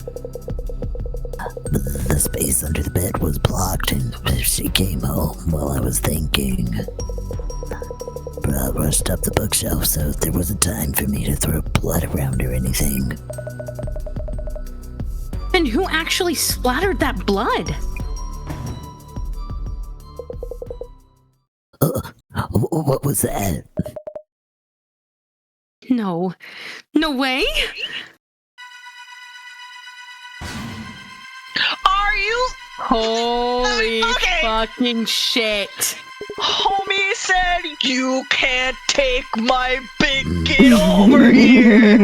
The space under the bed was blocked, and she came home while I was thinking. But I rushed up the bookshelf, so there wasn't time for me to throw blood around or anything. And who actually splattered that blood? What was that? No way. Are you... Holy Okay. fucking shit. Homies, said you can't take my big kid over here.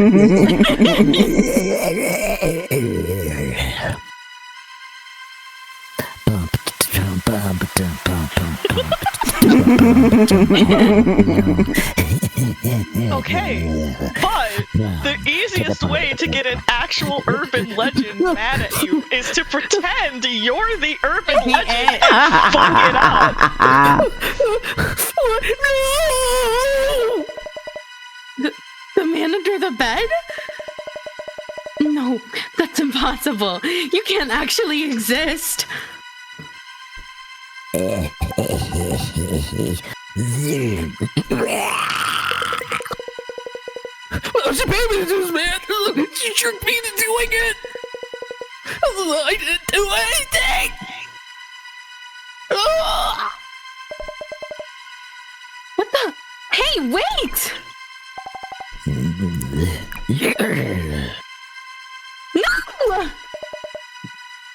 Okay, but the easiest way to get an actual urban legend mad at you is to pretend you're the urban legend and fuck it up. The man under the bed? No, that's impossible. You can't actually exist. What she paid me to do this, man? She tricked me into doing it. I didn't do anything. What the? Hey, wait! No!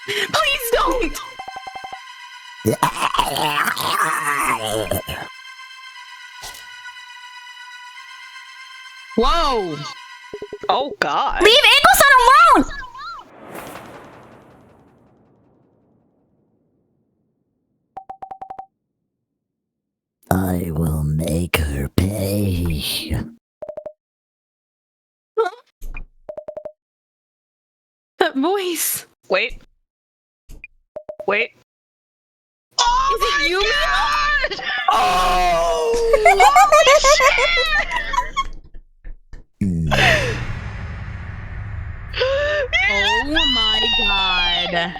Please don't! Whoa! Oh God. Leave Eagleson alone! I will make her pay. That voice. Wait. Is it you? Oh my god.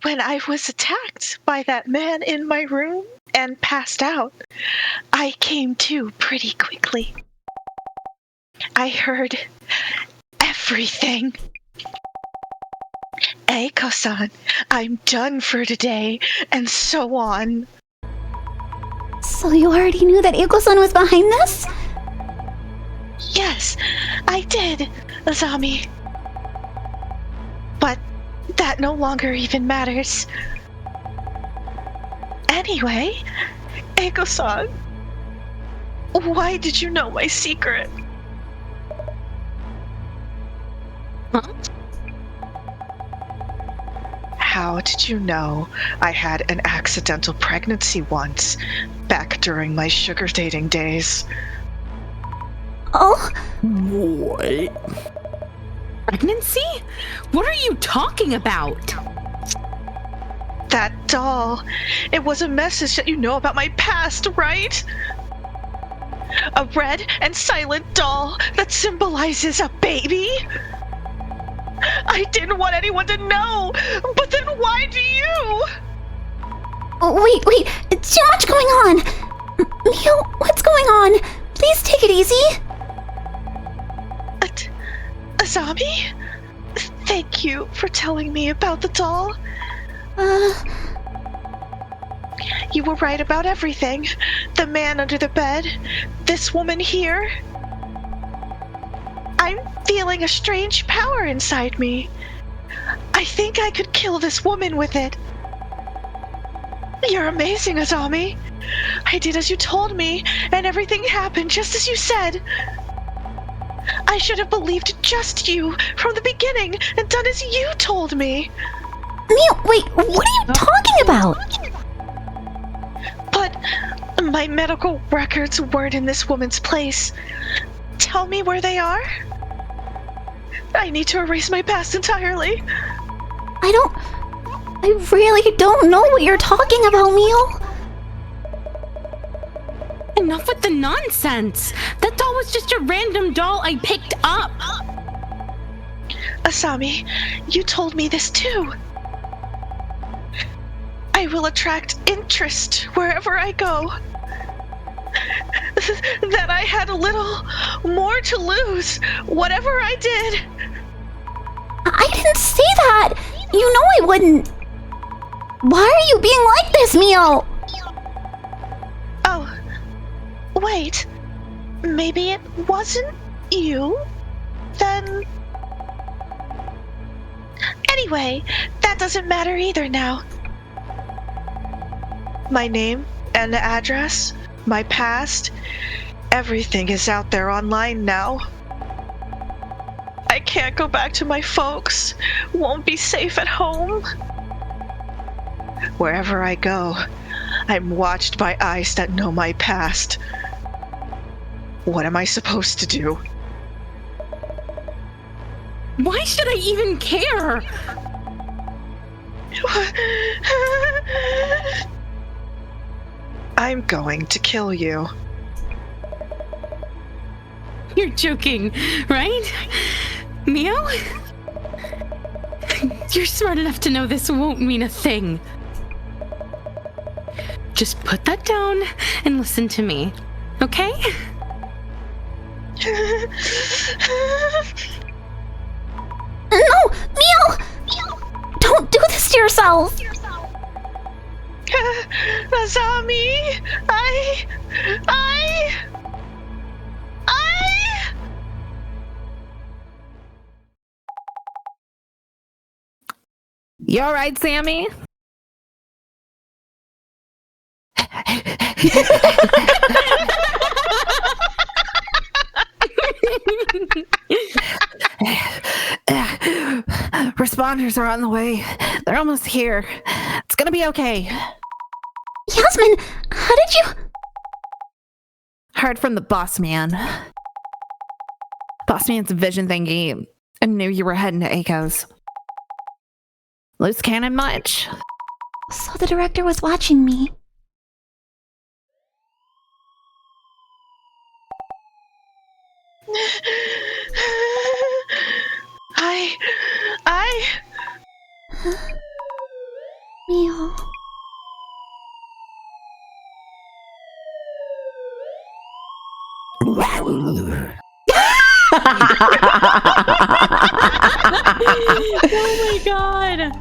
When I was attacked by that man in my room and passed out, I came to pretty quickly. I heard everything. Eiko-san, I'm done for today, and so on. So you already knew that Eagleson was behind this? Yes, I did, Azami. But that no longer even matters. Anyway, Eiko-san, why did you know my secret? Huh? How did you know I had an accidental pregnancy once, back during my sugar dating days? Oh, What? Pregnancy? What are you talking about? That doll. It was a message that you know about my past, right? A red and silent doll that symbolizes a baby? I didn't want anyone to know, but then why do you? wait, too much going on. Mio, what's going on? Please take it easy. Azami? Thank you for telling me about the doll. You were right about everything. The man under the bed, this woman here. I'm feeling a strange power inside me. I think I could kill this woman with it. You're amazing, Azami. I did as you told me, and everything happened just as you said. I should have believed just you from the beginning and done as you told me. Mio, wait, what are you talking about? But my medical records weren't in this woman's place. Tell me where they are. I need to erase my past entirely. I really don't know what you're talking about, Mio. Enough with the nonsense. That doll was just a random doll I picked up. Asami, you told me this too. I will attract interest wherever I go. That I had a little more to lose, whatever I did. I didn't say that. You know I wouldn't. Why are you being like this, Mio? Oh, wait. Maybe it wasn't you? Then... Anyway, that doesn't matter either now. My name and the address, my past, everything is out there online now. I can't go back to my folks. Won't be safe at home. Wherever I go, I'm watched by eyes that know my past. What am I supposed to do? Why should I even care? I'm going to kill you. You're joking, right? Mio? You're smart enough to know this won't mean a thing. Just put that down and listen to me, okay? No! Mio! Don't do this to yourself! Azami! I... You alright, Sammy? Responders are on the way. They're almost here. It's gonna be okay. Yasmin, how did you... Heard from the boss man. Boss man's vision thingy. I knew you were heading to Aiko's. Loose cannon much? So the director was watching me. Mio. Oh my god.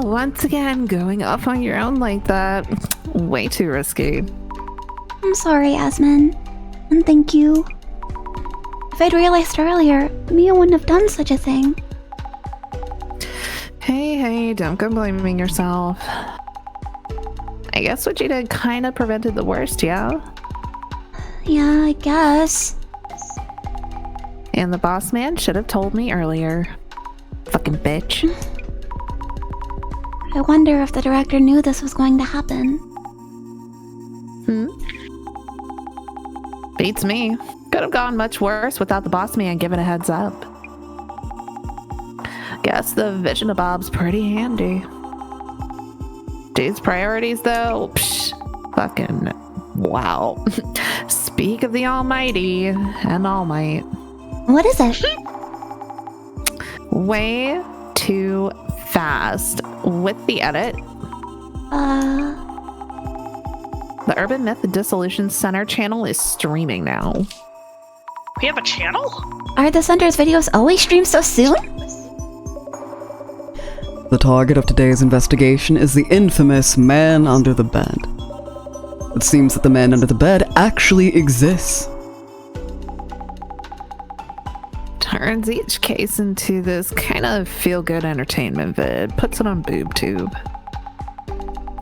Once again, going off on your own like that. Way too risky. I'm sorry, Yasmin. And thank you. If I'd realized earlier, Mio wouldn't have done such a thing. Hey, don't go blaming yourself. I guess what you did kind of prevented the worst, yeah? Yeah, I guess. And the boss man should have told me earlier. Fucking bitch. I wonder if the director knew this was going to happen. Beats me. Could have gone much worse without the boss man giving a heads up. Guess the vision of Bob's pretty handy. Dude's priorities though, fucking wow. Speak of the almighty and all might. What is it? Way too fast. With the edit, the Urban Myth Dissolution Center channel is streaming now. We have a channel? Are the Center's videos always streamed so soon? The target of today's investigation is the infamous man under the bed. It seems that the man under the bed actually exists. Turns each case into this kind of feel-good entertainment vid. Puts it on BoobTube.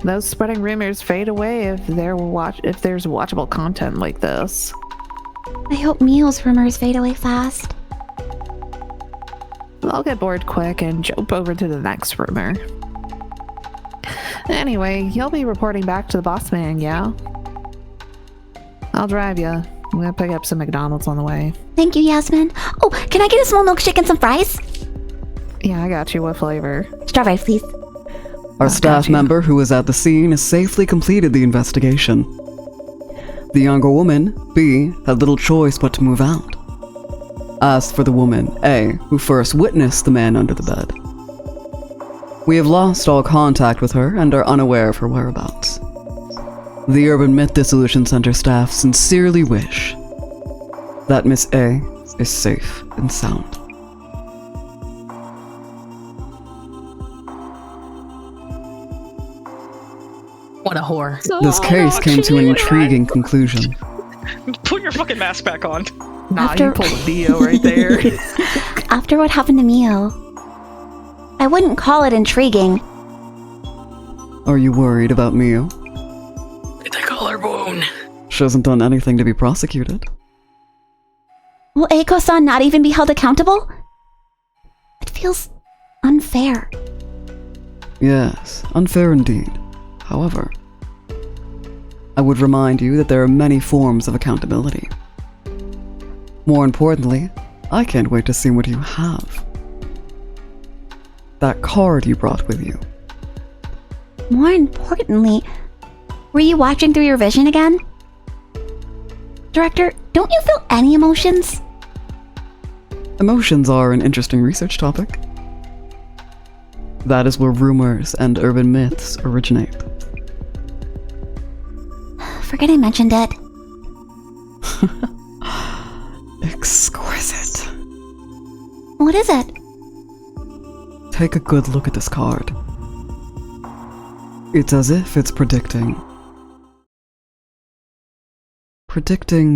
Those spreading rumors fade away if there's watchable content like this. I hope Mio's rumors fade away fast. I'll get bored quick and jump over to the next rumor. Anyway, you'll be reporting back to the boss man, yeah? I'll drive you. I'm gonna pick up some McDonald's on the way. Thank you, Yasmin. Oh, can I get a small milkshake and some fries? Yeah, I got you. What flavor? Strawberry, please. Our staff member who was at the scene has safely completed the investigation. The younger woman, B, had little choice but to move out. As for the woman, A, who first witnessed the man under the bed, we have lost all contact with her and are unaware of her whereabouts. The Urban Myth Dissolution Center staff sincerely wish that Miss A is safe and sound. What a whore. This case came to an intriguing conclusion. Put your fucking mask back on. Nah, you pulled a Dio right there. After what happened to Mio, I wouldn't call it intriguing. Are you worried about Mio? It's a collarbone. She hasn't done anything to be prosecuted. Will Eiko-san not even be held accountable? It feels unfair. Yes, unfair indeed. However, I would remind you that there are many forms of accountability. More importantly, I can't wait to see what you have. That card you brought with you. More importantly, were you watching through your vision again? Director, don't you feel any emotions? Emotions are an interesting research topic. That is where rumors and urban myths originate. Forget I mentioned it. Exquisite. What is it? Take a good look at this card. It's as if it's predicting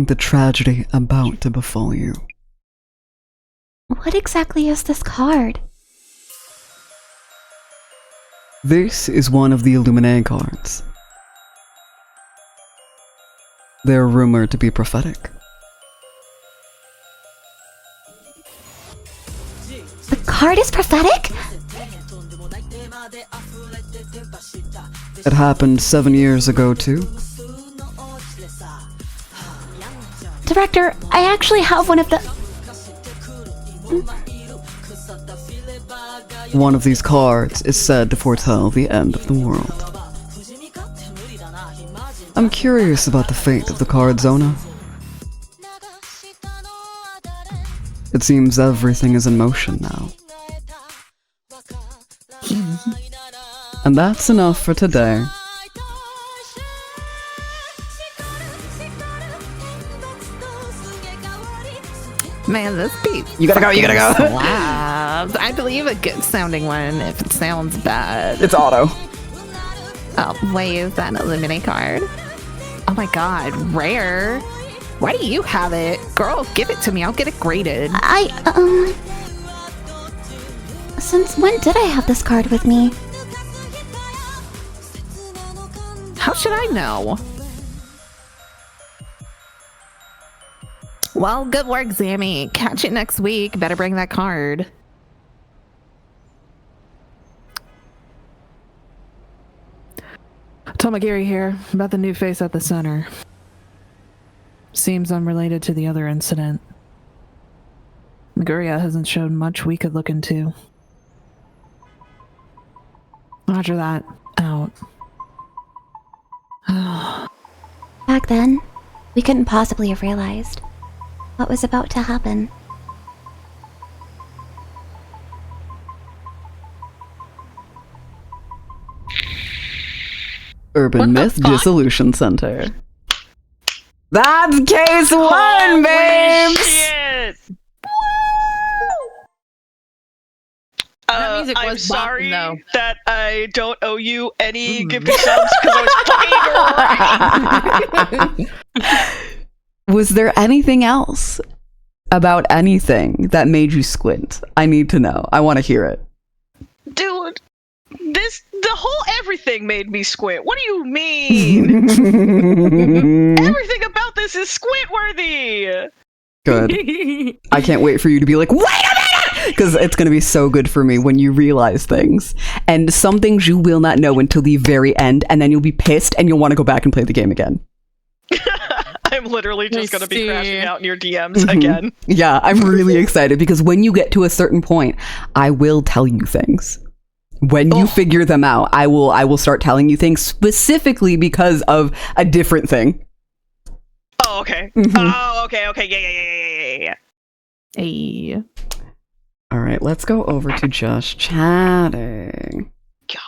the tragedy about to befall you. What exactly is this card? This is one of the Illuminae cards. They're rumored to be prophetic. The card is prophetic? It happened 7 years ago too. Director, I actually have one of the... One of these cards is said to foretell the end of the world. I'm curious about the fate of the card's owner. It seems everything is in motion now. And that's enough for today. Man, this beat. You gotta go, you gotta go. Slaps. I believe a good sounding one if it sounds bad. It's auto. Oh, wait, is that an Illuminate card? Oh my god, rare. Why do you have it? Girl, give it to me. I'll get it graded. Since when did I have this card with me? How should I know? Well, good work, Zammy. Catch it next week. Better bring that card. Tomagiri here, about the new face at the center. Seems unrelated to the other incident. Maguria hasn't shown much we could look into. Roger that. Out. Back then, we couldn't possibly have realized what was about to happen. Urban Myth Dissolution Center. That's case one, babes! Shit! That music I'm was sorry bopping, though. that I don't owe you any gifted subs because I was fucking right. Was there anything else about anything that made you squint? I need to know. I want to hear it. Dude, the whole everything made me squint. What do you mean? Everything about this is squint-worthy! Good. I can't wait for you to be like, wait a minute! Because it's going to be so good for me when you realize things. And some things you will not know until the very end, and then you'll be pissed and you'll want to go back and play the game again. I'm literally just going to be see. crashing out in your DMs again. Yeah, I'm really excited because when you get to a certain point, I will tell you things. When you figure them out, I will start telling you things specifically because of a different thing. Oh, okay. Mhm. Oh, okay. Yeah. Hey. All right, let's go over to just chatting. God.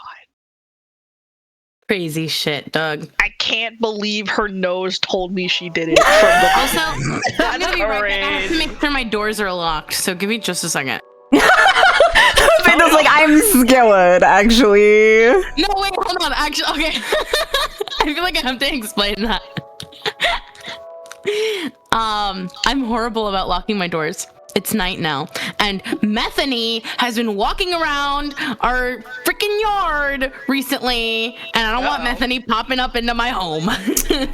Crazy shit, Doug. I can't believe her nose told me she did it from the Also, I'm gonna be right back. I have to great. make sure my doors are locked, so give me just a second. Vindo's like, I'm scared, actually. No, wait, hold on. Actually, okay. I feel like I have to explain that. I'm horrible about locking my doors. It's night now, and Methany has been walking around our freaking yard recently, and I don't want Methany popping up into my home.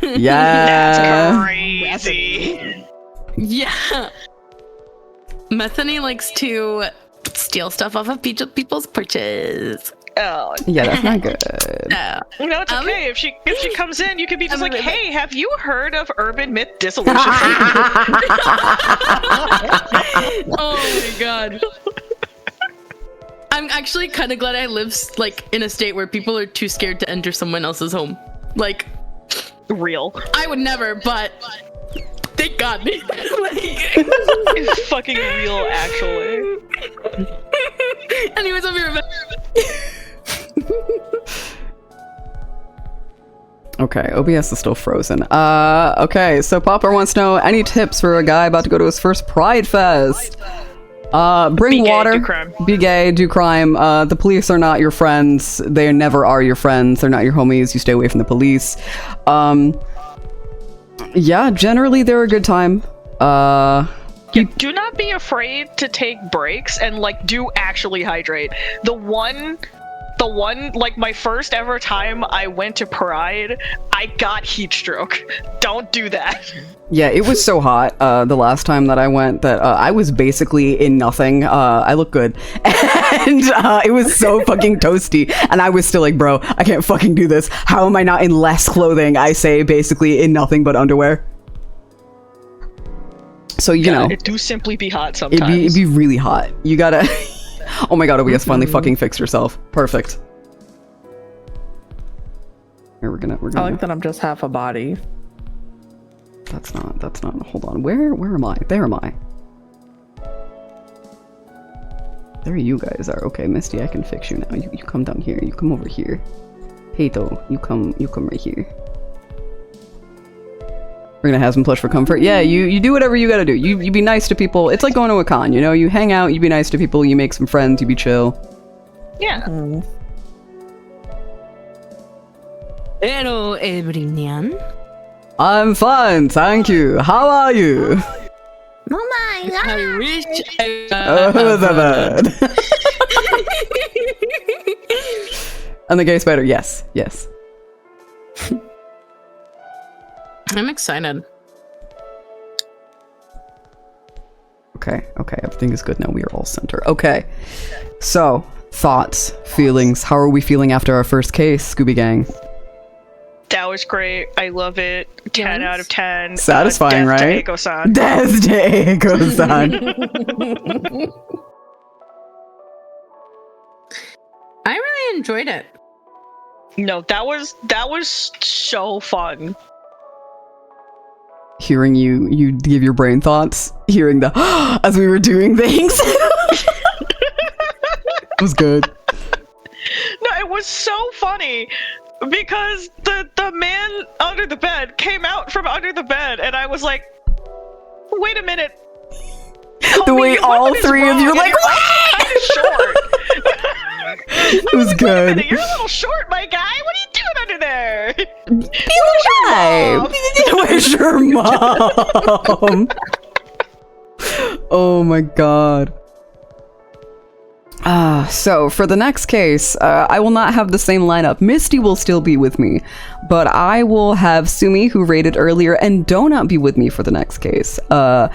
Yeah. That's crazy. Yeah. Methany likes to steal stuff off of people's porches. Oh. Yeah, that's not good. No. No, it's okay. If she comes in, you can be just like, hey, have you heard of urban myth dissolution? Oh my god. I'm actually kind of glad I live like in a state where people are too scared to enter someone else's home. Like, Real. I would never, but thank God. It's fucking real, actually. Anyways, I'll be right back. Okay, OBS is still frozen. Okay, so Popper wants to know any tips for a guy about to go to his first Pride Fest. Bring Be gay, water, do crime. be gay, do crime. The police are not your friends. They never are your friends. They're not your homies. You stay away from the police. Yeah, generally they're a good time. Do not be afraid to take breaks and like do actually hydrate. The one like my first ever time I went to Pride, I got heat stroke. Don't do that. Yeah, it was so hot the last time that I went that I was basically in nothing. I look good. And it was so fucking toasty. And I was still like, bro, I can't fucking do this. How am I not in less clothing? I say basically in nothing but underwear. So, you know. It do simply be hot sometimes. It'd be really hot. You gotta... Oh my god, OBS finally fucking fixed herself. Perfect. Here, we're gonna... I like that I'm just half a body. That's not, hold on. Where am I? There am I. There you guys are. Okay, Misty, I can fix you now. You come down here. You come over here. Peito, you come right here. We're gonna have some plush for comfort. Yeah, you do whatever you gotta do. You be nice to people. It's like going to a con, you know? You hang out, you be nice to people, you make some friends, you be chill. Yeah. Hello, everyone. I'm fine, thank you. How are you? Oh my god. I wish Oh, the bird. And the gay spider, yes. I'm excited. Okay, everything is good now. We are all center. Okay, so thoughts, feelings. How are we feeling after our first case, Scooby Gang? That was great. I love it. 10 out of 10. Satisfying, death right? To Eiko-san. Death to Eiko-san. I really enjoyed it. No, that was so fun. Hearing you give your brain thoughts, hearing the as we were doing things. It was good. No, it was so funny because the man under the bed came out from under the bed and I was like, wait a minute. The way all three of you were like, what? Kind of short. It was good. You're a little short, my guy. What are you doing under there? Where's your mom? Oh my god. So for the next case, I will not have the same lineup. Misty will still be with me, but I will have Sumi, who rated earlier, and Donut be with me for the next case. I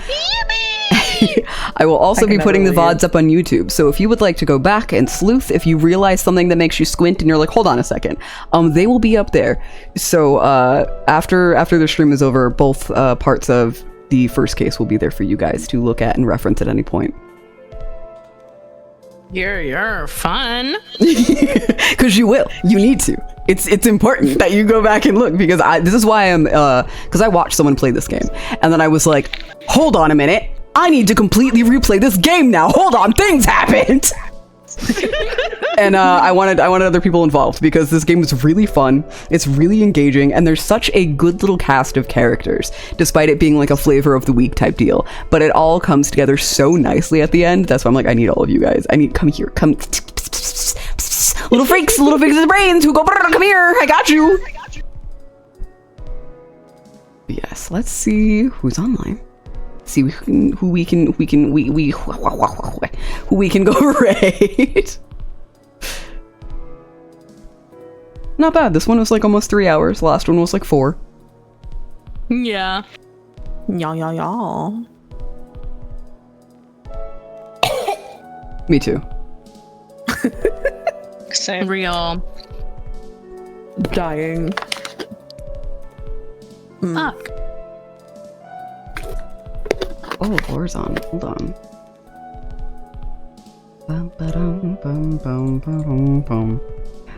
will also be putting the VODs up on YouTube, so if you would like to go back and sleuth, if you realize something that makes you squint and you're like, hold on a second, they will be up there. So after the stream is over, both parts of the first case will be there for you guys to look at and reference at any point. You're fun. Because you will. You need to. It's important that you go back and look, because this is why I'm because I watched someone play this game and then I was like, hold on a minute, I need to completely replay this game now. Hold on, things happened. And I wanted other people involved because this game was really fun. It's really engaging, and there's such a good little cast of characters, despite it being like a flavor of the week type deal. But it all comes together so nicely at the end. That's why I'm like, I need all of you guys. Come here, come. Little freaks of the brains who go, come here, I got you. Yes, let's see who's online. See who we can go raid. Not bad. This one was like almost 3 hours. Last one was like 4. Yeah. Yeah. Me too. Same. Real. Dying. Fuck. Oh, Laura's on. Hold on.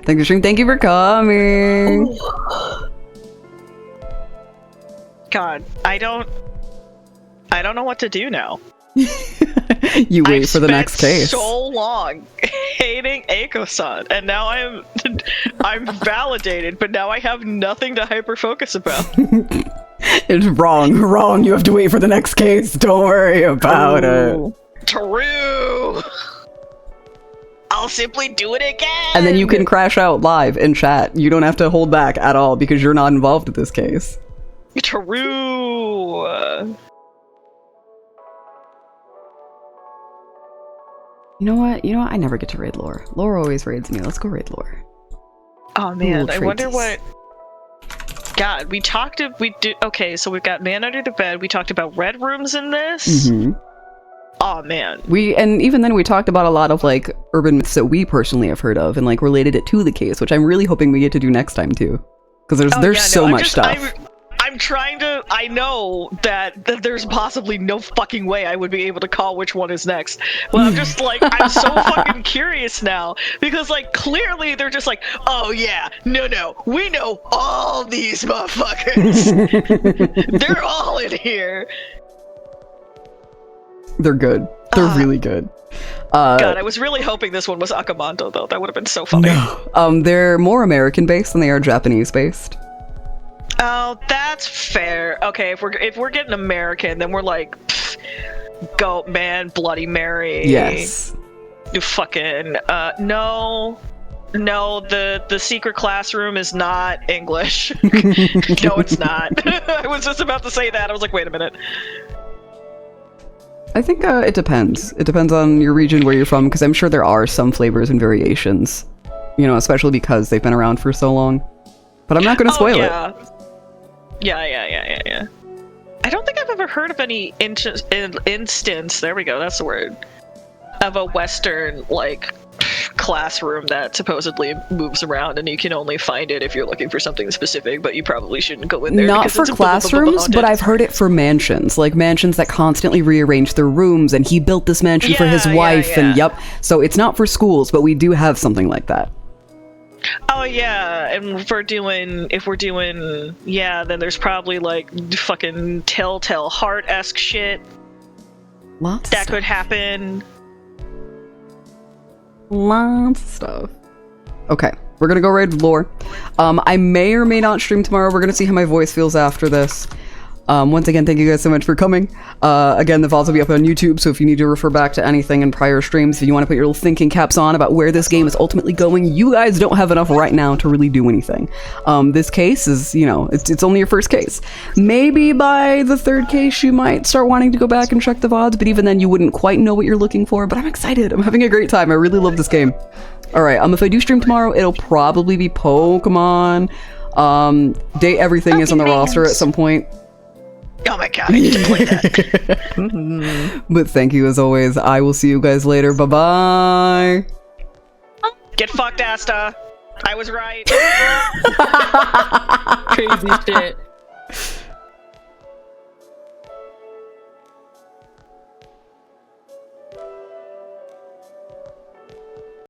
Thank you, Stream. Thank you for coming. God, I don't know what to do now. You wait for the next case. So long hating Akosan, and now I'm validated, but now I have nothing to hyper focus about. It's wrong. You have to wait for the next case. Don't worry about it. True. I'll simply do it again. And then you can crash out live in chat. You don't have to hold back at all because you're not involved in this case. True. You know what? I never get to raid Laura. Laura always raids me. Let's go raid Laura. Oh man, Ooh, I wonder traits. what. God, okay, so we've got Man Under the Bed. We talked about red rooms in this. Mm-hmm. Oh man. And even then we talked about a lot of like urban myths that we personally have heard of and like related it to the case, which I'm really hoping we get to do next time too. Because there's so much stuff. I'm trying to. I know that there's possibly no fucking way I would be able to call which one is next. But I'm just like, I'm so fucking curious now because like clearly they're just like, oh yeah, no, we know all these motherfuckers. They're all in here. They're good. They're really good. God, I was really hoping this one was Akamoto though. That would have been so funny. No. They're more American based than they are Japanese based. Oh, that's fair. Okay, if we're getting American, then we're like, Goat Man, Bloody Mary. Yes. You fucking no, the secret classroom is not English. No, it's not. I was just about to say that. I was like, wait a minute. I think it depends. It depends on your region, where you're from, because I'm sure there are some flavors and variations. You know, especially because they've been around for so long. But I'm not going to spoil it. Yeah. I don't think I've ever heard of any instance, there we go, that's the word, of a Western, like, classroom that supposedly moves around and you can only find it if you're looking for something specific, but you probably shouldn't go in there. Not for classrooms, but I've heard it for mansions, like mansions that constantly rearrange their rooms, and he built this mansion for his wife, and yep. So it's not for schools, but we do have something like that. Oh yeah, and if we're doing, then there's probably like fucking Telltale Heart-esque shit. Lots that could happen. Lots of stuff. Okay, we're gonna go raid lore. I may or may not stream tomorrow. We're gonna see how my voice feels after this. Once again, thank you guys so much for coming. Again, the VODs will be up on YouTube, so if you need to refer back to anything in prior streams, if you want to put your little thinking caps on about where this game is ultimately going, you guys don't have enough right now to really do anything. This case is, you know, it's only your first case. Maybe by the third case, you might start wanting to go back and check the VODs, but even then, you wouldn't quite know what you're looking for. But I'm excited. I'm having a great time. I really love this game. All right, if I do stream tomorrow, it'll probably be Pokemon. Date Everything is on the roster at some point. Oh my god, I need to play that. But thank you as always. I will see you guys later. Bye-bye. Get fucked, Asta. I was right. Crazy shit.